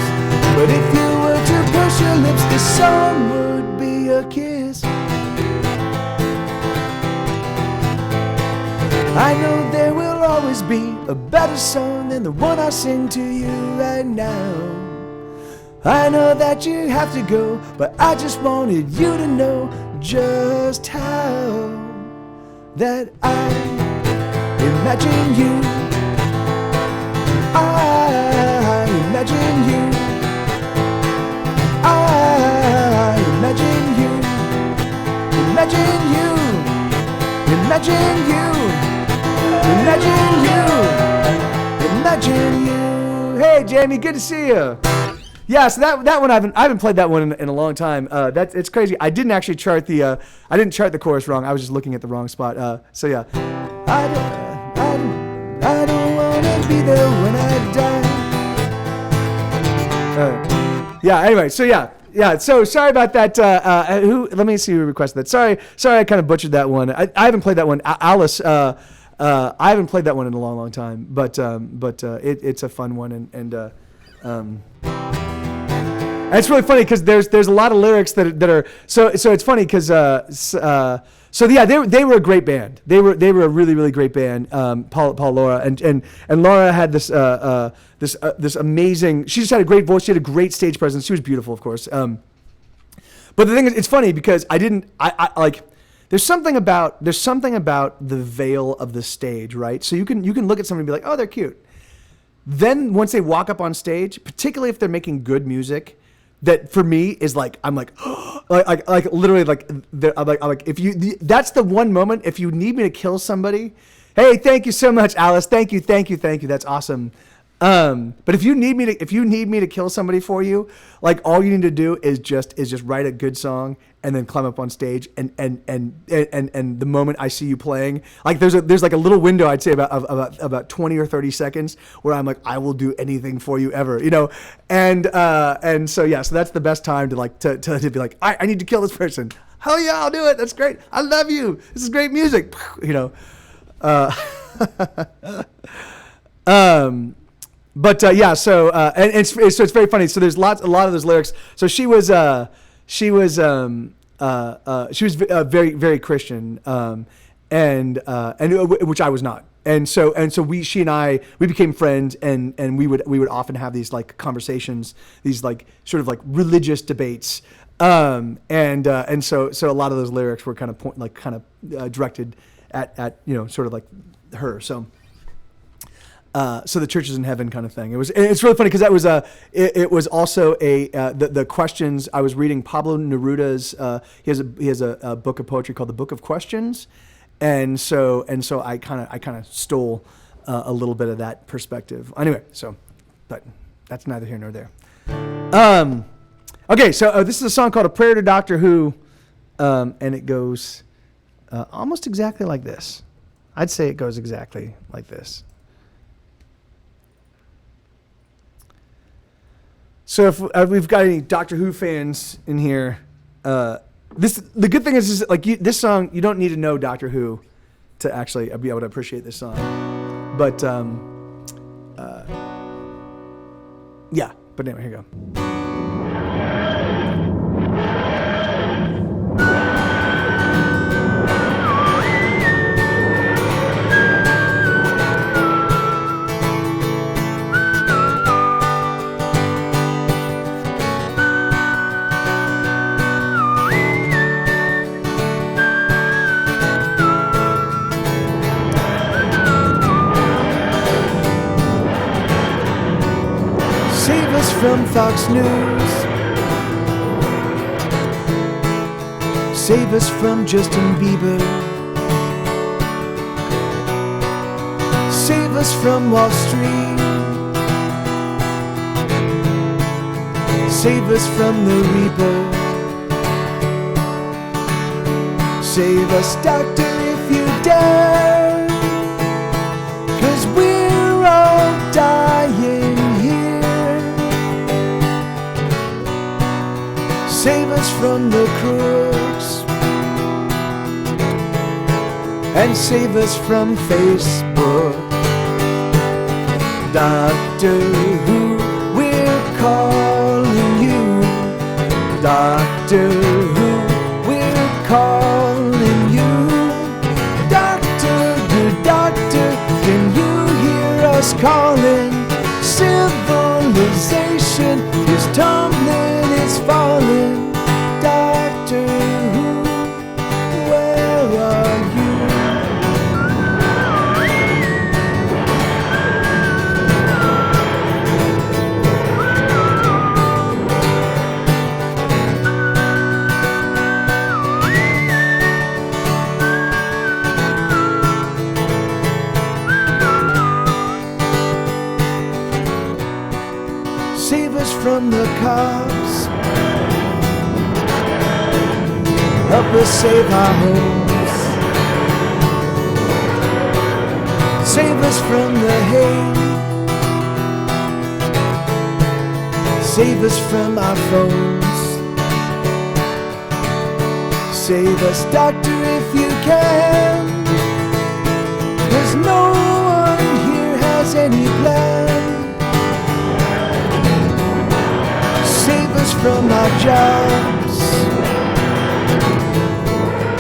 But if you were to push your lips, this song would be a kiss. I know there will always be a better song than the one I sing to you right now. I know that you have to go, but I just wanted you to know just how that I imagine you. I imagine you. I imagine you. Imagine you. Imagine you. Imagine you. Imagine you. Hey Jamie, good to see you. Yeah, so that one I haven't played that one in a long time. It's crazy. I didn't actually chart the I didn't chart the chorus wrong. I was just looking at the wrong spot. So yeah. I don't wanna be there when I die. Yeah. Anyway, so yeah. Yeah, so sorry about that. Let me see who requested that. Sorry, I kind of butchered that one. I haven't played that one. Alice, I haven't played that one in a long time, but it's a fun one, and it's really funny because there's a lot of lyrics that are so it's funny because So yeah, they were a great band. They were a really really great band. Paul Laura and Laura had this amazing. She just had a great voice. She had a great stage presence. She was beautiful, of course. But the thing is, it's funny because I like. There's something about the veil of the stage, right? So you can look at somebody and be like, oh, they're cute. Then once they walk up on stage, particularly if they're making good music, that for me is like I'm like like literally like I'm like if you that's the one moment. If you need me to kill somebody, hey, thank you so much, Alice. Thank you. That's awesome. But if you need me to kill somebody for you, like all you need to do is just write a good song and then climb up on stage and the moment I see you playing, like there's like a little window I'd say about 20 or 30 seconds where I'm like, I will do anything for you ever, you know, and so yeah, so that's the best time to like to be like, I need to kill this person. Hell yeah, I'll do it. That's great. I love you. This is great music, you know. But yeah, so and it's very funny. So there's a lot of those lyrics. So she was very very Christian, and which I was not. And so she and I became friends, and we would often have these like conversations, these like sort of like religious debates, and so a lot of those lyrics were kind of directed at you know sort of like her. So the church is in heaven kind of thing. It's really funny because that was it was also the questions. I was reading Pablo Neruda's he has a book of poetry called The Book of Questions, and so I kind of stole a little bit of that perspective. Anyway, but that's neither here nor there. Okay, so this is a song called A Prayer to Doctor Who, and it goes almost exactly like this. I'd say it goes exactly like this. So if we've got any Doctor Who fans in here, the good thing is like this song, you don't need to know Doctor Who to actually be able to appreciate this song. But yeah. But anyway, here you go. From Fox News, save us from Justin Bieber, save us from Wall Street, save us from the Reaper, save us, Doctor, if you dare, 'cause we're all dying. Save us from the crooks and save us from Facebook. Doctor Who, we're calling you. Doctor Who, we're calling you. Doctor, good doctor, can you hear us calling? Civilization is tumbling, it's falling. Doctor Who, where are you? Save us from the cops. Help us save our homes. Save us from the hate. Save us from our phones. Save us, Doctor, if you can. 'Cause no one here has any plan. Save us from our jobs.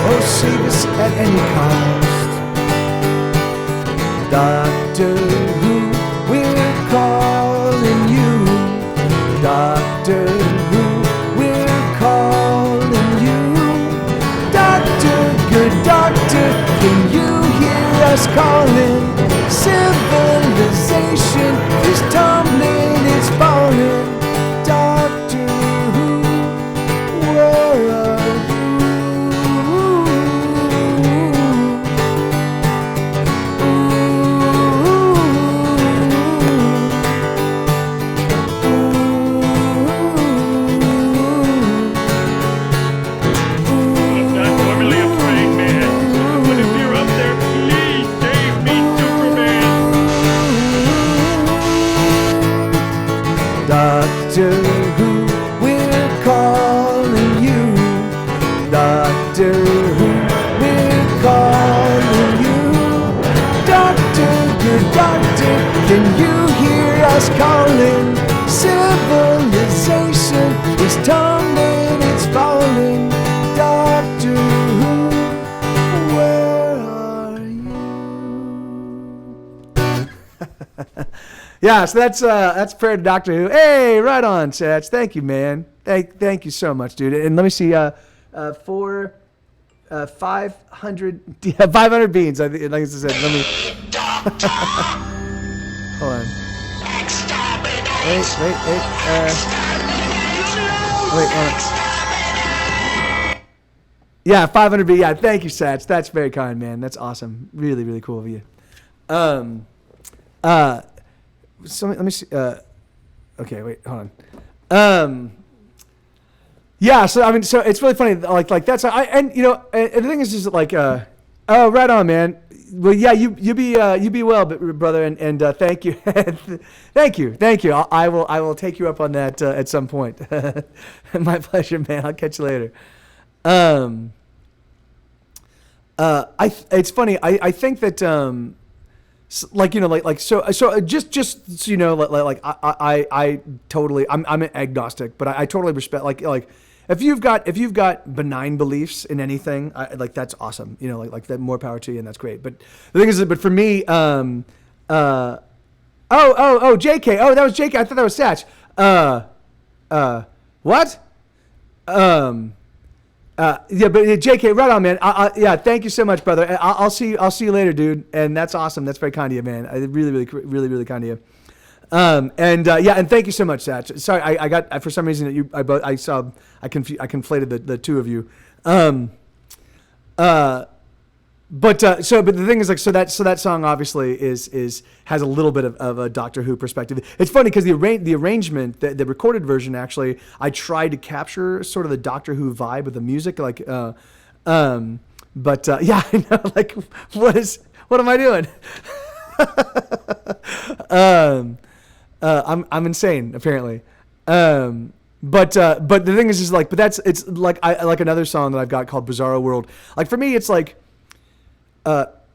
Or save us at any cost. Doctor Who, we're calling you. Doctor Who, we're calling you. Doctor, good doctor, can you hear us calling? Civilization is tumbling, it's falling. Doctor Who, where are Doctor Who, we're calling you. Doctor Who, we're calling you. Doctor, good doctor, can you hear us calling? Civilization is tumbling, it's falling. Doctor Who, where are you? Yeah, so that's prayer to Doctor Who. Hey, right on, Satch. Thank you, man. Thank you so much, dude. And let me see, 500 500 beans. Like I said, let me. Hold on. Wait. Wait, hold on. Yeah, 500 beans. Yeah, thank you, Satch. That's very kind, man. That's awesome. Really, really cool of you. So let me see. Okay, wait, hold on. Yeah. So I mean, so it's really funny. Like that's and the thing is that like, oh, right on, man. Well, yeah, you be well, brother, and thank you, thank you. I will take you up on that at some point. My pleasure, man. I'll catch you later. It's funny. I think that just so you know, I totally I'm an agnostic, but I totally respect like if you've got benign beliefs in anything, that's awesome. Like that, more power to you, and that's great. But the thing is, but for me, JK, that was JK. I thought that was Satch. What? Yeah, but JK, right on, man. Yeah, thank you so much, brother. I'll see you later, dude. And that's awesome. That's very kind of you, man. Really kind of you. And thank you so much, Satch. Sorry, I got for some reason that I conflated the two of you. But the thing is, like, so that song obviously has a little bit of a Doctor Who perspective. It's funny because the arrangement, the recorded version, actually, I tried to capture sort of the Doctor Who vibe with the music, like, yeah, I know, like, what am I doing? I'm insane, apparently. But the thing is like, it's like like another song that I've got called Bizarro World. Like for me, it's like.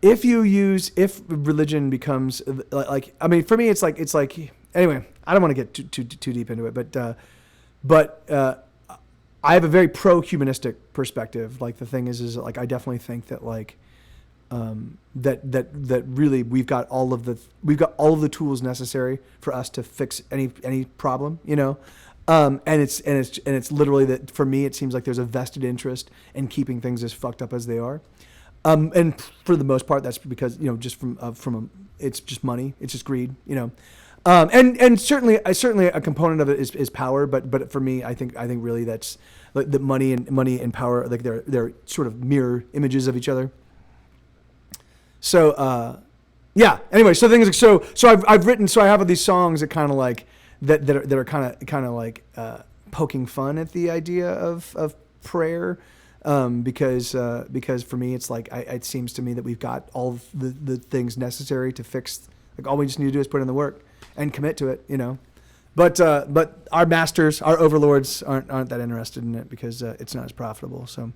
If religion becomes like, I mean, for me, it's like, anyway, I don't want to get too deep into it, but I have a very pro-humanistic perspective. Like the thing is like, I definitely think that like, that really we've got all of the tools necessary for us to fix any problem, and it's literally that for me, it seems like there's a vested interest in keeping things as fucked up as they are. And for the most part, that's because just from it's just money, it's just greed, and certainly a component of it is power, but for me, I think really that's like the money and power, like they're sort of mirror images of each other. So yeah. Anyway, so things like so I've written, so I have these songs that kind of like that are kind of like poking fun at the idea of prayer. Because for me, it's like, it seems to me that we've got all the things necessary to fix, like all we just need to do is put in the work and commit to it, but our masters, our overlords aren't that interested in it because, it's not as profitable. So,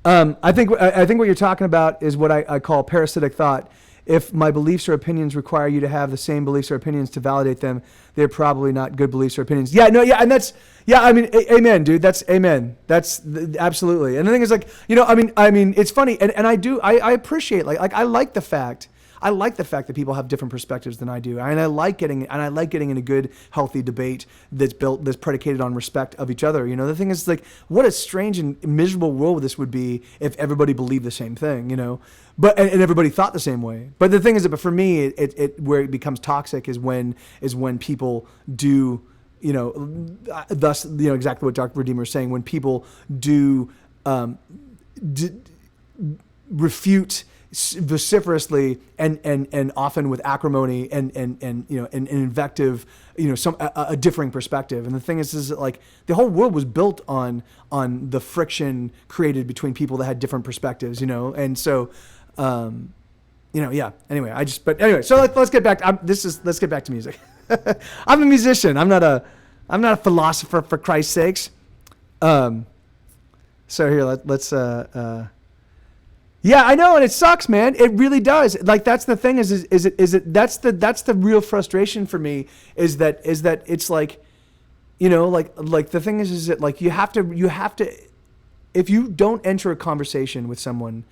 I think what you're talking about is what I call parasitic thought. if my beliefs or opinions require you to have the same beliefs or opinions to validate them, they're probably not good beliefs or opinions. Yeah, no, yeah, and that's, yeah, I mean, amen, dude. That's amen. That's absolutely. And the thing is, like, you know, I mean, it's funny, and I appreciate, like, I like the fact that people have different perspectives than I do, and I like getting in a good, healthy debate that's predicated on respect of each other. You know, the thing is, like, what a strange and miserable world this would be if everybody believed the same thing. You know, but and everybody thought the same way. But the thing is that, but for me, it where it becomes toxic is when people do, you know, thus, you know, exactly what Dr. Redeemer is saying, when people do refute vociferously and often with acrimony and you know, and invective, you know, a differing perspective. And the thing is that, like, the whole world was built on the friction created between people that had different perspectives, you know. And so, you know, yeah. Anyway, so let's get back. Let's get back to music. I'm a musician. I'm not a philosopher, for Christ's sakes. So here, let's. Yeah, I know, and it sucks, man. It really does. Like, that's the thing. That's the real frustration for me. Is that it's like, you know, like the thing is that, like, you have to, if you don't enter a conversation with someone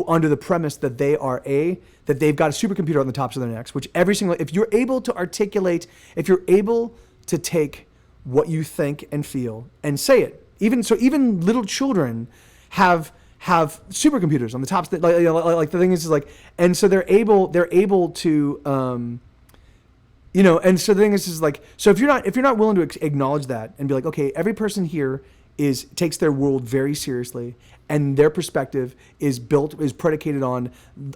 under the premise that they've got a supercomputer on the tops of their necks, which if you're able to articulate, if you're able to take what you think and feel and say it, even little children have supercomputers on the tops. Like the thing is like, and so they're able to, you know, and so the thing is like, so if you're not willing to acknowledge that and be like, okay, every person here takes their world very seriously, and their perspective is predicated on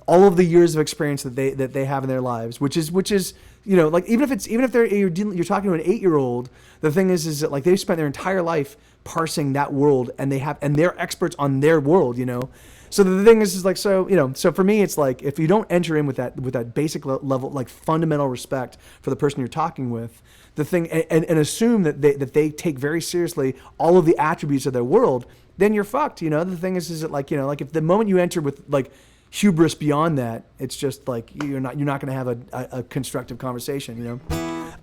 all of the years of experience that they have in their lives, which is, you know, like, even if you're talking to an 8-year-old, the thing is that, like, they've spent their entire life parsing that world, and they're experts on their world, you know. So the thing is like, so, you know, so for me, it's like, if you don't enter in with that basic level, like, fundamental respect for the person you're talking with, the thing, and assume that they take very seriously all of the attributes of their world, then you're fucked, you know. The thing is that, like, you know, like, if the moment you enter with, like, hubris beyond that, it's just like, you're not going to have a constructive conversation, you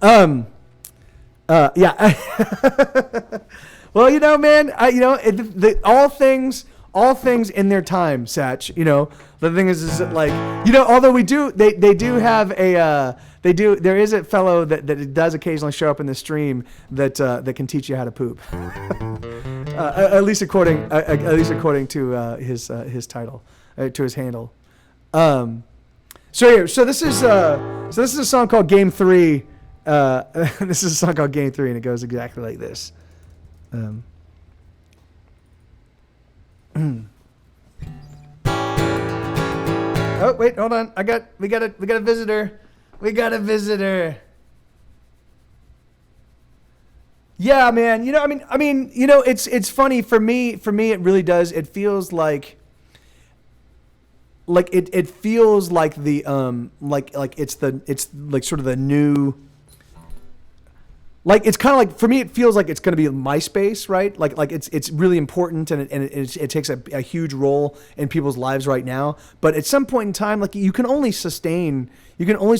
know. Yeah. Well, you know, man, you know, all things in their time, Satch. You know, the thing is that, like, you know, although they do have there is a fellow that does occasionally show up in the stream that can teach you how to poop. At least according to his title, to his handle. So this is a song called Game 3. This is a song called Game 3, and it goes exactly like this. Oh, wait, hold on. We got a visitor. We got a visitor. Yeah, man. You know, I mean, you know, it's funny for me. It really does. It feels like it feels like the like it's like sort of the new. Like, it's kind of like, for me, it feels like it's going to be MySpace, right? Like it's really important, and it takes a huge role in people's lives right now. But at some point in time, like, you can only sustain vitriol.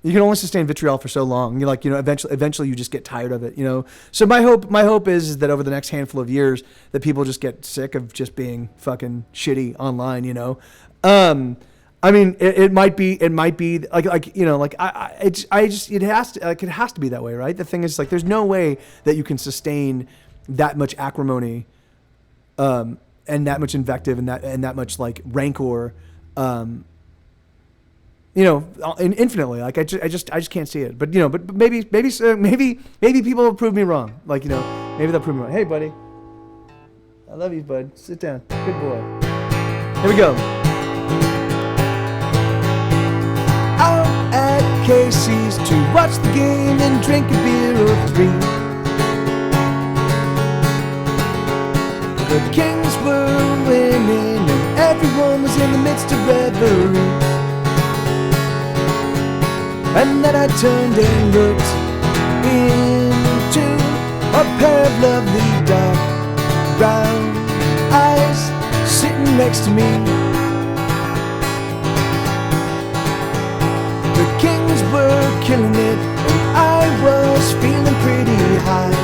You can only sustain vitriol for so long. You're like, you know, eventually you just get tired of it, you know. So my hope is that over the next handful of years, that people just get sick of just being fucking shitty online, you know. I mean, it might be like, you know, like, it has to be that way, right? The thing is, like, there's no way that you can sustain that much acrimony, and that much invective, and that much, like, rancor, you know, infinitely. Like, I just can't see it. But, you know, but maybe people will prove me wrong. Like, you know, maybe they'll prove me wrong. Hey, buddy, I love you, bud. Sit down. Good boy. Here we go. Out at Casey's to watch the game and drink a beer or 3. The Kings were winning and everyone was in the midst of revelry. And then I turned and looked into a pair of lovely dark brown eyes sitting next to me. The Kings were killing it, and I was feeling pretty high.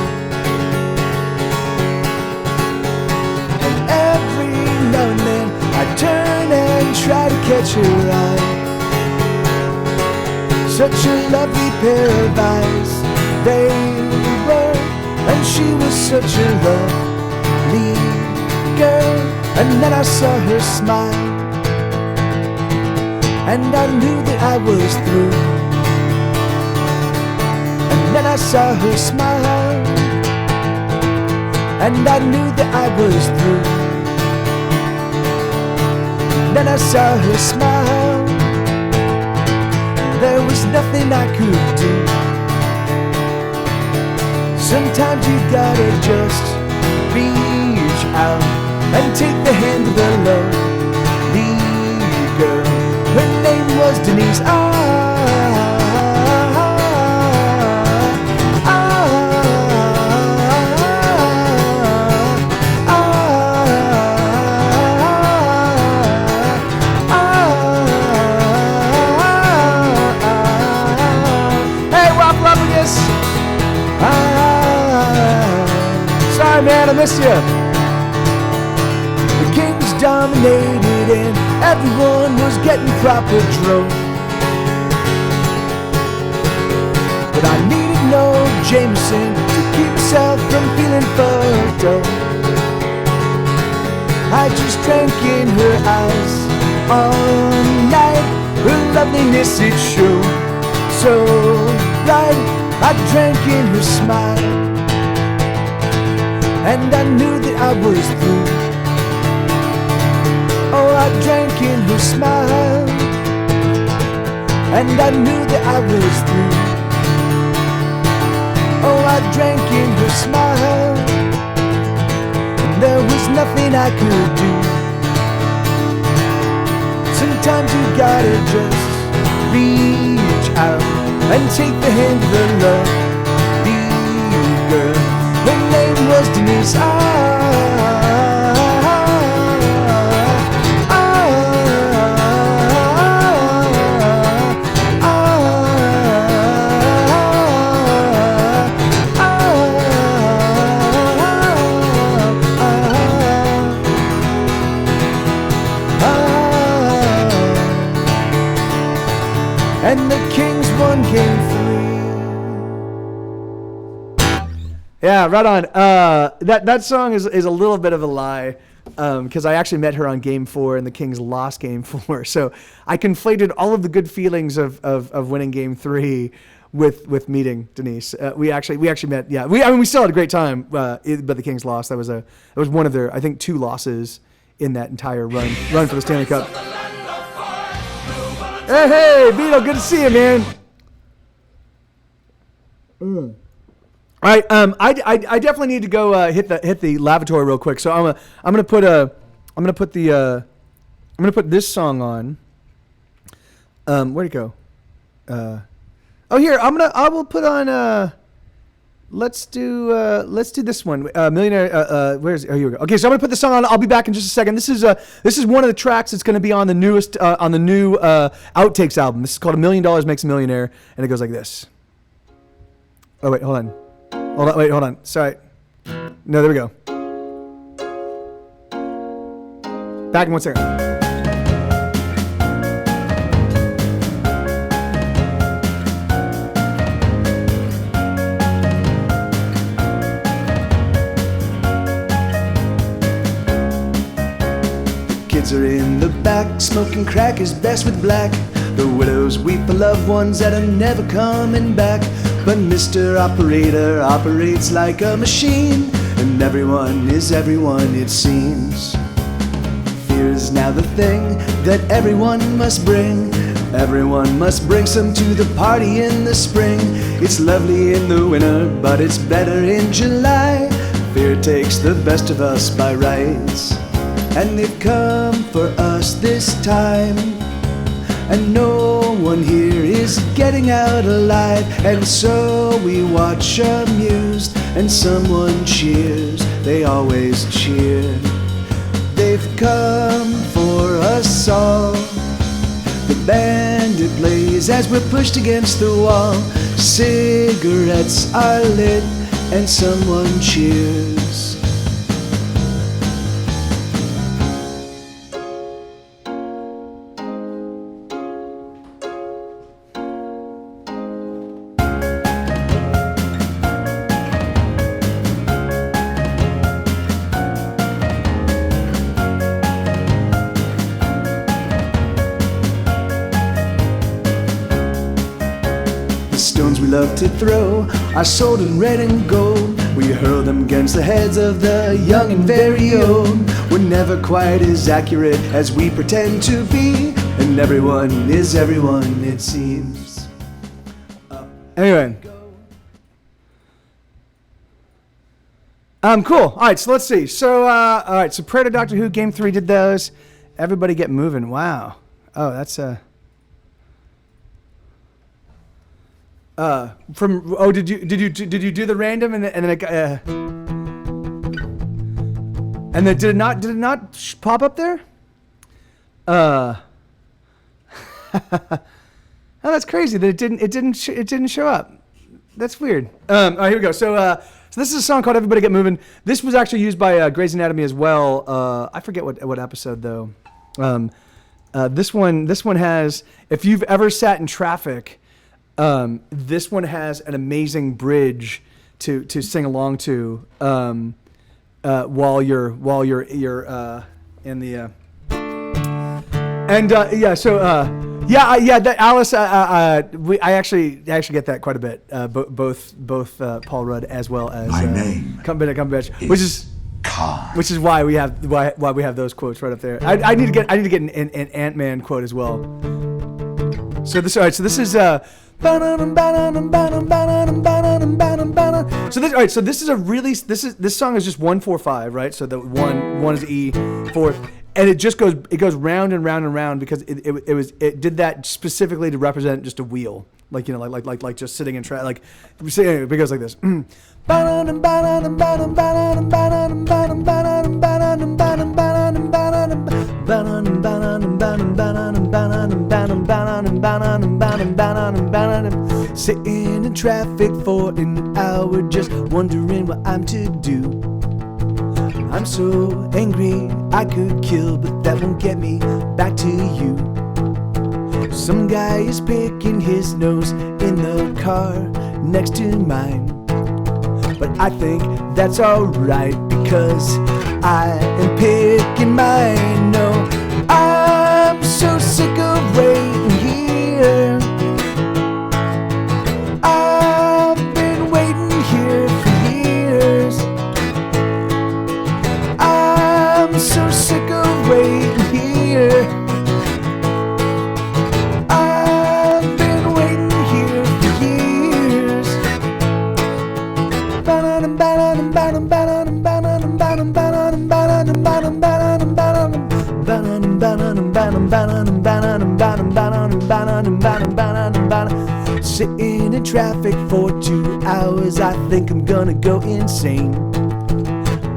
And every now and then I'd turn and try to catch her eye. Such a lovely pair of eyes they were, and she was such a lovely girl. And then I saw her smile, and I knew that I was through. And then I saw her smile, and I knew that I was through. And then I saw her smile, there was nothing I could do. Sometimes you gotta just reach out and take the hand of the lovely girl. Her name was Denise. Hey, Rob Lovingus. Sorry, man, I missed you. The Kings dominated and everyone was getting proper drunk. But I needed no Jameson to keep myself from feeling fucked up. I just drank in her eyes all night. Her loveliness it showed so bright. I drank in her smile, and I knew that I was through. Oh, I drank in her smile, and I knew that I was through. Oh, I drank in her smile, and there was nothing I could do. Sometimes you gotta just reach out and take the hand of the lovely girl. Her name was Denise. And the Kings won game 3. Yeah, right on. That song is a little bit of a lie, because I actually met her on game 4 and the Kings lost game 4. So I conflated all of the good feelings of winning game 3 with meeting Denise. We actually met. Yeah, we still had a great time. But the Kings lost. That was one of their, I think, 2 losses in that entire run for the Stanley Cup. Hey, Vito, good to see you, man. All right, I definitely need to go hit the lavatory real quick. So I'm gonna put this song on. Where'd it go? Here I will put on. Let's do this one. Millionaire. Here we go. Okay, so I'm gonna put this song on. I'll be back in just a second. This is one of the tracks that's gonna be on the new Outtakes album. This is called $1 Million Makes a Millionaire, and it goes like this. Oh wait, hold on. Hold on. Sorry. No, there we go. Back in 1 second. Kids are in the back, smoking crack is best with black. The widows weep for loved ones that are never coming back. But Mr. Operator operates like a machine, and everyone is everyone it seems. Fear is now the thing that everyone must bring. Everyone must bring some to the party in the spring. It's lovely in the winter, but it's better in July. Fear takes the best of us by rights, and they've come for us this time. And no one here is getting out alive. And so we watch amused, and someone cheers. They always cheer. They they've come for us all. The bandit plays as we're pushed against the wall. Cigarettes are lit and someone cheers. Stones we love to throw are sold in red and gold. We hurl them against the heads of the young and very old. We're never quite as accurate as we pretend to be, and everyone is everyone, it seems. Anyway. Cool. All right, so let's see. So, all right, so Prayer to Doctor Who, Game 3 did those. Everybody Get Moving. Wow. Oh, that's from did you do the random and then it and then did it not pop up there? Oh, that's crazy that it didn't show up. That's weird. All right, here we go. So this is a song called Everybody Get Moving. This was actually used by Grey's Anatomy as well. I forget what episode though. This one has, if you've ever sat in traffic, this one has an amazing bridge to sing along to while you're in the that Alice I actually get that quite a bit, both Paul Rudd as well as my name Cumberbatch, which is why we have those quotes right up there. I need to get an Ant-Man quote as well. So this is So this is a really this song is just 1-4-5, right? So the one is E, 4, and it goes round and round and round because it did that specifically to represent just a wheel, like just sitting in track, like it goes like this. Sitting in traffic for an hour, just wondering what I'm to do. I'm so angry I could kill, but that won't get me back to you. Some guy is picking his nose in the car next to mine, but I think that's alright because I am picking mine. No, I'm so sick of waiting here. I've been waiting here for years. I'm so sick of waiting here. I've been waiting here for years. Sitting in traffic for 2 hours, I think I'm gonna go insane.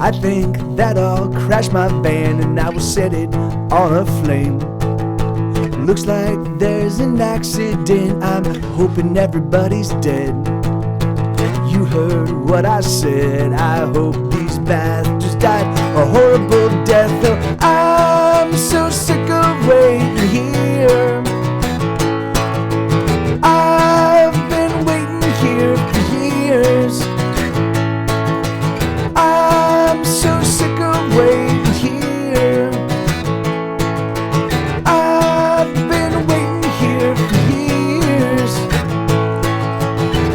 I think that I'll crash my van and I will set it on a flame. Looks like there's an accident, I'm hoping everybody's dead. You heard what I said, I hope these bastards died a horrible death. Though I'm so sick of waiting here. I've been waiting here for years. I'm so sick of waiting here. I've been waiting here for years.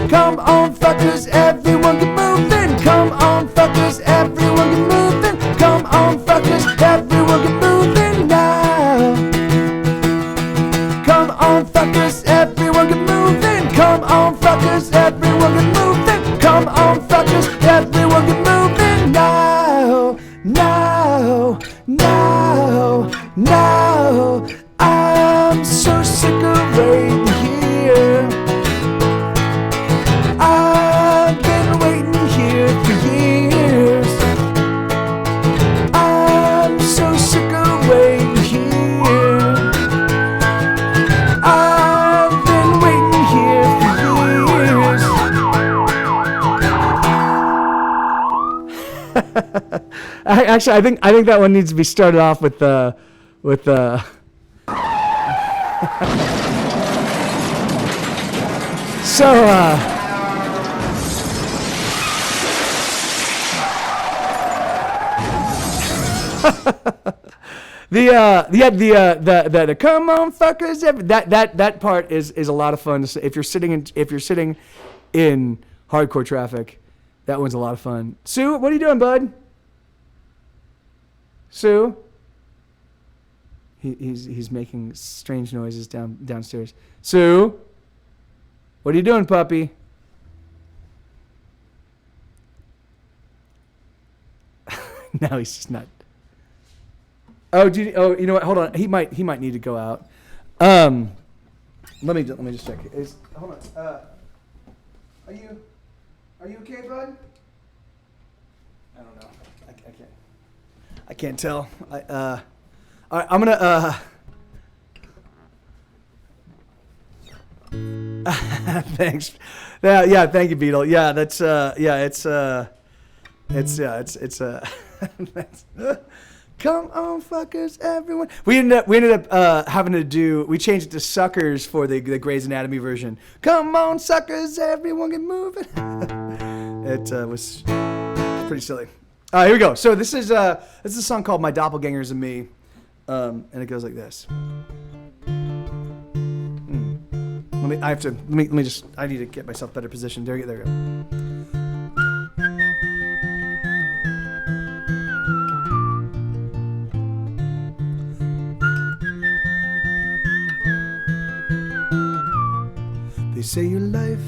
Come on, fuckers, everyone get moving. Come on, fuckers, everyone get moving. Come on, fuckers, everyone get moving now. Come on, fuckers, everyone get moving. Come on, fuckers, everyone get moving. Come on, fuckers, everyone get moving now. Now, now, now. I'm so sick of waiting here. I've Actually, I think that one needs to be started off with so the come on fuckers, that part is a lot of fun. If you're sitting in hardcore traffic, that one's a lot of fun. Sue, what are you doing, bud? Sue, he's making strange noises downstairs. Sue, what are you doing, puppy? No, he's just not. Oh, you know what? Hold on. He might need to go out. Let me just check. Hold on. Are you okay, bud? I don't know. I can't tell. All right, I'm gonna. Thanks. Yeah. Thank you, Beetle. Yeah, that's. It's. Come on, fuckers, everyone. We ended up having to do. We changed it to suckers for the Grey's Anatomy version. Come on, suckers, everyone, get moving. It was pretty silly. Here we go. So this is a song called "My Doppelgangers and Me," and it goes like this. Let me just. I need to get myself better positioned. There we go. They say your life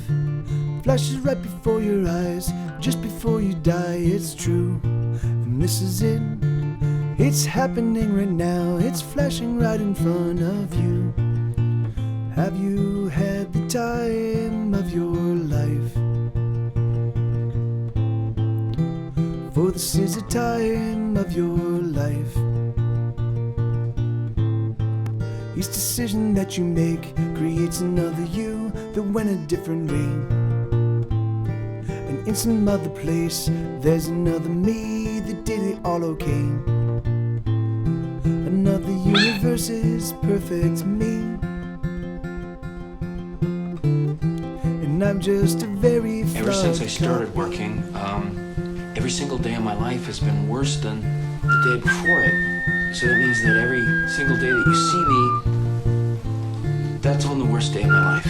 flashes right before your eyes, just before you die, it's true. And this is it, it's happening right now, it's flashing right in front of you. Have you had the time of your life? For this is the time of your life. Each decision that you make creates another you that went a different way. And in some other place, there's another me that did it all okay. Another universe is perfect me. And I'm just a very flawed Ever since I started working, every single day of my life has been worse than the day before it. So that means that every single day that you see me, that's on the worst day of my life.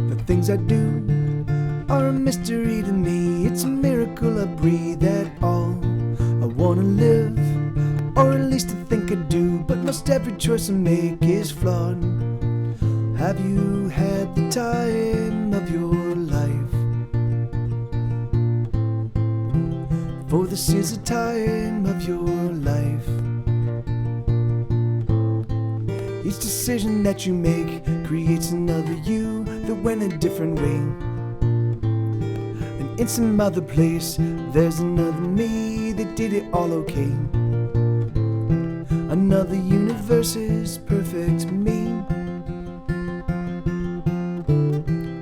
The things I do are a mystery to me. It's a miracle I breathe at all. I wanna live, or at least I think I do, but most every choice I make is flawed. Have you had the time of your life? For this is the time of your life. Each decision that you make creates another you that went a different way. And in some other place, there's another me that did it all okay. Another universe is perfect me.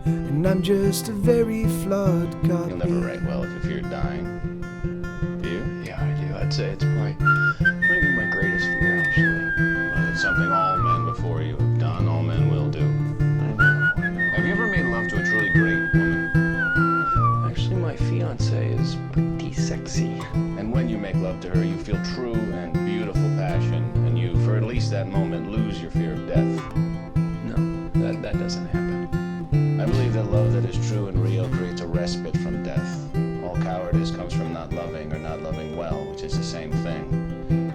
And I'm just a very flawed copy. You'll never write well if you fear dying. Do you? Yeah, I do. I'd say it's probably my greatest fear, actually. Well, it's something all men before you have done, all men will do. I know. Have you ever made love to a truly great woman? Actually, my fiance is pretty sexy. And when you make love to her, you feel true and beautiful passion, and you, for at least that moment, lose your fear of death. No, that doesn't happen. I believe that love that is true and real creates a respite from death. All cowardice comes from not loving or not loving well, which is the same thing.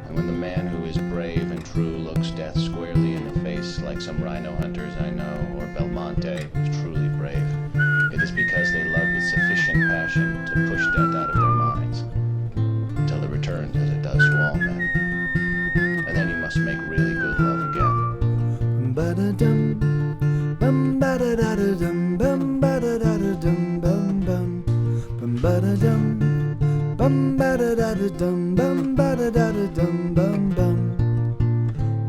And when the man who is brave and true looks death squarely in the face, like some rhino hunters I know, or Belmonte, who's truly brave, it is because they love with sufficient passion to push death out of their minds, until it returns as it does to all men. And then you must make really good love again. Ba-da-dum, bum ba-da-da-da-dum, bum ba-da-da-da-dum, bum bum, bum ba-da-dum, bum ba-da-da-da-dum, bum ba-da-da-da-dum, bum bum.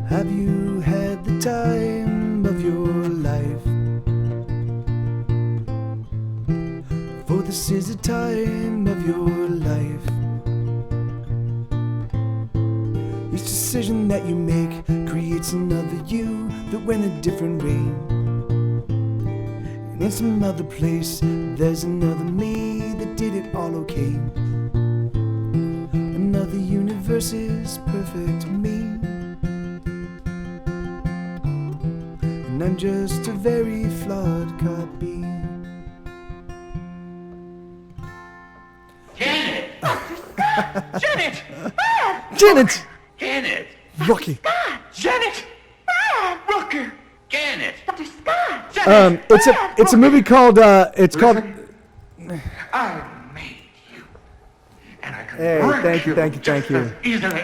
Have you had the time of your life? For This is the time of your life. Each decision that you make creates another you that went a different way. And in some other place, there's another me that did it all okay. Another universe is perfect me, and I'm just a very flawed copy. Janet! Janet! Janet! Janet! Rocky. Janet! Rooker! Janet! Dr. Scott! Janet! It's a movie called it's called. I made you. And I can Hey, break thank you, thank you, just thank you. as easily.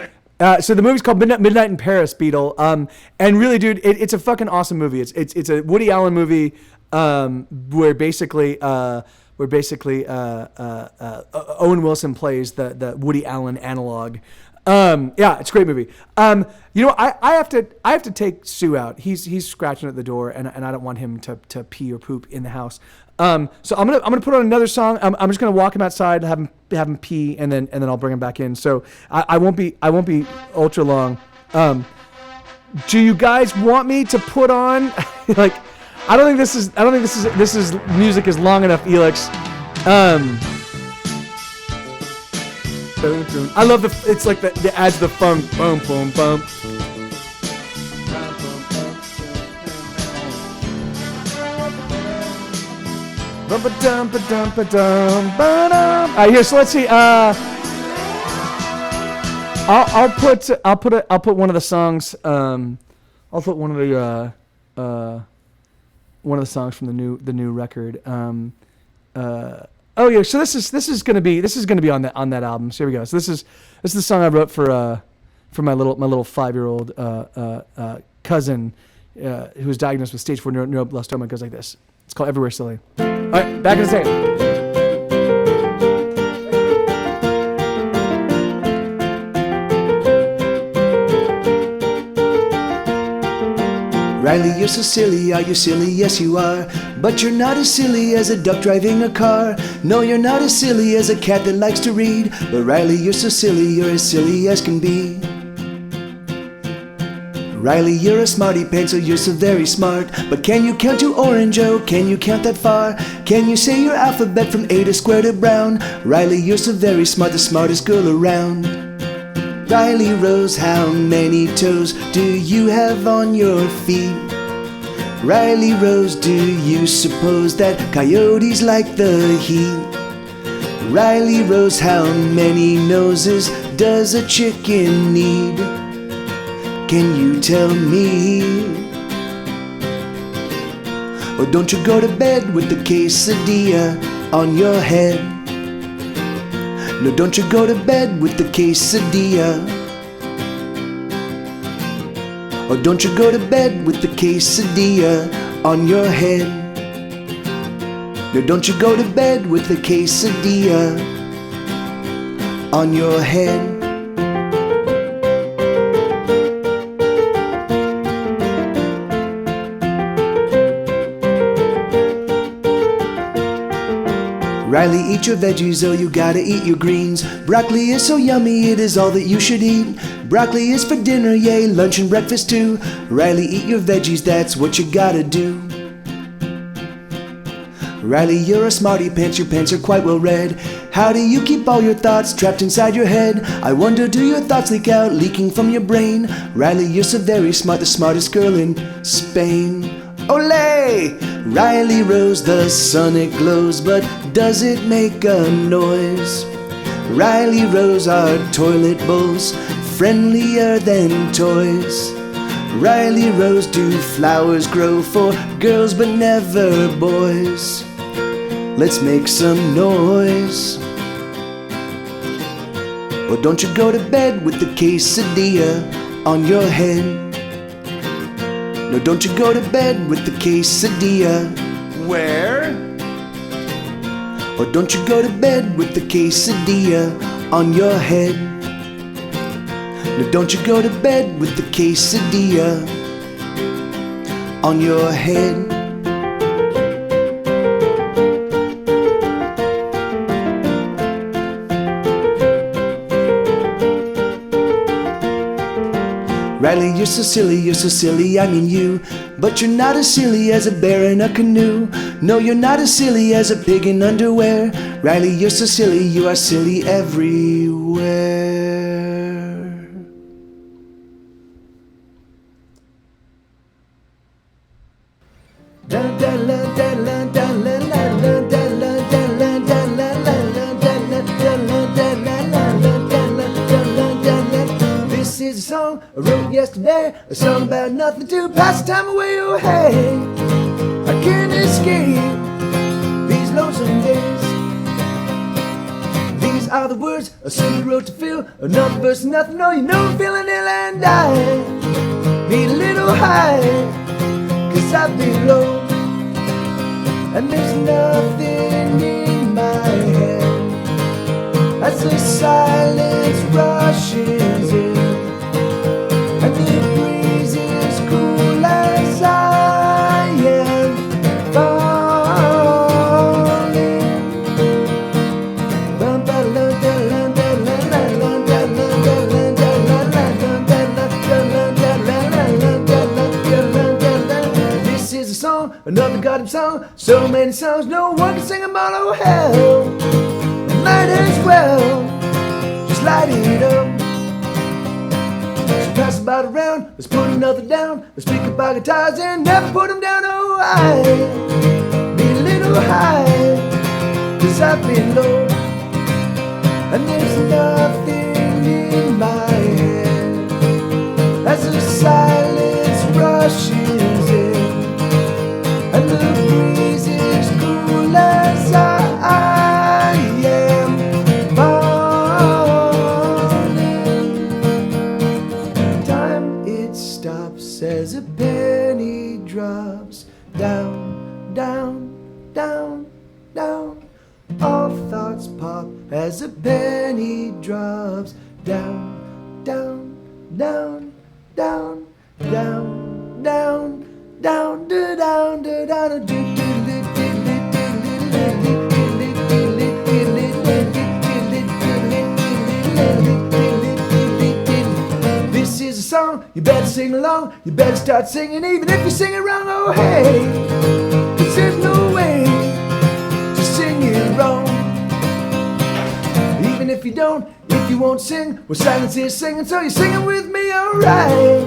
So the movie's called Midnight in Paris, Beetle. And really, dude, it's a fucking awesome movie. It's a Woody Allen movie, where basically Owen Wilson plays the Woody Allen analog. Yeah, it's a great movie. You know, I have to take Sue out. He's scratching at the door, and I don't want him to pee or poop in the house. So I'm gonna put on another song. I'm just gonna walk him outside, have him pee, and then I'll bring him back in. So I won't be ultra long. Do you guys want me to put on like? I don't think this is music is long enough, Elix. I love it's like the adds the funk. Boom, boom, boom. Alright, here. So let's see. I'll put one of the songs. I'll put one of the songs from the new record. Oh yeah, so this is gonna be on that album. So here we go. So this is the song I wrote for my little 5-year-old cousin who was diagnosed with stage 4 neuroblastoma. It goes like this. It's called Everywhere Silly. All right, back in the tape. Riley, you're so silly, are you silly? Yes you are. But you're not as silly as a duck driving a car. No, you're not as silly as a cat that likes to read. But Riley, you're so silly, you're as silly as can be. Riley, you're a smarty pants, so you're so very smart. But can you count to orange, oh, can you count that far? Can you say your alphabet from A to square to brown? Riley, you're so very smart, the smartest girl around. Riley Rose, how many toes do you have on your feet? Riley Rose, do you suppose that coyotes like the heat? Riley Rose, how many noses does a chicken need? Can you tell me? Or don't you go to bed with the quesadilla on your head? No, don't you go to bed with the quesadilla. Or don't you go to bed with the quesadilla on your head. No, don't you go to bed with the quesadilla on your head. Riley, eat your veggies, oh you gotta eat your greens. Broccoli is so yummy, it is all that you should eat. Broccoli is for dinner, yay, lunch and breakfast too. Riley, eat your veggies, that's what you gotta do. Riley, you're a smarty pants, your pants are quite well read. How do you keep all your thoughts trapped inside your head? I wonder, do your thoughts leak out, leaking from your brain? Riley, you're so very smart, the smartest girl in Spain. Olé! Riley Rose, the sun it glows, but does it make a noise? Riley Rose, our toilet bowls, friendlier than toys. Riley Rose, do flowers grow for girls but never boys? Let's make some noise. Or don't you go to bed with the quesadilla on your head? No, don't you go to bed with the quesadilla. Where? Or don't you go to bed with the quesadilla on your head. No, don't you go to bed with the quesadilla on your head. Riley, you're so silly, I mean you. But you're not as silly as a bear in a canoe. No, you're not as silly as a pig in underwear. Riley, you're so silly, you are silly everywhere. This is a song I wrote yesterday, a song about nothing to pass the time away. Oh hey, I can't escape these lonesome days. These are the words I simply wrote to feel another verse, nothing. No, you know I'm feeling ill and I need a little high, 'cause I've been low and there's nothing in my head as the silence rushes in and the breeze is cool as I am falling. This is a song, another goddamn song, so many songs, no one can sing them all. Oh hell, might as well just light it up. So pass the bottle around, let's put another down. Let's pick up our guitars and never put them down. Oh, I need a little high, 'cause I've been low and there's nothing in my head as the silence rushes in and the breeze is cool as I am falling. Time it stops as a penny drops down, down, down, down. All thoughts pop as a penny drops down, down, down, down, down, down, down, down, down, down, down, down. This is a song, you better sing along, you better start singing even if you sing it wrong. Oh hey, 'cause there's no way to sing it wrong. Even if you don't, if you won't sing, well silence is singing, so you're singing with me, alright.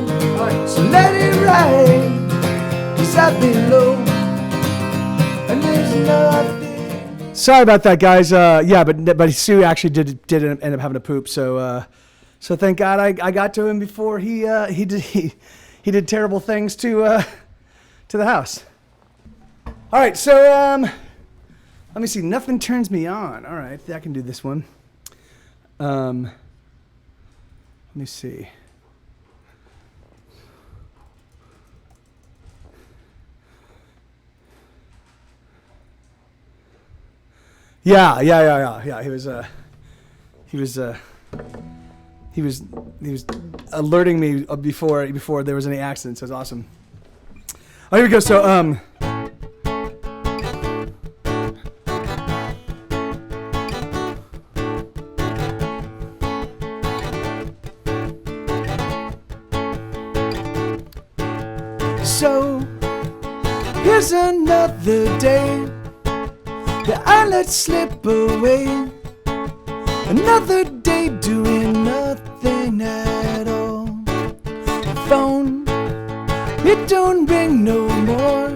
So let it ride, 'cause I've been low and there's nothing. Sorry about that, guys. Yeah, but Sue actually did end up having to poop. So thank God I got to him before he did terrible things to the house. All right, so let me see. Nothing turns me on. All right, I can do this one. Let me see. Yeah. He was alerting me before there was any accidents. It was awesome. Oh, here we go. So So here's another day that I let slip away. Another day doing nothing at all. Phone, it don't ring no more,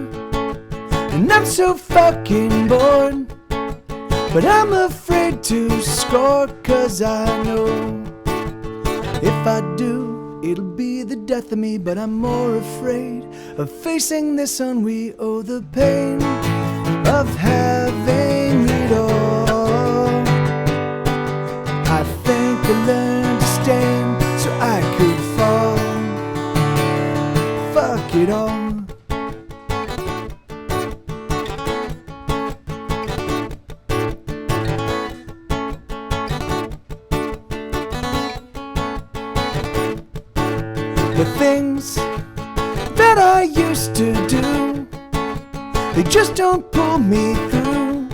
and I'm so fucking bored. But I'm afraid to score, 'cause I know if I do, it'll be the death of me. But I'm more afraid of facing this ennui. Oh, the pain of having it all. I think I learned to stand so I could fall. Fuck it all. The things that I used to do, they just don't pull me through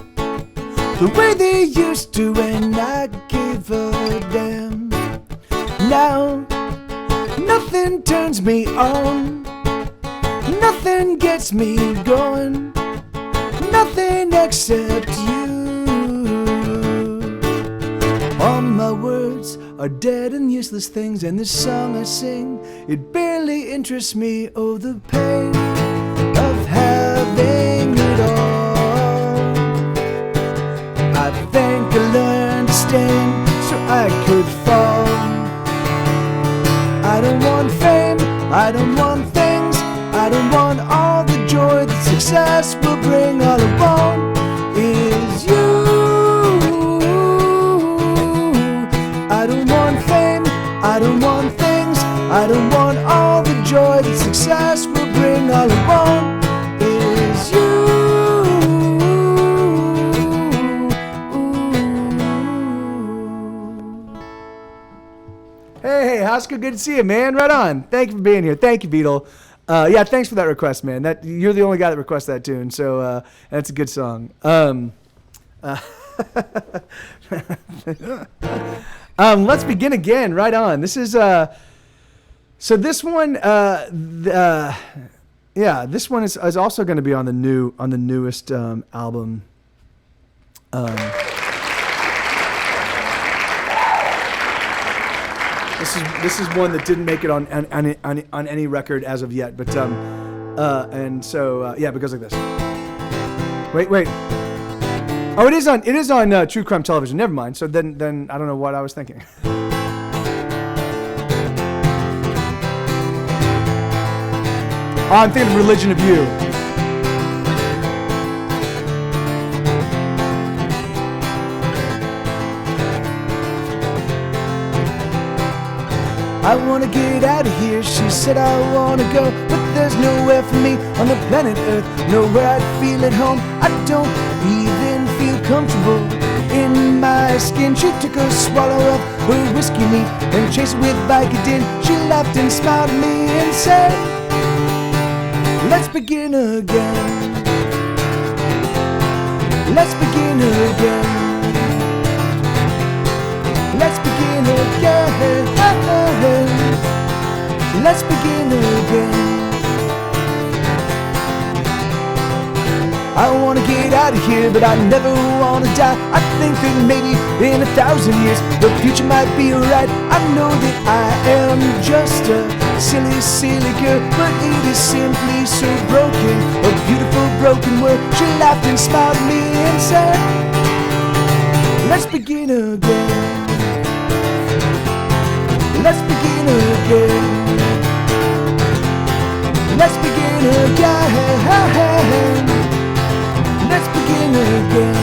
the way they used to when I gave a damn. Now Nothing turns me on, nothing gets me going, nothing except you. All my words are dead and useless things, and this song I sing, it barely interests me. Oh, the pain of having it all. I think I learned to stand so I could fall. I don't want fame, I don't want things, I don't want all the joy that success will bring. All I want is you. I don't want fame, I don't want things, I don't want all the joy that success will bring. All I want is you. Hey, Oscar, good to see you, man. Right on. Thank you for being here. Thank you, Beetle. Yeah, thanks for that request, man. That you're the only guy that requested that tune, so that's a good song. Let's begin again. Right on. This is so. This one, yeah, this one is also going to be on the newest album. This is one that didn't make it on any record as of yet, but and so yeah, it goes like this. Wait. Oh, it is on True Crime Television. Never mind. So then I don't know what I was thinking. Oh, I'm thinking of Religion of You. I wanna get out of here, she said I wanna go, but there's nowhere for me on the planet Earth, nowhere I'd feel at home. I don't even feel comfortable in my skin. She took a swallow of her whiskey neat and chased it with Vicodin. She laughed and smiled at me and said, let's begin again. Let's begin again. Let's begin again. Let's begin again. I wanna get out of here, but I never wanna die. I think that maybe in 1,000 years the future might be right. I know that I am just a silly, silly girl, but it is simply so broken, a beautiful broken world. She laughed and smiled at me and said, let's begin again. Let's begin again. Let's begin again. Let's begin again.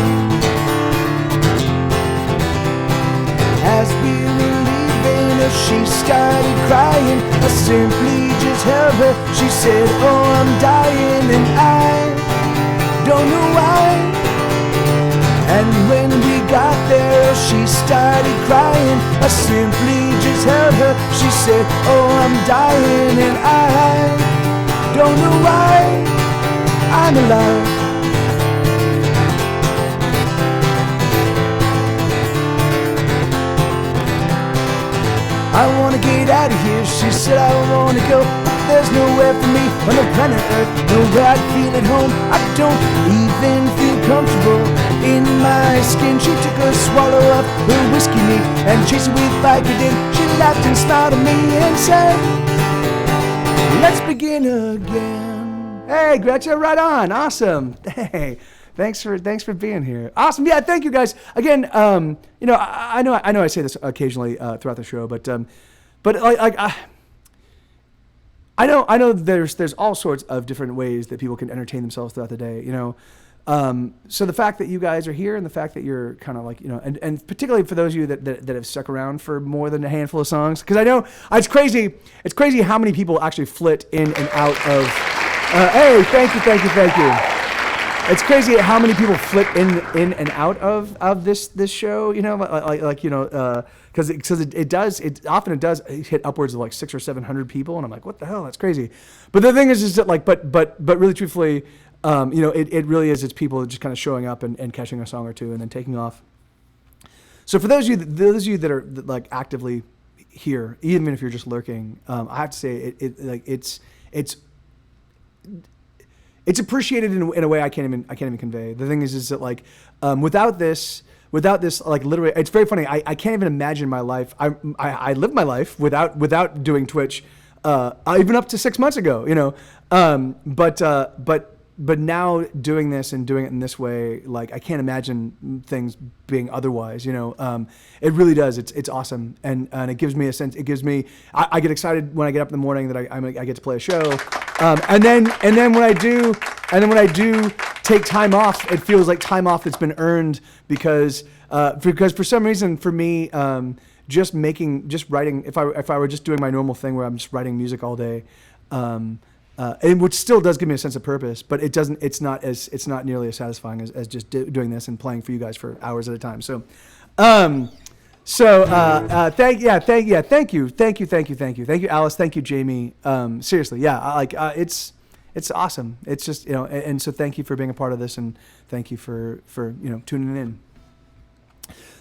As we were leaving her, she started crying. I simply just held her. She said, oh, I'm dying and I don't know why. And when we got there, she started crying. I simply just held her. She said, oh, I'm dying and I don't know why I'm alive. I wanna get out of here, she said I wanna go, but there's nowhere for me on the planet Earth, nowhere I'd feel at home. I don't even feel comfortable in my skin. She took a swallow of her whiskey neat and chased it with Vicodin. She laughed and smiled at me and said, let's begin again. Hey, Gretchen, right on, awesome. Hey. Thanks for being here. Awesome. Yeah, thank you guys again. You know, I know I say this occasionally throughout the show, but I know there's all sorts of different ways that people can entertain themselves throughout the day. You know, so the fact that you guys are here and the fact that you're kind of like, you know, and particularly for those of you that have stuck around for more than a handful of songs, because I know it's crazy how many people actually flit in and out of. Hey, thank you. It's crazy how many people flit in and out of this show, you know, like you know, because it often does hit upwards of like 600 or 700 people, and I'm like, what the hell, that's crazy. But the thing is that like, but really truthfully, you know, it really is. It's people just kind of showing up and catching a song or two and then taking off. So for those of you that are like actively here, even if you're just lurking. I have to say it's appreciated in a way I can't even convey. The thing is that like without this like literally, it's very funny. I can't even imagine my life. I lived my life without doing Twitch, even up to 6 months ago, you know. But now doing this and doing it in this way, like I can't imagine things being otherwise, you know. It really does. It's awesome, and it gives me a sense. It gives me. I get excited when I get up in the morning that I get to play a show, and then when I do take time off, it feels like time off that's been earned because for some reason for me, just writing. If I were just doing my normal thing where I'm just writing music all day. And which still does give me a sense of purpose, but it doesn't. It's not nearly as satisfying as just doing this and playing for you guys for hours at a time. So, thank you, Alice. Thank you, Jamie. Seriously, yeah, it's awesome. It's just, you know, and so thank you for being a part of this, and thank you for you know, tuning in.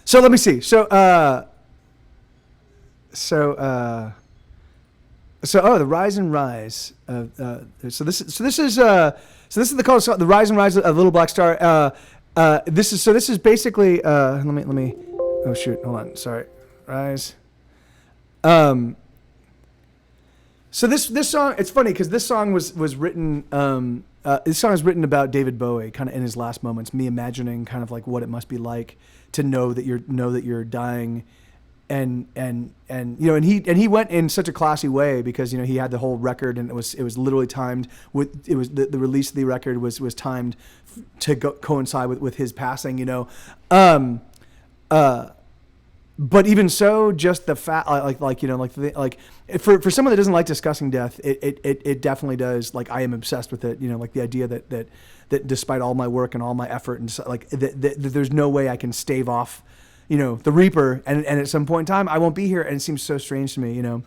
So let me see. So the Rise and Rise. So this is the call. The Rise and Rise of Little Black Star. This is basically. Let me. Oh shoot! Hold on. Sorry. Rise. So this song. It's funny because this song was written. This song is written about David Bowie, kind of in his last moments. Me imagining kind of like what it must be like to know that you're dying. And you know, and he went in such a classy way because, you know, he had the whole record, and it was literally timed with, it was the release of the record was timed to coincide with his passing, you know. But even so, just the fact, like you know, like for someone that doesn't like discussing death, it definitely does. Like, I am obsessed with it, you know, like the idea that despite all my work and all my effort and like that there's no way I can stave off, you know, the Reaper, and at some point in time I won't be here, and it seems so strange to me, you know.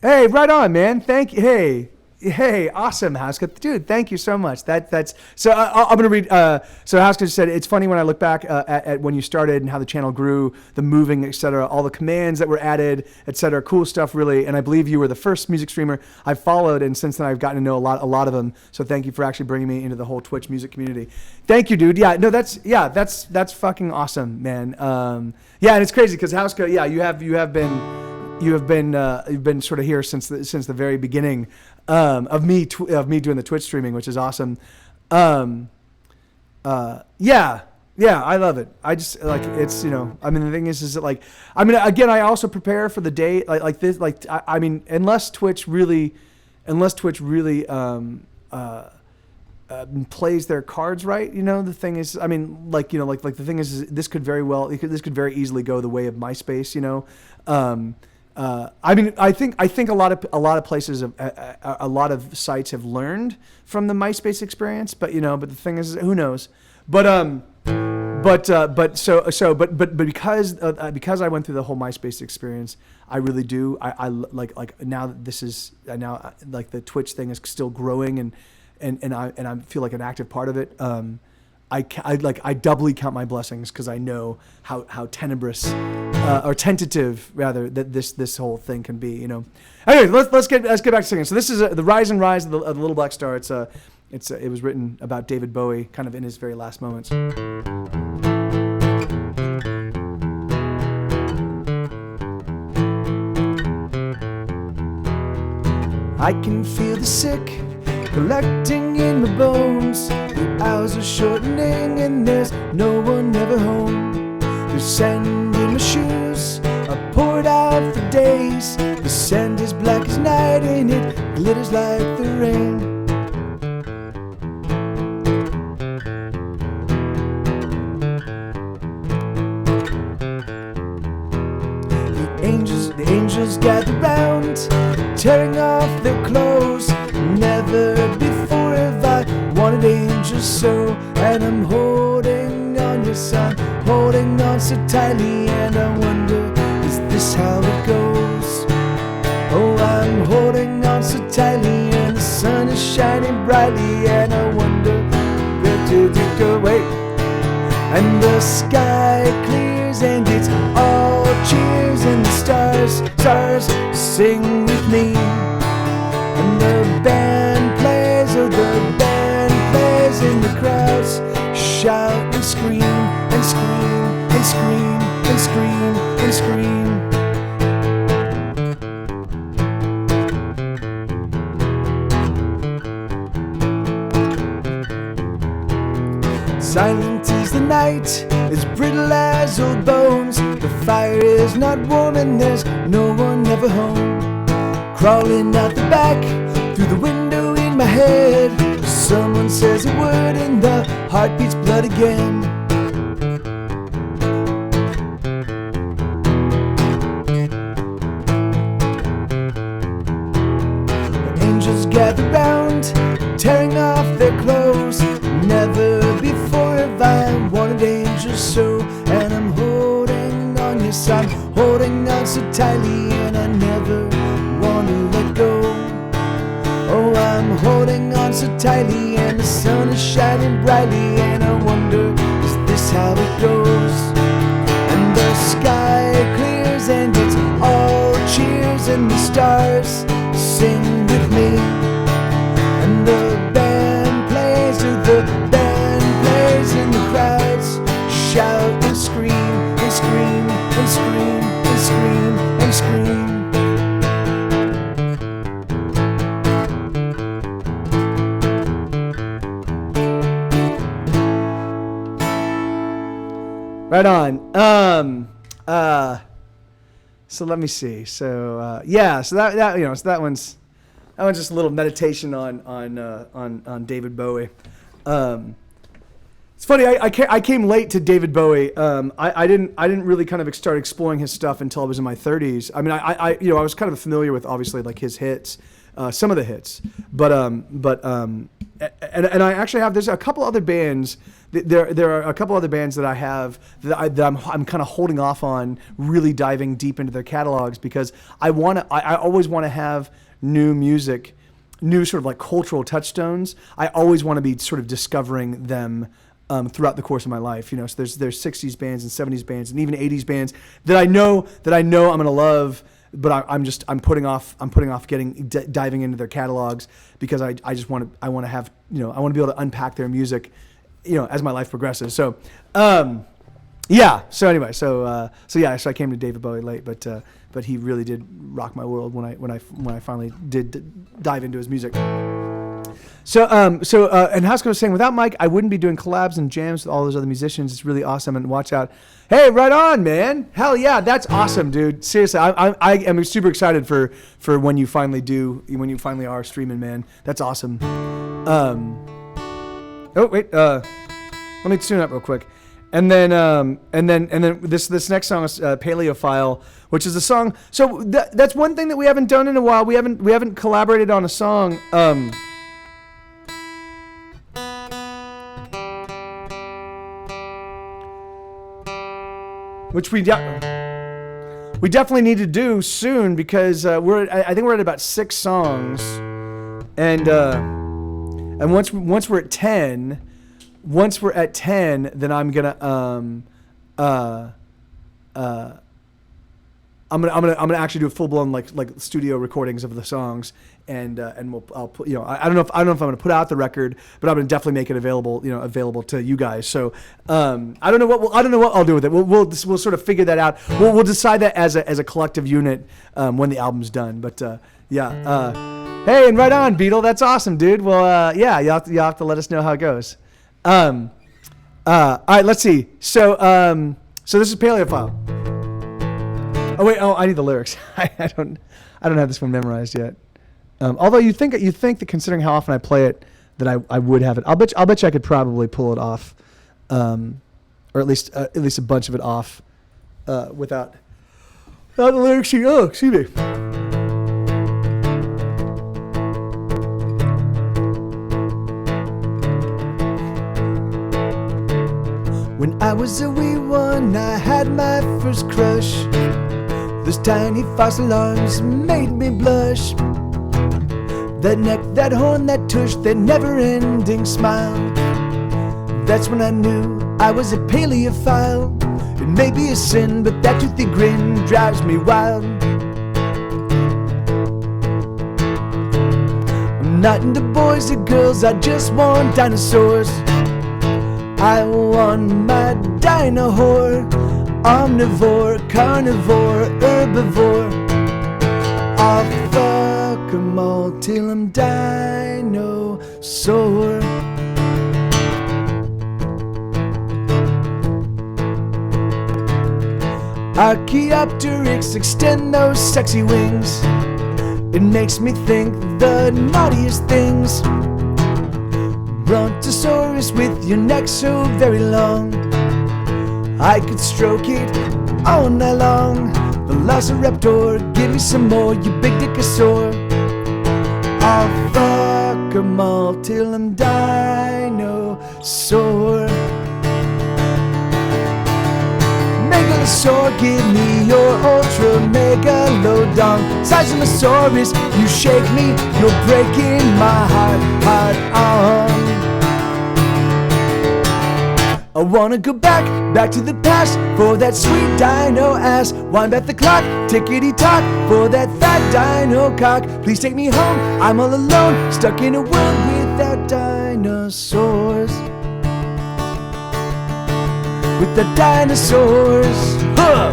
Hey, right on, man. Thank you. Hey, awesome, Haska. Dude, thank you so much. That's so. I'm gonna read. So Haska said, it's funny when I look back at when you started and how the channel grew, the moving, etc., all the commands that were added, etc. Cool stuff, really. And I believe you were the first music streamer I followed, and since then I've gotten to know a lot of them. So thank you for actually bringing me into the whole Twitch music community. Thank you, dude. Yeah, no, that's fucking awesome, man. Yeah, and it's crazy because Haska, yeah, you've been sort of here since the very beginning. Of me doing the Twitch streaming, which is awesome. Yeah, I love it. I just like, it's, you know, I mean, the thing is that like, I mean, again, I also prepare for the day like this, like, I mean, unless Twitch really plays their cards right, you know, the thing is, I mean, like, you know, like the thing is this could very easily go the way of MySpace, you know. I mean, I think a lot of places, a lot of sites have learned from the MySpace experience, but you know, but the thing is, who knows? But because I went through the whole MySpace experience, I really do. I like now that this is now like the Twitch thing is still growing, and I feel like an active part of it. I doubly count my blessings because I know how tenebrous or tentative rather that this whole thing can be, you know. Anyway, let's get back to singing. So this is the Rise and Rise of the Little Black Star. It was written about David Bowie, kind of in his very last moments. I can feel the sick collecting in my bones. The hours are shortening and there's no one ever home. There's sand in my shoes, I poured out for days. The sand is black as night and it glitters like the rain. The angels gather round, tearing off their clothes. Never before have I wanted angels so. And I'm holding on, yes, I'm holding on so tightly. And I wonder, is this how it goes? Oh, I'm holding on so tightly, and the sun is shining brightly. And I wonder, where do the sky clears and it's all cheers, and the stars sing with me. And the band plays, oh the band plays, and the crowds shout and scream and scream and scream and scream and scream. Silent is the night, as brittle as old bones. The fire is not warm and there's no one ever home. Crawling out the back, through the window in my head, someone says a word and the heart beats blood again. The angels gather round, tearing off their clothes. Never before have I wanted angels so, and I'm holding on, yes I'm holding on so tightly, and I never want to let go. Oh, I'm holding on so tightly, and the sun is shining brightly, and I wonder, is this how it goes? And the sky clears and it's all cheers, and the stars sing with me. And the band plays, the band plays, and the crowds shout and scream and scream and scream and scream and scream. Right on. So let me see. So yeah. So that you know. So that one's just a little meditation on David Bowie. It's funny. I came late to David Bowie. I didn't really kind of start exploring his stuff until I was in my 30s. I mean, I was kind of familiar with obviously like his hits, some of the hits, but and I actually have, there's a couple other bands. There are a couple other bands that I have that I'm kind of holding off on really diving deep into their catalogs, because I always want to have new music, new sort of like cultural touchstones. I always want to be sort of discovering them throughout the course of my life. You know, so there's 60s bands and 70s bands and even 80s bands that I know I'm gonna love, but I'm putting off diving into their catalogs, because I want to have, you know, I want to be able to unpack their music, you know, as my life progresses. So yeah. So anyway, so I came to David Bowie late, but he really did rock my world when I finally did dive into his music. So and Haskell was saying, without Mike, I wouldn't be doing collabs and jams with all those other musicians. It's really awesome, and watch out. Hey, right on, man. Hell yeah, that's awesome, dude. Seriously, I am super excited for when you finally are streaming, man. That's awesome. Oh wait, let me tune up real quick, and then this next song is Paleophile, which is a song. So that's one thing that we haven't done in a while. We haven't collaborated on a song. Which we definitely need to do soon, because I think we're at about 6 songs, and once we're at 10, then I'm gonna I'm gonna actually do a full blown like studio recordings of the songs, and I'll put, you know, I don't know if I'm gonna put out the record, but I'm gonna definitely make it available to you guys. So I don't know what I'll do with it. We'll sort of figure that out. We'll decide that as a collective unit when the album's done. But yeah. Hey, and right on, Beetle. That's awesome, dude. Well, yeah, you'll have to let us know how it goes. All right, let's see. So this is Paleophile. Oh wait, I need the lyrics. I don't have this one memorized yet. Although you think that considering how often I play it, that I would have it. I'll bet you I could probably pull it off, or at least a bunch of it off, without the lyrics. Oh, excuse me. When I was a wee one, I had my first crush. Those tiny fossil arms made me blush. That neck, that horn, that tush, that never-ending smile. That's when I knew I was a paleophile. It may be a sin, but that toothy grin drives me wild. I'm not into boys or girls, I just want dinosaurs. I want my dino-whore. Omnivore, carnivore, herbivore. I'll fuck 'em all till I'm dinosaur. Archaeopteryx, extend those sexy wings. It makes me think the naughtiest things. Brontosaurus with your neck so very long, I could stroke it all night long. Velociraptor, give me some more, you big dickosaur. I'll fuck 'em all till I'm dinosaur. Megalosaur, give me your ultra megalodon. Sizemosaurus, you shake me, you're breaking my heart on. I wanna go back to the past for that sweet dino ass. Wind back the clock, tickety-tock for that fat dino cock. Please take me home, I'm all alone, stuck in a world without dinosaurs. With the dinosaurs. Huh!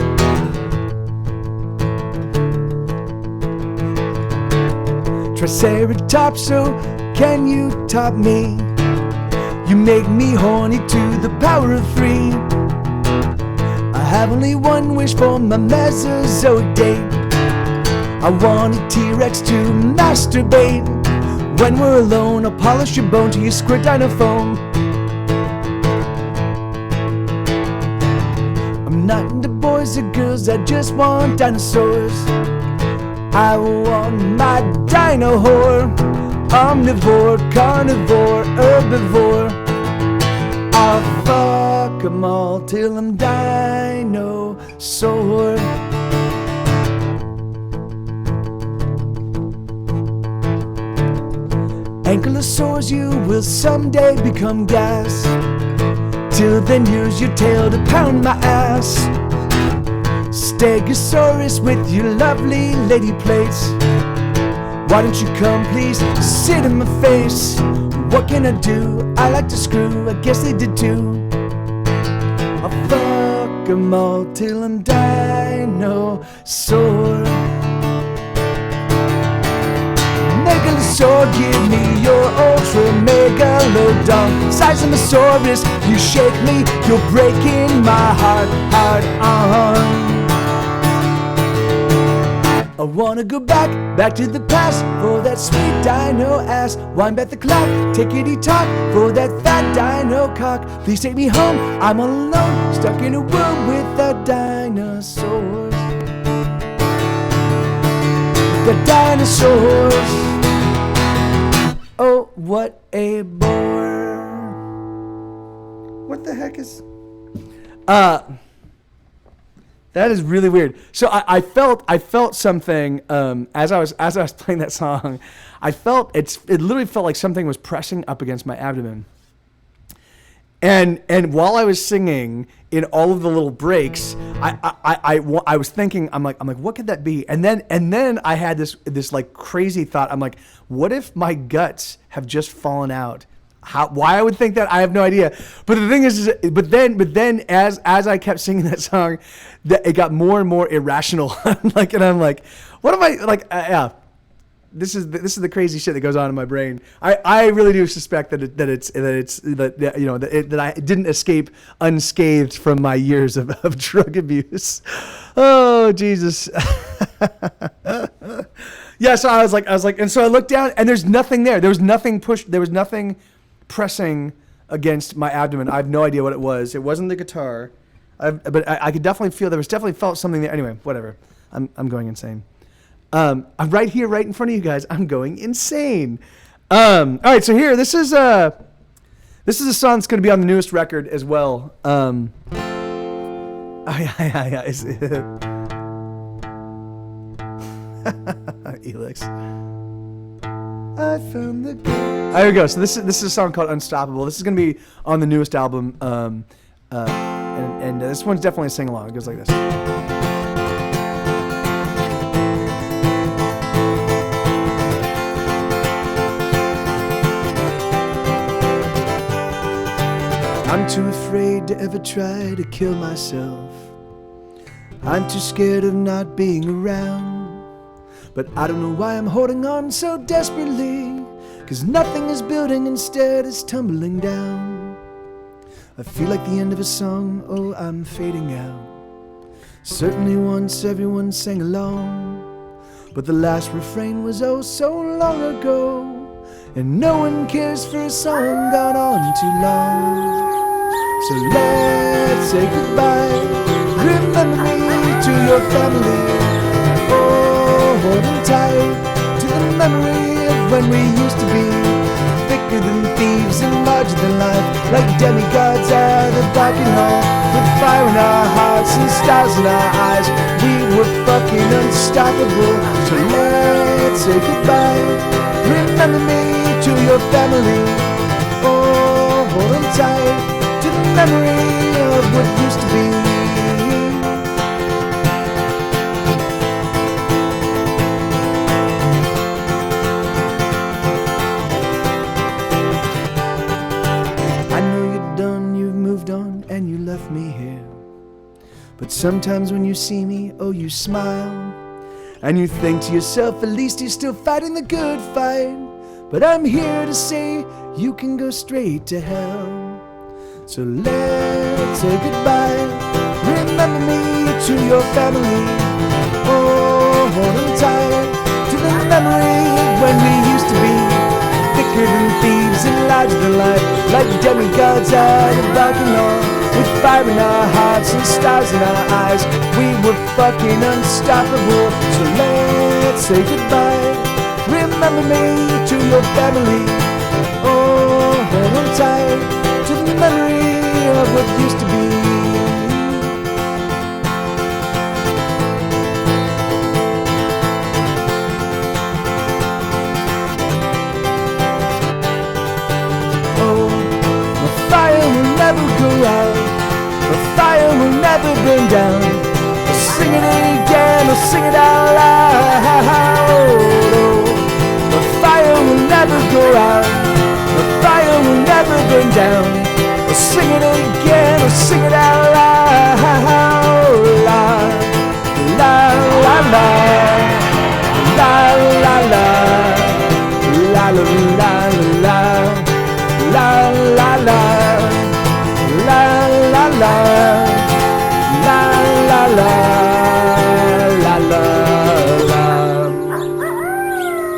Triceratops, so can you top me? You make me horny to the power of 3. I have only one wish for my Mesozoic date. I want a T-Rex to masturbate. When we're alone, I'll polish your bone till you squirt dino foam. I'm not into boys or girls, I just want dinosaurs. I want my dino-whore. Omnivore, carnivore, herbivore. I'll fuck 'em all till I'm dinosaur. Ankylosaurs, you will someday become gas. Till then, use your tail to pound my ass. Stegosaurus with your lovely lady plates. Why don't you come please, sit in my face. What can I do? I like to screw, I guess they did too. I'll fuck 'em all till I'm dinosaur. Megalosaur, give me your ultra megalodon. Sizemosaurus, you shake me, you're breaking my heart on. I wanna go back to the past for that sweet dino ass. Wind back the clock, tickety-tock for that fat dino cock. Please take me home, I'm all alone, stuck in a world without dinosaurs. The dinosaurs. Oh, what a bore. What the heck is... That is really weird. So I felt something as I was playing that song. It literally felt like something was pressing up against my abdomen. And while I was singing, in all of the little breaks, I was thinking, I'm like, what could that be? And then I had this like crazy thought. I'm like, what if my guts have just fallen out? Why I would think that, I have no idea. But the thing is but then as I kept singing that song, it got more and more irrational. And I'm like, what am I like? Yeah, this is the crazy shit that goes on in my brain. I really do suspect that I didn't escape unscathed from my years of drug abuse. Oh Jesus. Yeah, so I was like, and so I looked down, and there's nothing there. There was nothing pressing against my abdomen. I have no idea what it was. It wasn't the guitar, but I could definitely feel, felt something there. Anyway, whatever. I'm going insane. I'm right here, right in front of you guys. I'm going insane. All right, so here, this is a song that's going to be on the newest record as well. Yeah. Elix. I found the... There we go. So this is a song called Unstoppable. This is going to be on the newest album. And this one's definitely a sing along. It goes like this. I'm too afraid to ever try to kill myself. I'm too scared of not being around. But I don't know why I'm holding on so desperately, 'cause nothing is building, instead it's tumbling down. I feel like the end of a song, oh, I'm fading out. Certainly once everyone sang along, but the last refrain was oh so long ago, and no one cares for a song gone on too long. So let's say goodbye. Remember me to your family. Oh, hold on tight to the memory of when we used to be thicker than thieves and larger than life, like demigods at the Barking Hall, with fire in our hearts and stars in our eyes. We were fucking unstoppable. So let's say goodbye. Remember me to your family. Oh, hold on tight to the memory of what used to be. I know you're done, you've moved on, and you left me here. But sometimes when you see me, oh, you smile, and you think to yourself, at least you're still fighting the good fight. But I'm here to say you can go straight to hell. So let's say goodbye. Remember me to your family. Oh, hold on tight to the memory of when we used to be thicker than thieves and larger than life, like demigods at a Barking Hall, with fire in our hearts and stars in our eyes. We were fucking unstoppable. So let's say goodbye. Remember me to your family. Oh, hold on tight to the memory of what used to be. Oh, the fire will never go out. The fire will never burn down. I'll sing it again, I'll sing it out loud. Oh, the fire will never go out. The fire will never burn down. I'll sing it again, I'll sing it out loud. La, la, la, la. La, la, la. La, la, la, la. La, la, la. La, la, la. La, la, la. La, la, la.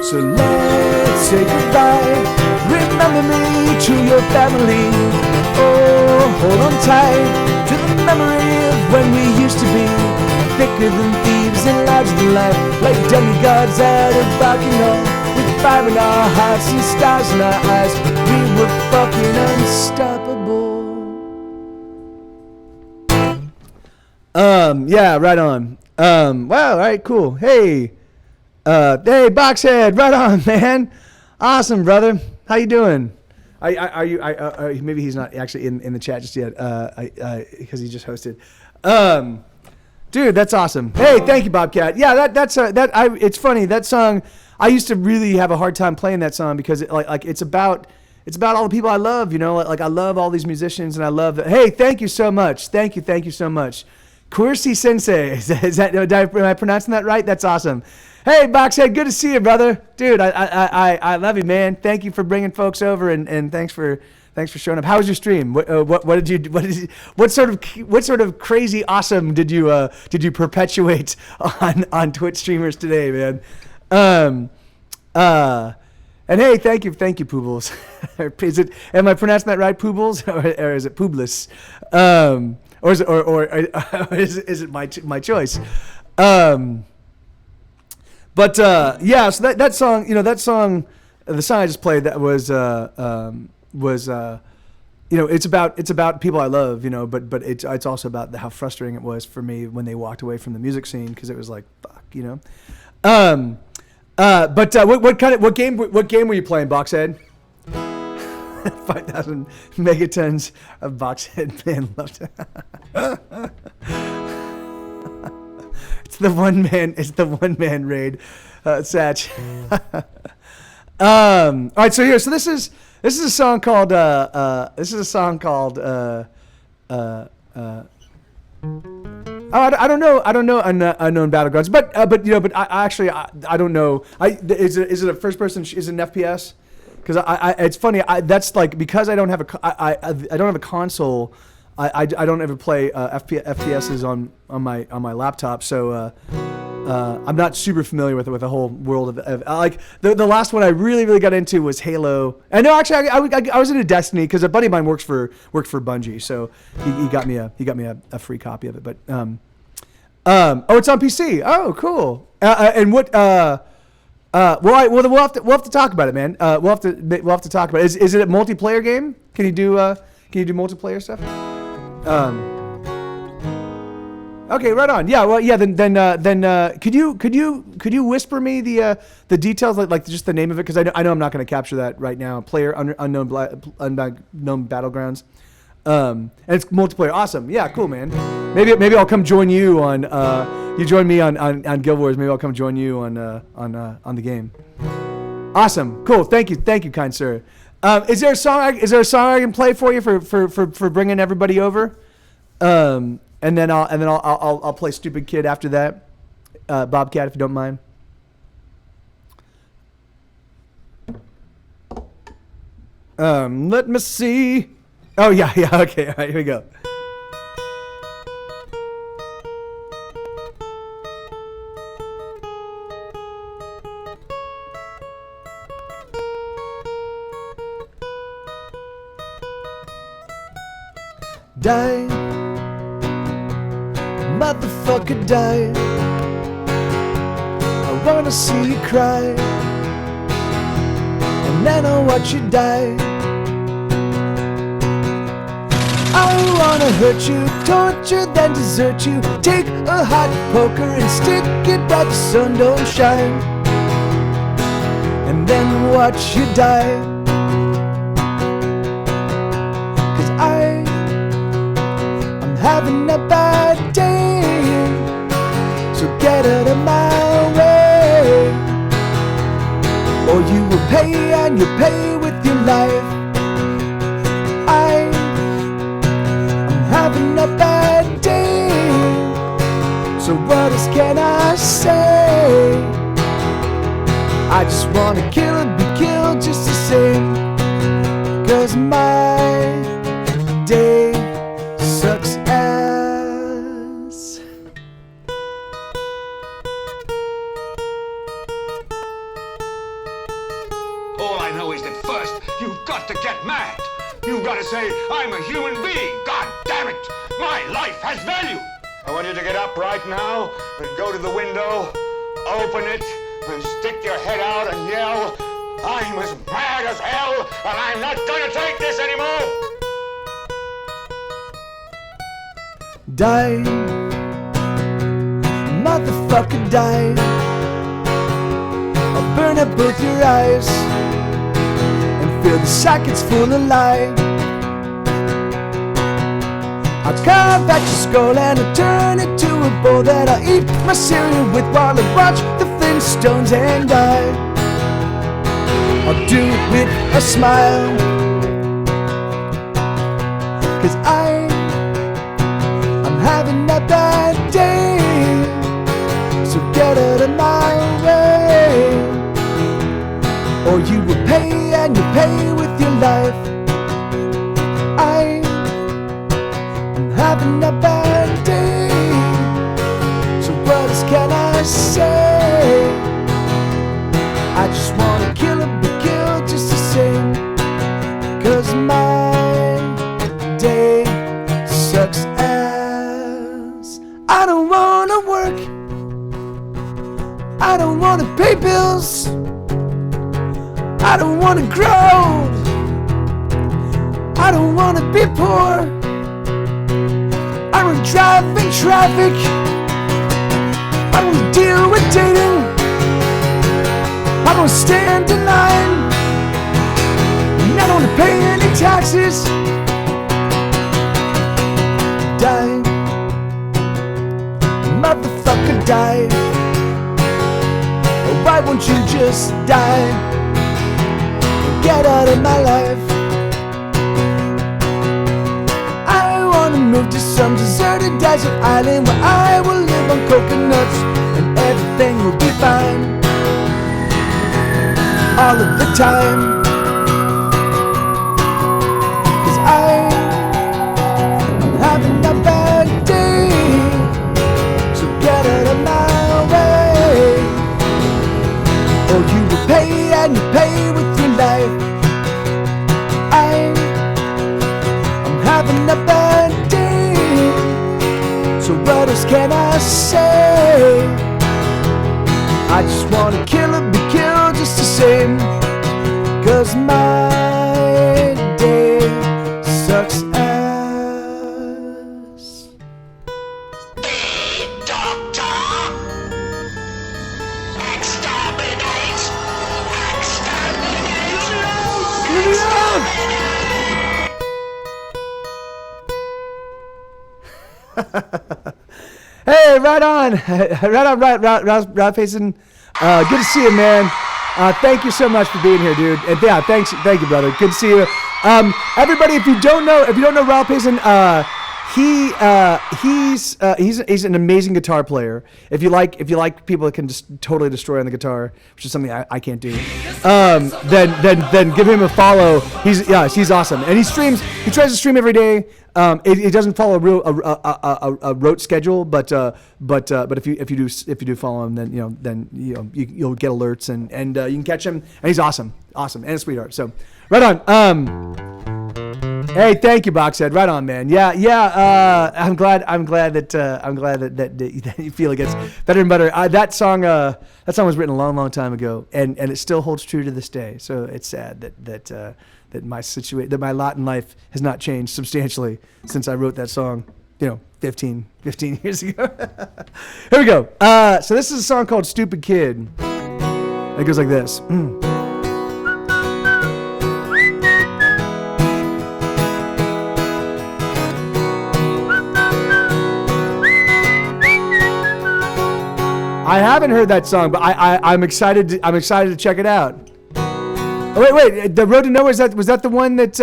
So let's say goodbye. Remember me to your family. Oh, hold on tight to the memory of when we used to be thicker than thieves and larger than life, like demigods at a Barking Hall, with fire in our hearts and stars in our eyes. We were fucking unstoppable. Yeah, right on. Wow, all right, cool. Hey, Boxhead, right on, man. Awesome, brother. How you doing? Maybe he's not actually in the chat just yet, because he just hosted. Dude, that's awesome. Hey, thank you, Bobcat. Yeah, it's funny, that song. I used to really have a hard time playing that song because it's about all the people I love. You know, like I love all these musicians, and I love that. Hey, thank you so much. Thank you so much. Kursi Sensei, am I pronouncing that right? That's awesome. Hey, Boxhead, good to see you, brother. Dude, I love you, man. Thank you for bringing folks over, and thanks for showing up. How was your stream? What sort of crazy awesome did you perpetuate on Twitch streamers today, man? And hey, thank you, Poobles. Am I pronouncing that right, Poobles, or is it Poobless? Or is it my choice? But yeah, so that song, the song I just played, that was it's about people I love, but it's also about how frustrating it was for me when they walked away from the music scene, because it was like, fuck, But what game were you playing, Boxhead? 5,000 megatons of boxhead man left. It's the one man raid, Satch. All right, so this is a song called I don't know Unknown Battlegrounds, but I don't know. Is it a first person? Is it an FPS? Because it's funny. That's like, because I don't have I don't have a console. I don't ever play FPSs on my laptop, so I'm not super familiar with the whole world of like the last one I really got into was Halo. And no, actually I was into Destiny because a buddy of mine worked for Bungie, so he got me a free copy of it. But oh, it's on PC. Oh, cool. And what? We'll have to talk about it, man. We'll have to talk about it. Is it a multiplayer game? Can you do multiplayer stuff? Okay, right on. Yeah, well, yeah. Then could you whisper me the details, like just the name of it, because I know I'm not going to capture that right now. Unknown Battlegrounds. And it's multiplayer. Awesome. Yeah, cool, man. Maybe I'll come join you on. You join me on Guild Wars. Maybe I'll come join you on the game. Awesome. Cool. Thank you, kind sir. Is there a song I can play for you for bringing everybody over? And then I'll play Stupid Kid after that. Bobcat, if you don't mind. Let me see. Oh yeah. Okay. All right. Here we go. Die, motherfucker, die. I wanna see you cry, and then I'll watch you die. I wanna hurt you, torture, then desert you. Take a hot poker and stick it where the sun don't shine, and then watch you die. 'Cause I'm having a bad day, so get out of my way, or you will pay, and you pay with your life. I'm having a bad day, so what else can I say? I just wanna kill and be killed just the same, 'cause my day sucks ass. All I know is that first, you've got to get mad. You've got to say, I'm a human being. God damn it. My life has value. I want you to get up right now and go to the window, open it, and stick your head out and yell, I'm as mad as hell, and I'm not going to take this anymore. Die, motherfucker, die. I'll burn up both your eyes and fill the sockets full of light. I'll carve out your skull and I'll turn it to a bowl that I'll eat my cereal with while I watch the Flintstones and die. I'll do it with a smile, 'cause I'm having a bad day, so get out of my way, or you will pay, and you pay with your life. I'm having a bad day, so what else can I say? I just wanna kill and be killed just the same, 'cause my day sucks ass. I don't wanna work, I don't wanna pay bills, I don't wanna grow, I don't wanna be poor, I don't drive in traffic, I don't deal with dating, I don't stand in line, and I don't pay any taxes. Die, motherfucker, die. Why won't you just die? Get out of my life. I wanna move to some deserted desert island where I will live on coconuts and everything will be fine all of the time. 'Cause I'm having a bad day, so get out of my way. Or you will pay and you pay with your life. I'm having a bad day, so what else can I say? I just wanna kill or be killed just the same, 'cause my day sucks ass. Doctor! Exterminate! Hey, right on, Rob Payson. Good to see you, man. Thank you so much for being here, dude. And yeah, thank you, brother. Good to see you. Everybody, if you don't know Rob Payson, he's an amazing guitar player. If you like people that can just totally destroy on the guitar, which is something I can't do, then give him a follow. He's awesome, and he tries to stream every day. He doesn't follow a rote schedule, but if you do follow him, then you'll get alerts and you can catch him, and he's awesome and a sweetheart. So right on. Hey, thank you, Boxhead. Right on, man. Yeah. I'm glad that you feel it gets better and better. That song was written a long, long time ago, and it still holds true to this day. So it's sad that my lot in life has not changed substantially since I wrote that song, 15 years ago. Here we go. So this is a song called "Stupid Kid." It goes like this. I haven't heard that song, but I'm excited to check it out. Oh, wait, The Road to Nowhere, was that the one that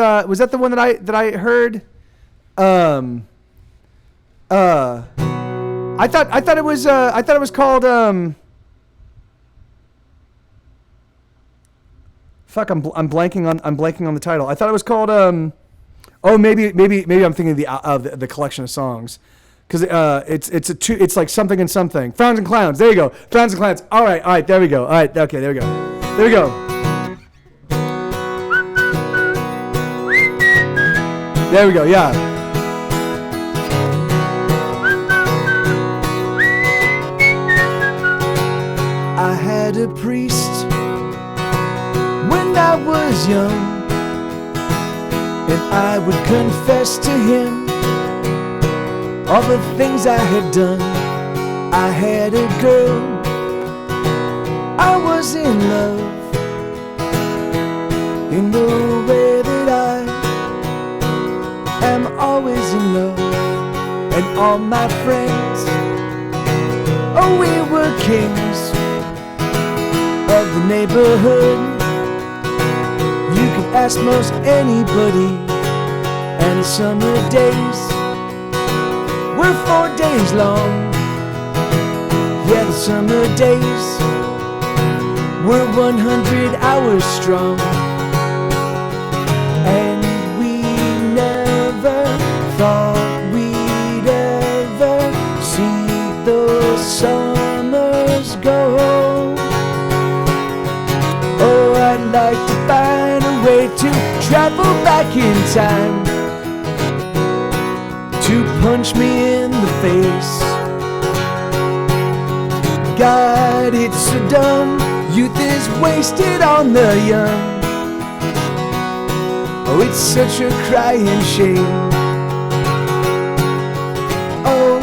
I heard? I thought it was called fuck, I'm blanking on the title. I thought it was called maybe I'm thinking of the collection of songs. Because it's like something and something. Frowns and Clowns. There you go. Frowns and Clowns. All right. There we go. All right. Okay. There we go. Yeah. I had a priest when I was young, and I would confess to him all the things I had done. I had a girl, I was in love, in the way that I am always in love. And all my friends, oh, we were kings of the neighborhood. You could ask most anybody, and summer days were 4 days long. Yeah, the summer days were 100 hours strong. And we never thought we'd ever see those summers go. Oh, I'd like to find a way to travel back in time to punch me in the face. God, it's so dumb. Youth is wasted on the young. Oh, it's such a crying shame. Oh,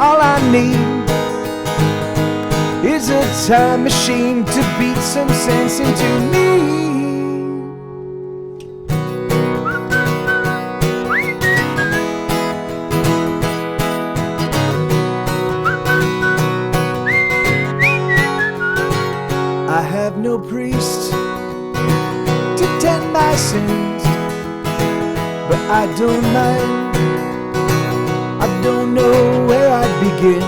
all I need is a time machine to beat some sense into me. have no priest to tend my sins, but I don't mind. I don't know where I'd begin.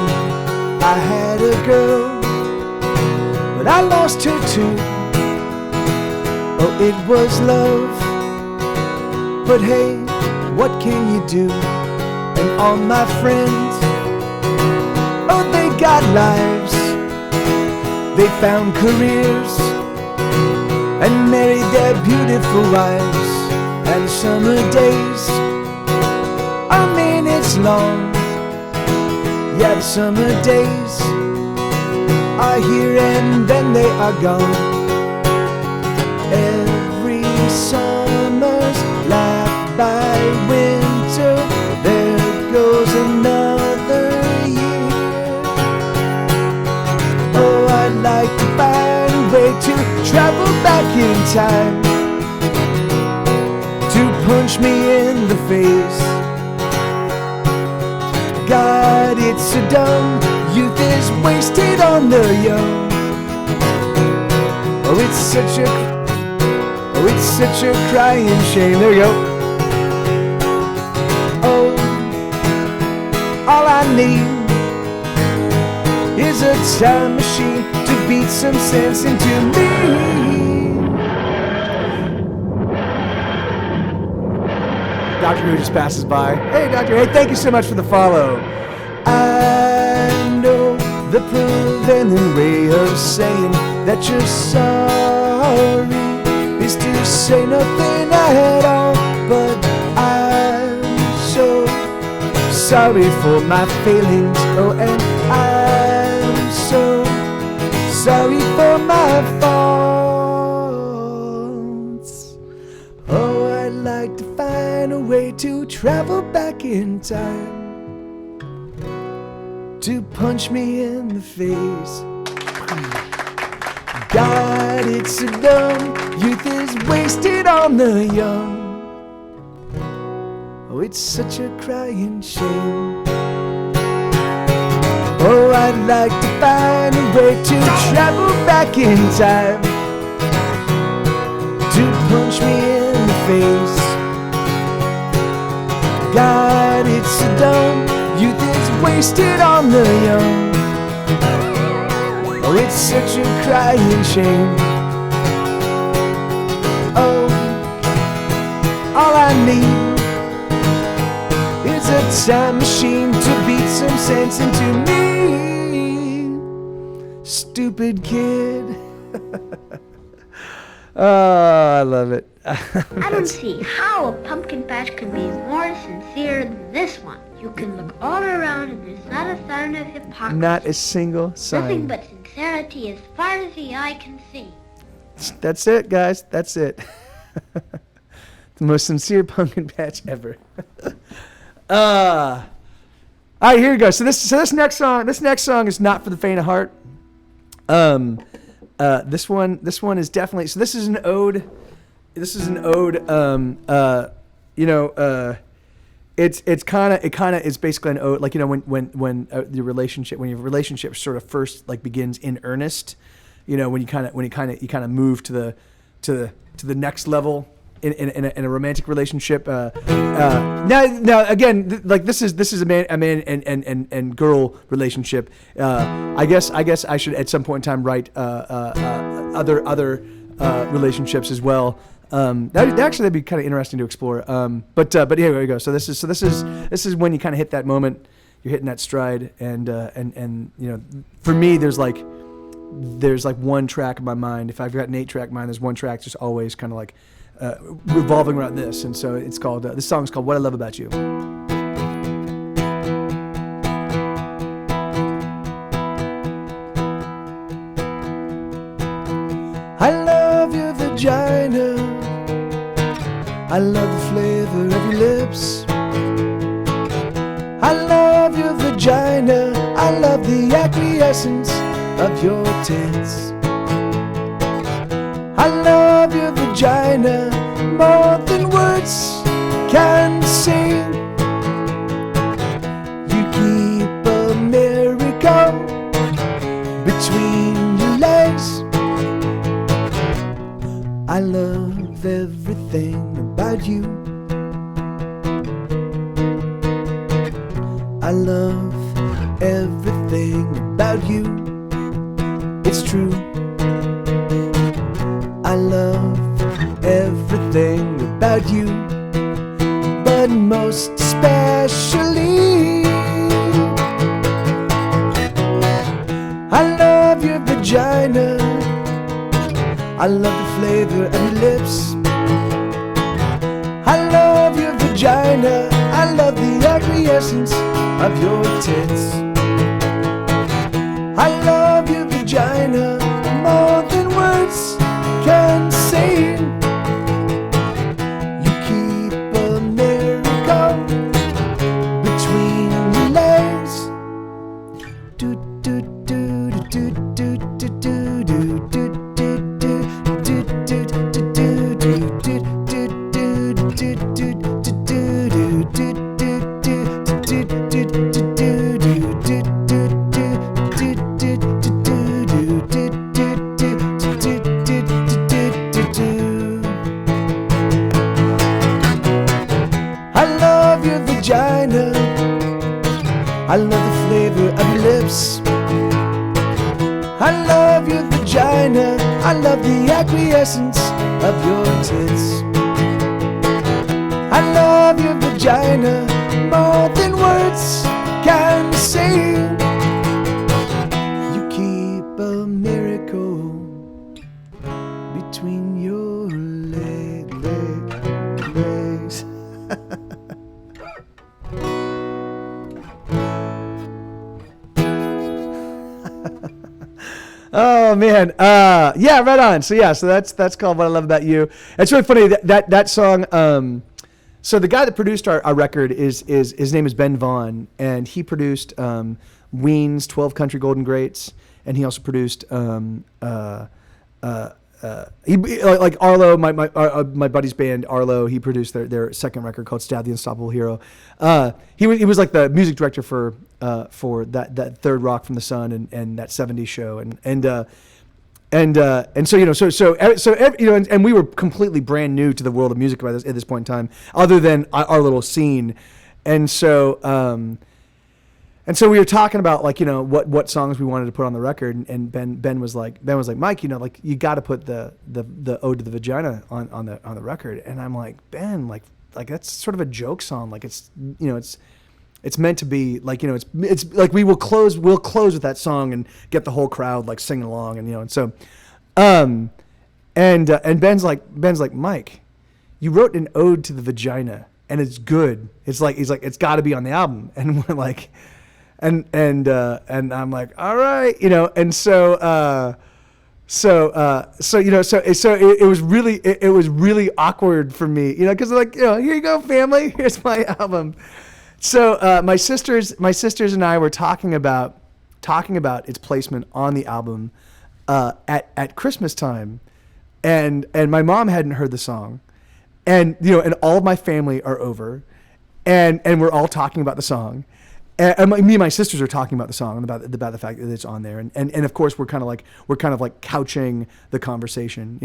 I had a girl, but I lost her too. Oh, it was love, but hey, what can you do? And all my friends, oh, they got lives. They found careers and married their beautiful wives. And summer days are minutes long. Yeah, the summer days are here and then they are gone. Every summer's lapped by winter. There goes another year. Oh, I'd like to find a way to travel back in time, to punch me in the face. God, it's so dumb. Youth is wasted on the young. Oh, it's such a crying shame. There you go. Oh, all I need is a time machine to beat some sense into me. Doctor Who just passes by. Hey, Doctor. Hey, thank you so much for the follow. I know the prevailing way of saying that you're sorry is to say nothing at all. But I'm so sorry for my failings. Oh, and I'm so sorry for my faults. Oh, I'd like to find a way to travel back in time, to punch me in the face. God, it's so dumb. Youth is wasted on the young. Oh, it's such a crying shame. Oh, I'd like to find a way to travel back in time, to punch me in the face. God, it's so dumb. Youth is wasted on the young. Oh, it's such a crying shame. Oh, all I need is a time machine to beat some sense into me. Stupid kid. Oh, I love it. I don't see how a pumpkin patch could be more sincere than this one. You can look all around and there's not a sign of hypocrisy. Not a single sign. Nothing but sincerity as far as the eye can see. That's it, guys. That's it. The most sincere pumpkin patch ever. All right, here we go. So this next song is not for the faint of heart. This one is definitely. So this is an ode. This is an ode. It's kind of is basically an ode, like, you know, when your relationship sort of first like begins in earnest, you know, when you kind of move to the next level in a romantic relationship. Now again, like this is a man and girl relationship. I guess I should at some point in time write other relationships as well. That'd be kind of interesting to explore. But here we go. So this is when you kind of hit that moment. You're hitting that stride, and you know, for me, there's like one track in my mind. If I've got an 8-track mind, there's one track just always kind of like revolving around this. And so it's called. This song is called "What I Love About You." I love your vagina. I love the flavor of your lips. I love your vagina. I love the acquiescence of your tits. I love your vagina more than words can say. You keep a miracle between your legs. I love everything about you. I love everything about you. It's true. I love everything about you, but most especially I love your vagina. I love the flavor of your lips. I love your vagina. I love the acquiescence of your tits. I love your vagina more than words can say. You keep a miracle between your legs. Do do do do do do do do do I love the flavor of your lips. I love your vagina. I love the acquiescence of your tits. I love your vagina more than words can say. You keep a miracle between your legs. Oh man, yeah, right on. So that's called "What I Love About You." It's really funny that song. So the guy that produced our record is his name is Ben Vaughn, and he produced Ween's 12 Country Golden Greats, and he also produced like Arlo, my buddy's band Arlo. He produced their second record called "Stab the Unstoppable Hero." He was like the music director for that Third Rock from the Sun and that '70s show and so and we were completely brand new to the world of music at this point in time, other than our little scene, and so we were talking about like what songs we wanted to put on the record, and Ben was like Mike, like you got to put the Ode to the Vagina on the record, and I'm like, Ben, like that's sort of a joke song, like it's meant to be like it's like we'll close with that song and get the whole crowd like singing along, and so and Ben's like Mike, you wrote an ode to the vagina and it's good. He's like it's got to be on the album, and we're like. And I'm like, all right, and so it was really awkward for me, because like, here you go, family, here's my album. So my sisters and I were talking about its placement on the album at Christmas time, and my mom hadn't heard the song, and and all of my family are over, and we're all talking about the song. And me and my sisters are talking about the song and about the fact that it's on there, and of course we're kind of like couching the conversation,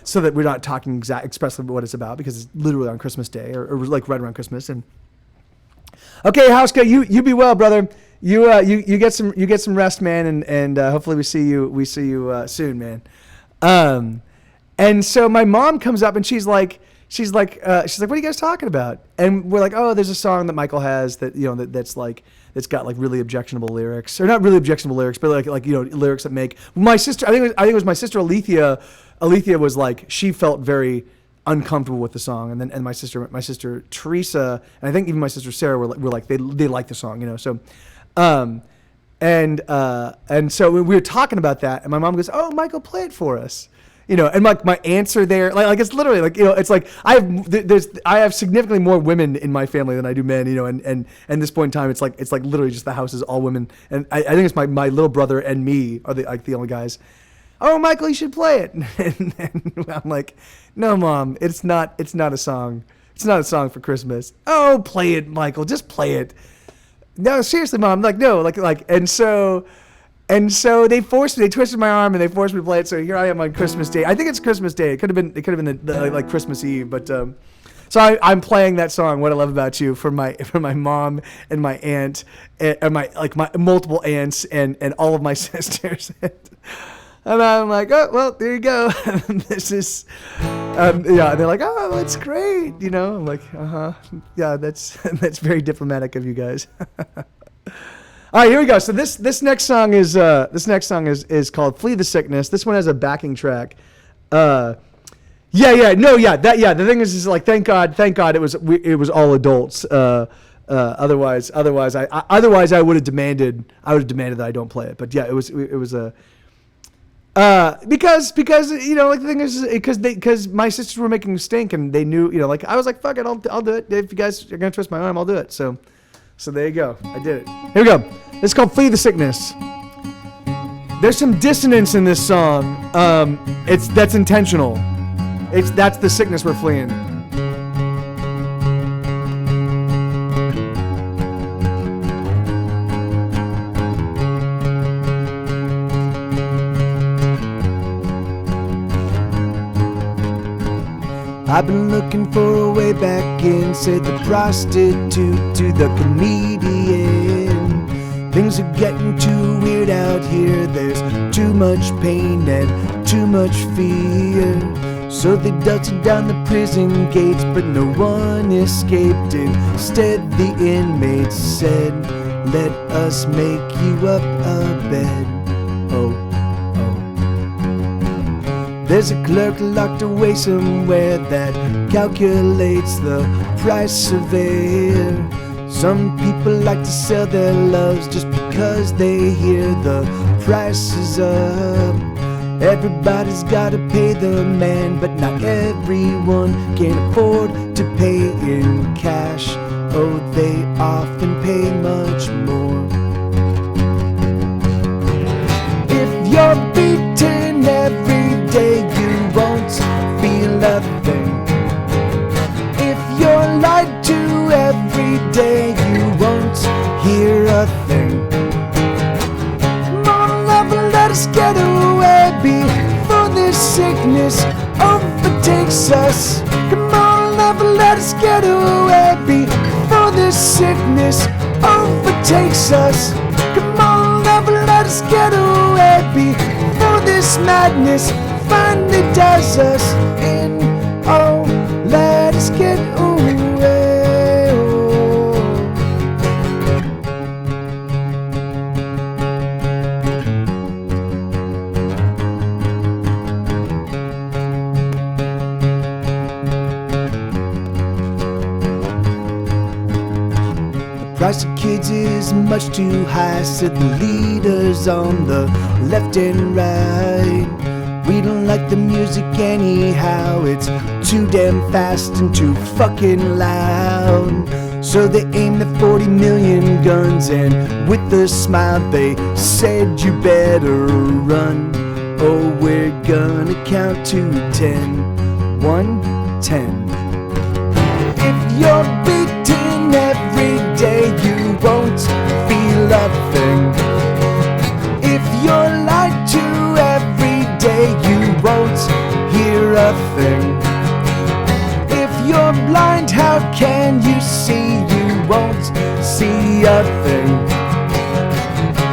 so that we're not talking expressly what it's about, because it's literally on Christmas Day or like right around Christmas. And okay, Hauska, you be well, brother. You get some rest, man, and hopefully we see you soon, man. And so my mom comes up and she's like, what are you guys talking about? And we're like, oh, there's a song that Michael has that, that's got like really objectionable lyrics, or not really objectionable lyrics, but like lyrics that make my sister, I think it was my sister Alethea was like, she felt very uncomfortable with the song. And then, my sister Teresa, and I think even my sister Sarah were like, they like the song, so, and so we were talking about that, and my mom goes, oh, Michael, play it for us. And like my answer there, like it's literally like, it's like I have significantly more women in my family than I do men, and at this point in time, it's like literally just the house is all women, and I think it's my little brother and me are the only guys. Oh, Michael, you should play it. And I'm like, no, Mom, it's not a song. It's not a song for Christmas. Oh, play it, Michael, just play it. No, seriously, Mom, like no, like, and so. And so they twisted my arm and they forced me to play it. So here I am on Christmas Day. I think it's Christmas Day. It could have been the like Christmas Eve, but so I'm playing that song, "What I Love About You," for my mom and my aunt and my multiple aunts and all of my sisters. And I'm like, oh, well, there you go. This is, yeah. They're like, oh, that's great. You know, I'm like, yeah, that's very diplomatic of you guys. All right, here we go. So this next song is called "Flee the Sickness." This one has a backing track. The thing is like, thank God, it was all adults. Otherwise, I would have demanded that I don't play it. But yeah, it was a. Because you know, like the thing is, because my sisters were making stink and they knew, you know, like I was like, fuck it, I'll do it. If you guys are gonna twist my arm, I'll do it. So there you go, I did it. Here we go. It's called "Flee the Sickness." There's some dissonance in this song. That's intentional. That's the sickness we're fleeing. I've been looking for a way back in, said the prostitute to the comedian. Things are getting too weird out here, there's too much pain and too much fear. So they dusted down the prison gates, but no one escaped. Instead the inmates said, let us make you up a bed. Oh. There's a clerk locked away somewhere that calculates the price of air. Some people like to sell their loves just because they hear the price is up. Everybody's gotta pay the man, but not everyone can afford to pay in cash. Oh, they often pay much more. If you're beaten every day, you won't feel a thing. If you're lied to every day, you won't hear a thing. Come on, love, let us get away before this sickness overtakes us. Come on, love, let us get away before this sickness overtakes us. Come on, love, let us get away before this madness finally does us in. Oh, let us get away. The price of kids is much too high, said the leaders on the left and right. We don't like the music anyhow, it's too damn fast and too fucking loud. So they aimed the 40 million guns and with a smile they said you better run. Oh, we're gonna count to 10. 1, 10. If you're beaten every day, you won't feel a thing. If you're lied to every day, you won't hear a thing. If you're blind, how can you see? You won't see a thing.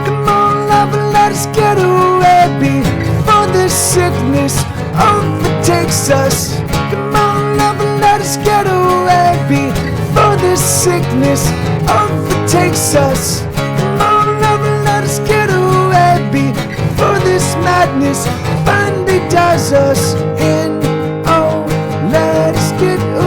Come on, love, let us get away before this sickness overtakes us. Come on, love, let us get away before this sickness overtakes us. Come on, love, let us get away before this madness finally does us in. Oh, let us get away.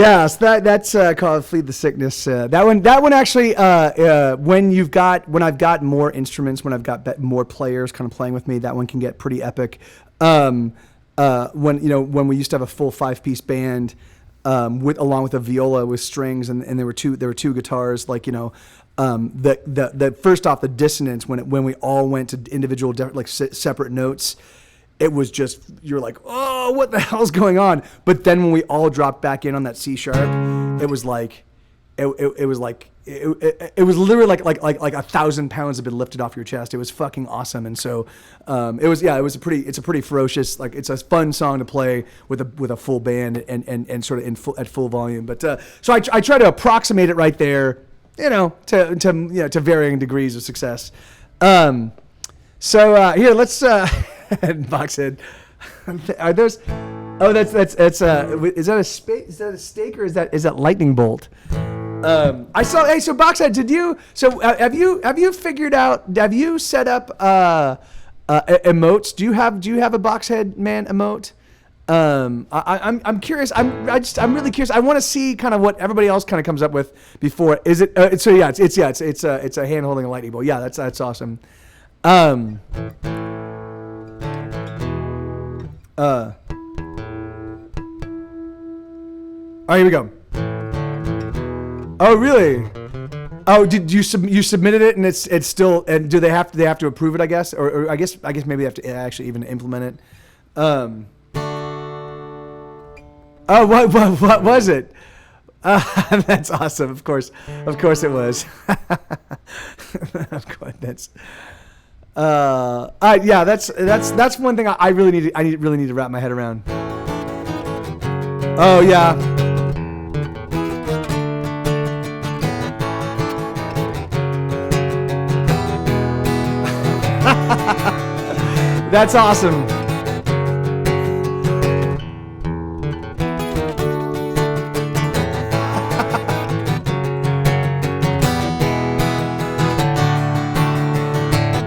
Yeah, so that's called "Flee the Sickness." That one actually. When I've got more instruments, when I've got more players kind of playing with me, that one can get pretty epic. When we used to have a full 5-piece band, along with a viola with strings, and there were two guitars. Like the first off, the dissonance when we all went to individual separate notes. It was just, you're like, oh, what the hell's going on? But then when we all dropped back in on that C sharp, it was like, it was literally like 1,000 pounds had been lifted off your chest. It was fucking awesome. And so, it's a pretty ferocious, like, it's a fun song to play with a full band and sort of at full volume. But, so I try to approximate it right there, to varying degrees of success. Here, let's, Boxhead. Are those? Oh, that's is that a space? Is that a stake or is that lightning bolt? I saw. Hey, so Boxhead, did you? So have you figured out? Have you set up emotes? Do you have a Boxhead man emote? I'm curious. I'm really curious. I want to see kind of what everybody else kind of comes up with before. Is it? It's a hand holding a lightning bolt. Yeah, that's awesome. All right, here we go. Oh, really? Oh, did you submitted it and it's still, and do they have to approve it? I guess, or I guess maybe they have to actually even implement it. Oh, what was it? That's awesome. Of course it was. Of course, that's. Yeah, that's one thing I really need to wrap my head around. Oh yeah. That's awesome.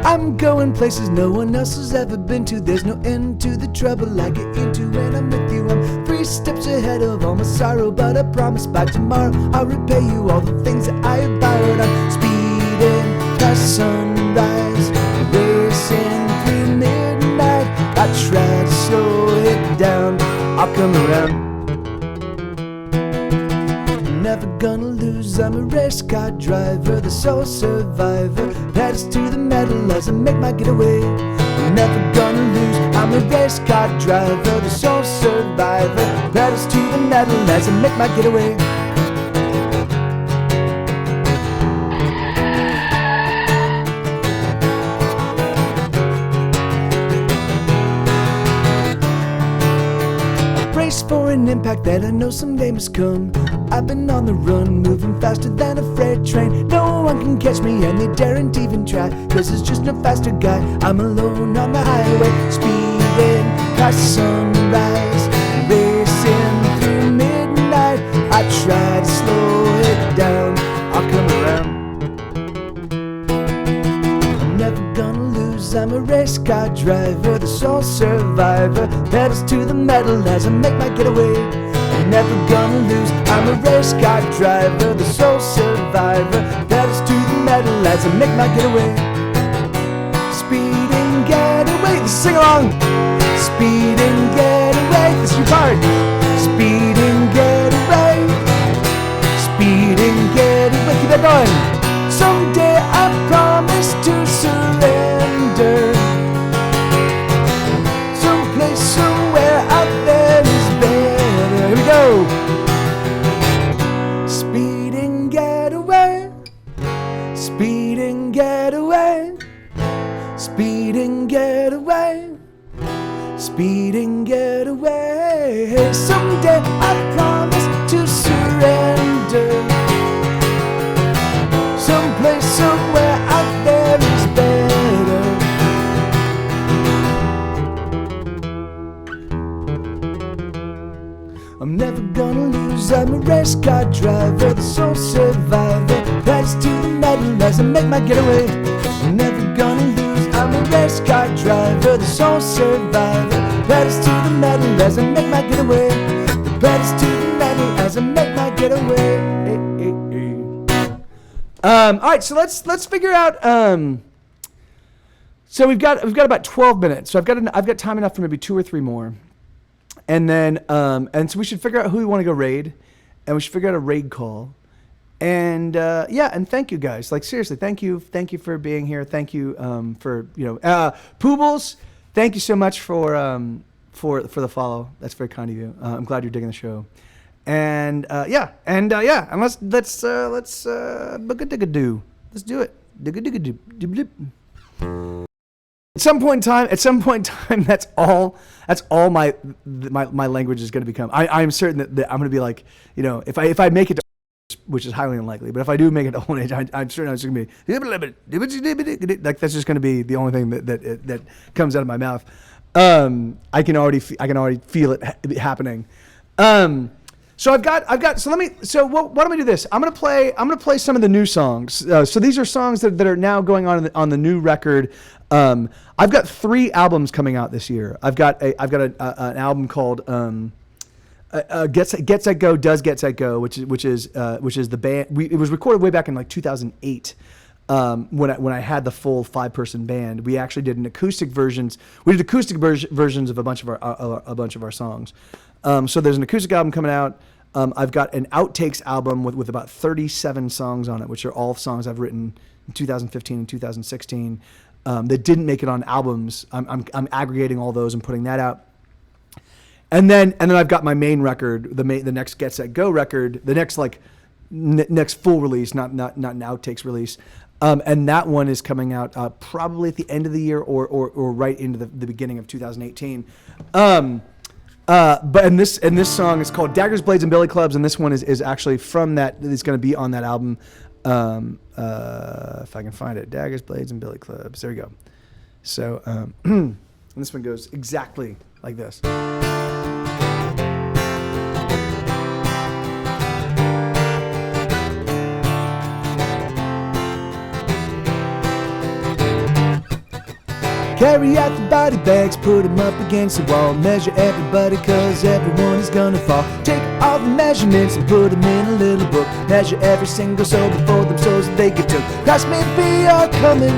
I'm going places no one else has ever been to. There's no end to the trouble I get into when I'm with you. I'm 3 steps ahead of all my sorrow, but I promise by tomorrow I'll repay you all the things that I have borrowed. I'm speeding past sunrise, racing through midnight. I try to slow it down, I'll come around. Never gonna lose, I'm a race car driver, the sole survivor. Pedals to the metal as I make my getaway. Never gonna lose, I'm a race car driver, the sole survivor. Pedals to the metal as I make my getaway. Brace for an impact that I know someday must come. I've been on the run, moving faster than a freight train. No one can catch me and they daren't even try, cause there's just no faster guy. I'm alone on the highway, speeding past sunrise, racing through midnight. I try to slow it down, I'll come around. I'm never gonna lose, I'm a race car driver, the sole survivor. Pedals to the metal as I make my getaway. I'm never gonna lose, I'm a race car driver, the sole survivor. Pedals to the metal as I make my getaway. Speeding getaway, let's sing along. Speeding getaway, this is your part. Speeding getaway, speeding getaway, keep that going. Someday I promise to surrender. Someplace, somewhere out there is better. Here we go. Speeding getaway, speeding getaway, speeding getaway, speeding getaway. Someday I promise to surrender. Someplace, somewhere out there is better. I'm never gonna lose, I'm a race car driver, the sole survivor. Pedals to the metal as I make my getaway. I'm never gonna lose, I'm a race car driver, the sole survivor. Pedals to the metal as I make my getaway. The pedals to the metal as I make my getaway. All right, so let's figure out. So we've got about 12 minutes. So I've got time enough for maybe 2 or 3 more, and then and so we should figure out who we want to go raid, and we should figure out a raid call, and and thank you guys. Like seriously, thank you for being here. Thank you for Poobles. Thank you so much for the follow. That's very kind of you. I'm glad you're digging the show. And and let's bugga-digga-doo. Let's do it. Digga-digga-doo. At some point in time, that's all my language is going to become. I'm certain that I'm going to be like, if I make it to, which is highly unlikely, but if I do make it to old age, I'm certain it's going to be like that's just going to be the only thing that comes out of my mouth. I can already feel it happening. So I've got. So why don't we do this? I'm gonna play some of the new songs. So these are songs that are now going on the new record. I've got 3 albums coming out this year. I've got an album called Get Set Go Does Get Set Go, which is the band. It was recorded way back in like 2008. When I had the full 5-person band, we actually did acoustic versions of a bunch of our songs. So there's an acoustic album coming out. I've got an outtakes album with about 37 songs on it, which are all songs I've written in 2015 and 2016 that didn't make it on albums. I'm aggregating all those and putting that out. And then I've got my main record, the next Get Set Go record, the next next full release, not an outtakes release. And that one is coming out probably at the end of the year or right into the beginning of 2018. But this song is called Daggers, Blades, and Billy Clubs, and this one is actually from that. It's going to be on that album. If I can find it, Daggers, Blades, and Billy Clubs. There we go. So and this one goes exactly like this. Carry out the body bags, put them up against the wall. Measure everybody, cause everyone is gonna fall. Take all the measurements and put them in a little book. Measure every single soul before them souls that they get took. Christ may be our coming,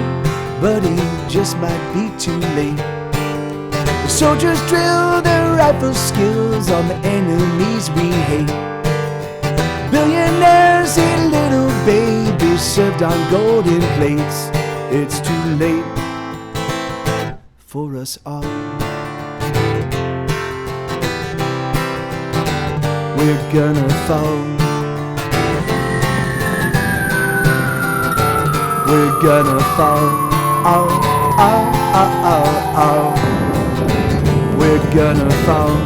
but he just might be too late. The soldiers drill their rifle skills on the enemies we hate. Billionaires eat little babies served on golden plates. It's too late for us all. We're gonna fall. We're gonna fall. Oh, oh, oh, oh, oh. We're gonna fall.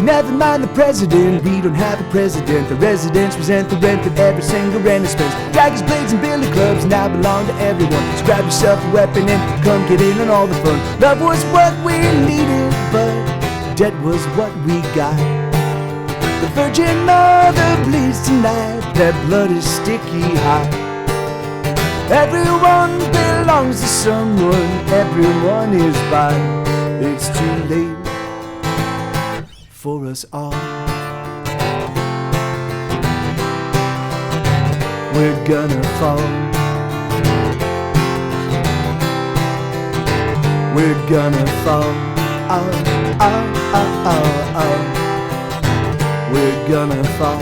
Never mind the president, we don't have a president. The residents resent the rent that every single renter spends. Daggers, blades, and billy clubs now belong to everyone. So grab yourself a weapon and come get in on all the fun. Love was what we needed, but debt was what we got. The Virgin Mother bleeds tonight, that blood is sticky hot. Everyone belongs to someone, everyone is fine. It's too late for us all. We're gonna fall. We're gonna fall. Oh, oh, oh, oh, oh. We're gonna fall.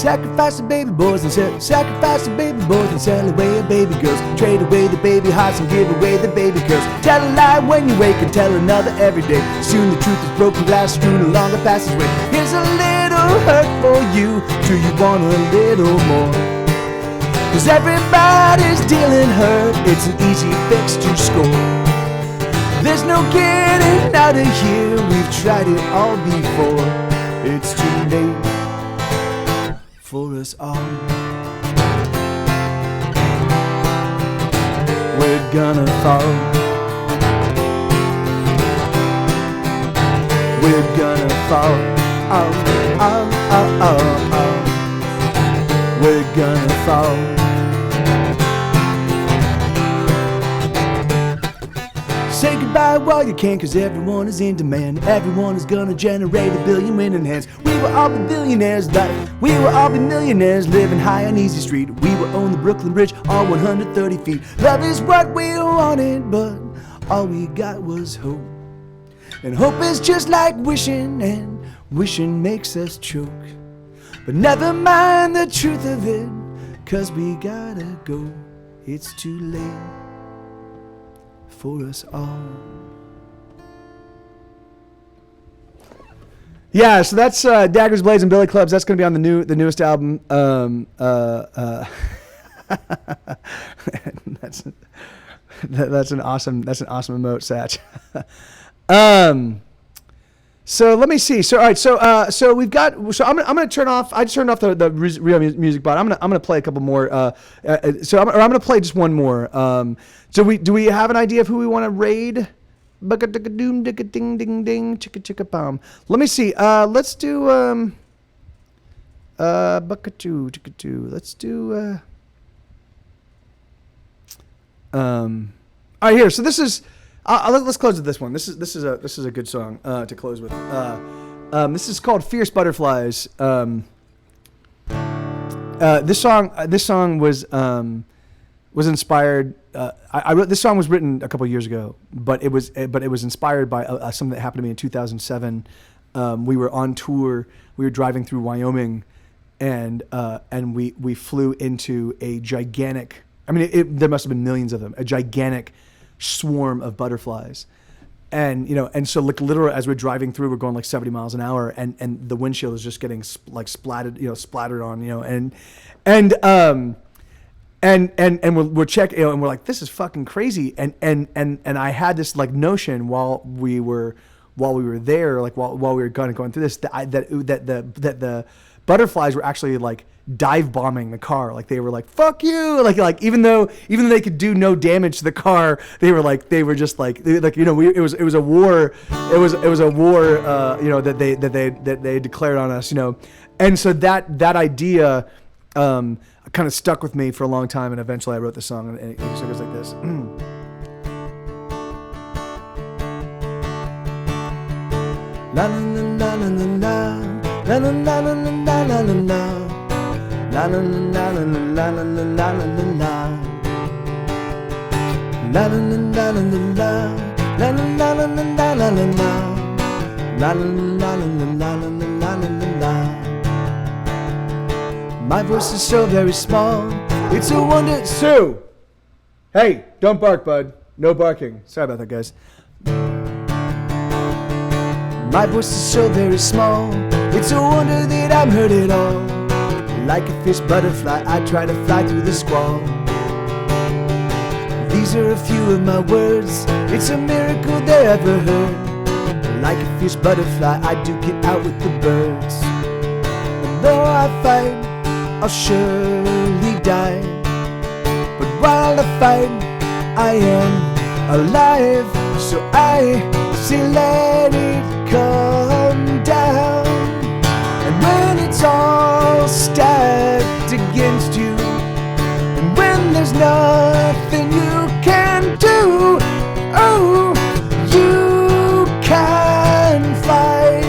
Sacrifice the baby boys and sacrifice the baby boys and sell away the baby girls. Trade away the baby hearts and give away the baby curls. Tell a lie when you wake and tell another every day. Soon the truth is broken glass strewn along the passageway. Here's a little hurt for you. Do you want a little more? Cause everybody's dealing hurt. It's an easy fix to score. There's no getting out of here. We've tried it all before. It's too late for us all. We're gonna fall. We're gonna fall. Oh, oh, oh, oh, oh. We're gonna fall. Say goodbye while you can, cause everyone is in demand. Everyone is gonna generate a billion winning hands. We will all be billionaires, we will all be millionaires, living high on Easy Street. We will own the Brooklyn Bridge, all 130 feet. Love is what we wanted, but all we got was hope. And hope is just like wishing, and wishing makes us choke. But never mind the truth of it, cause we gotta go. It's too late for us all. Yeah, so that's Daggers, Blades, and Billy Clubs. That's going to be on the newest album. That's an awesome emote, Satch. So let me see. So all right. So we've got. So I'm gonna turn off. I just turned off the real music bot. I'm gonna play a couple more. So I'm gonna play just one more. Do we have an idea of who we want to raid? Ding ding ding chicka chicka bomb. Let me see. Let's do buckatoo chicka. Let's do all right, here. So this is. Let's close with this one. This is a good song to close with. This is called "Fierce Butterflies." This song was inspired. I wrote this song was written a couple years ago, but it was inspired by something that happened to me in 2007. We were on tour. We were driving through Wyoming, and we flew into a gigantic. I mean, there must have been millions of them. A gigantic swarm of butterflies, and so like literally as we're driving through, we're going like 70 miles an hour, and the windshield is just getting splattered on, and we're checking, and we're like, this is fucking crazy, and I had this like notion while we were there, like while we were going through this, that the butterflies were actually like dive bombing the car. Like they were like, fuck you, like even though they could do no damage to the car, it was a war that they declared on us, and so that idea kind of stuck with me for a long time, and eventually I wrote the song, and it goes like this. La la la la la la la la la la la la la la. La la la la la la la la la la la. La la la la la la la la la la la la la. La la la la la la la. My voice is so very small. It's a wonder. Sue! Hey, don't bark, bud. No barking. Sorry about that, guys. My voice is so very small. It's a wonder that I'm heard at all. Like a fierce butterfly, I try to fly through the squall. These are a few of my words. It's a miracle they're ever heard. Like a fierce butterfly, I do get out with the birds. And though I fight, I'll surely die. But while I fight, I am alive. So I say let it come down. And when it's all stacked against you, and when there's nothing you can do, oh, you can fly.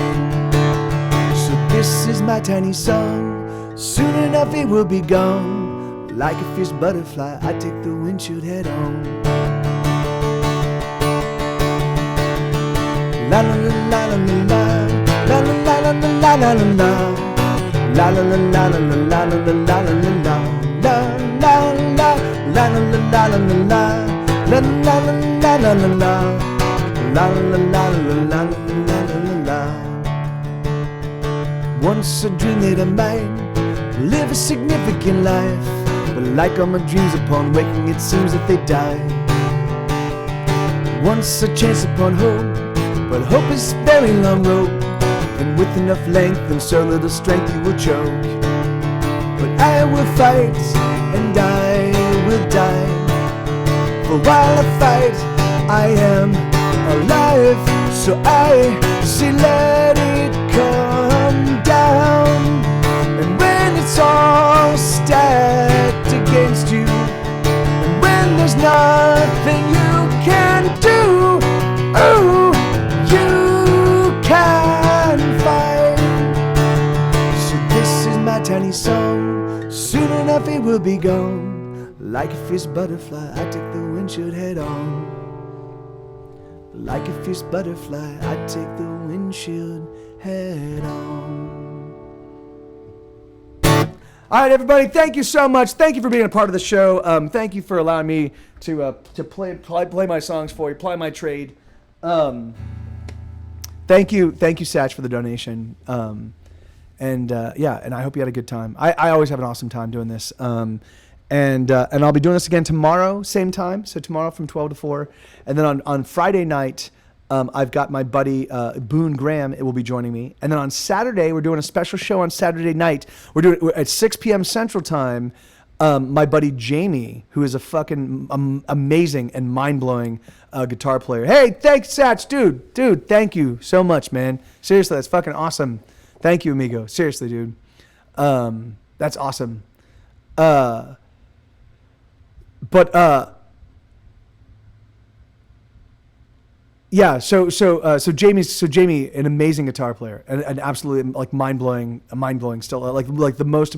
So this is my tiny song. Soon enough it will be gone. Like a fierce butterfly, I take the windshield head on. La la la la la la. La la la la la la la la. La la la la la la la la la la la. La la la la la la la la la. La la la la la la la. La la la la la la la. Once I dreamed that I might live a significant life, but like all my dreams upon waking, it seems that they die. Once a chance upon hope, but hope is a very long road, and with enough length and so little strength you will choke. But I will fight, and I will die, for while I fight, I am alive. So I say let it come down, and when it's all stacked against you, and when there's nothing you can do, ooh, you can fight. So this is my tiny song, soon enough it will be gone. Like a fierce butterfly, I take the windshield head on. Like a fierce butterfly, I take the windshield head on. All right, everybody, thank you so much. Thank you for being a part of the show. Thank you for allowing me to play my songs for you, ply my trade. Thank you, Satch, for the donation. And I hope you had a good time. I always have an awesome time doing this. And I'll be doing this again tomorrow, same time. So tomorrow from 12 to 4. And then on Friday night, I've got my buddy Boone Graham. It will be joining me. And then on Saturday, we're doing a special show on Saturday night. We're doing it at 6 p.m. Central Time. My buddy Jamie, who is a fucking amazing and mind-blowing guitar player. Hey, thanks, Satch. Dude, thank you so much, man. Seriously, that's fucking awesome. Thank you, amigo. Seriously, dude. That's awesome. So Jamie, an amazing guitar player, and absolutely like mind blowing still, like the most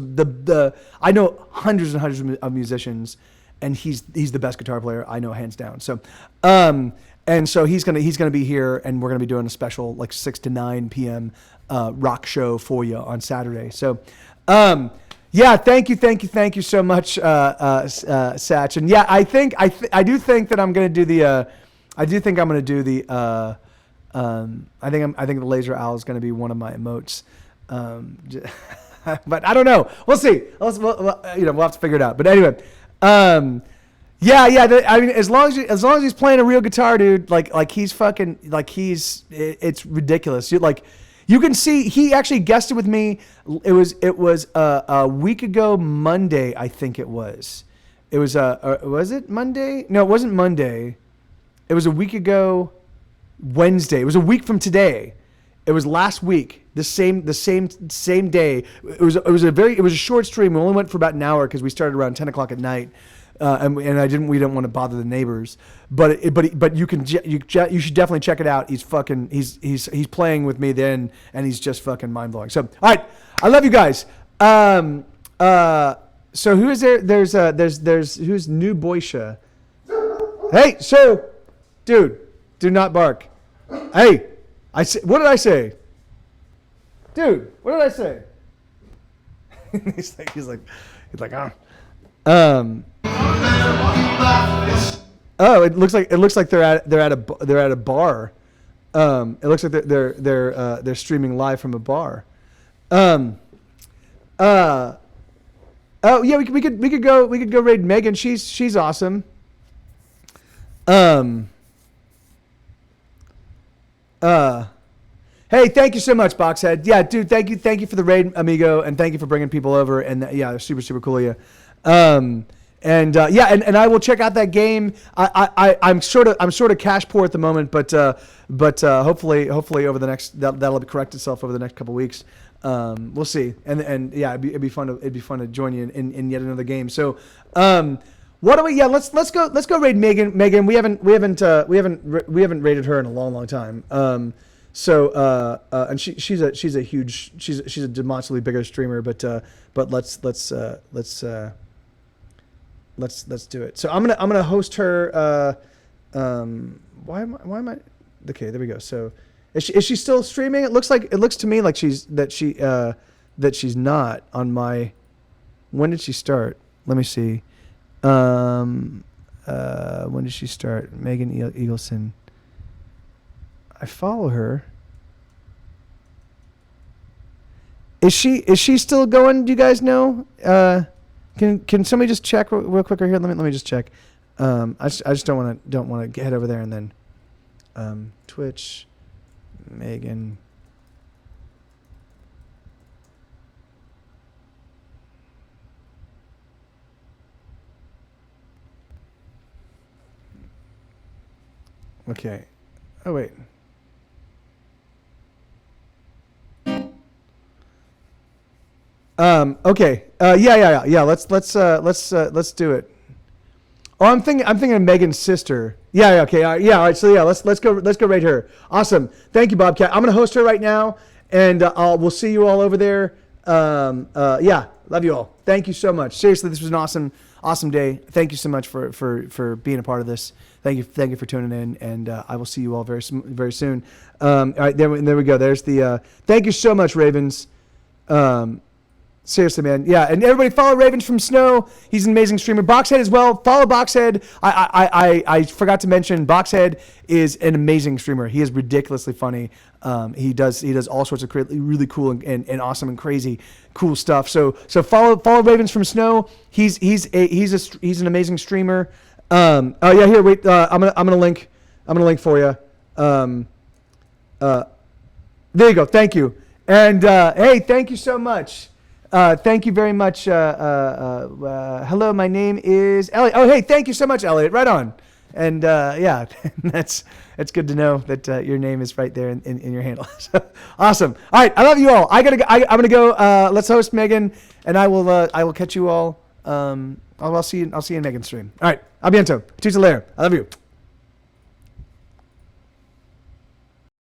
I know hundreds and hundreds of musicians, and he's the best guitar player I know, hands down. So, and so he's gonna be here, and we're gonna be doing a special like 6 to 9 p.m. Rock show for you on Saturday. So, yeah, thank you so much, Satch. And yeah, I do think that I'm gonna do the. I think the laser owl is going to be one of my emotes, but I don't know. We'll see. We'll have to figure it out. But anyway, I mean, as long as he's playing a real guitar, dude, like he's fucking it's ridiculous. You can see he actually guested with me. It was a week ago Monday, I think it was. It was was it Monday? No, it wasn't Monday. It was a week ago, Wednesday. It was a week from today. It was last week, the same day. It was a short stream. We only went for about an hour because we started around 10 o'clock at night, and we didn't want to bother the neighbors. But you should definitely check it out. He's playing with me then, and he's just fucking mind blowing. So all right, I love you guys. So who is there? There's who's New Boysha? Hey, so. Dude, do not bark. Hey, what did I say? Dude, what did I say? he's like, Oh, it looks like they're at a bar. It looks like they're streaming live from a bar. Oh yeah, we could go raid Megan. She's awesome. Hey, thank you so much, Boxhead. Yeah, dude, thank you for the raid, amigo, and thank you for bringing people over. And yeah, they're super, super cool of you. And I will check out that game. I'm sort of cash poor at the moment, but hopefully over the next that'll correct itself over the next couple weeks. We'll see. And yeah, it'd be fun to join you in yet another game. So, what do we? Yeah, let's go raid Megan. Megan, we haven't raided her in a long time. And she's a demonstrably bigger streamer, but let's do it. So I'm gonna host her. Why am I? Okay, there we go. So is she still streaming? It looks to me like she's not on my. When did she start? Let me see. When did she start? Megan Eagleson. I follow her. Is she still going? Do you guys know? Can somebody just check real quick right here? Let me just check. I just don't want to head over there and then Twitch, Megan. Okay. Oh wait. Okay. Yeah. Let's do it. Oh, I'm thinking of Megan's sister. Yeah. Okay. All right. So yeah, let's go rate her. Awesome. Thank you, Bobcat. I'm gonna host her right now, and we'll see you all over there. Yeah. Love you all. Thank you so much. Seriously, this was an awesome day. Thank you so much for being a part of this. Thank you for tuning in, and I will see you all very soon. All right, there we go. There's the. Thank you so much, Ravens. Seriously, man. Yeah, and everybody follow Ravens from Snow. He's an amazing streamer. Boxhead as well. Follow Boxhead. I forgot to mention Boxhead is an amazing streamer. He is ridiculously funny. He does all sorts of really cool and awesome and crazy cool stuff. So follow Ravens from Snow. He's an amazing streamer. Oh yeah, here wait. I'm gonna link for you. There you go. Thank you. And hey, thank you so much. Thank you very much. Hello, my name is Elliot. Oh, hey, thank you so much, Elliot. Right on. And yeah, that's good to know that your name is right there in your handle. So, awesome. All right, I love you all. I'm gonna go. Let's host Megan, and I will catch you all. I'll see you in Megan's stream. All right, a bientôt. Tuesday later. I love you.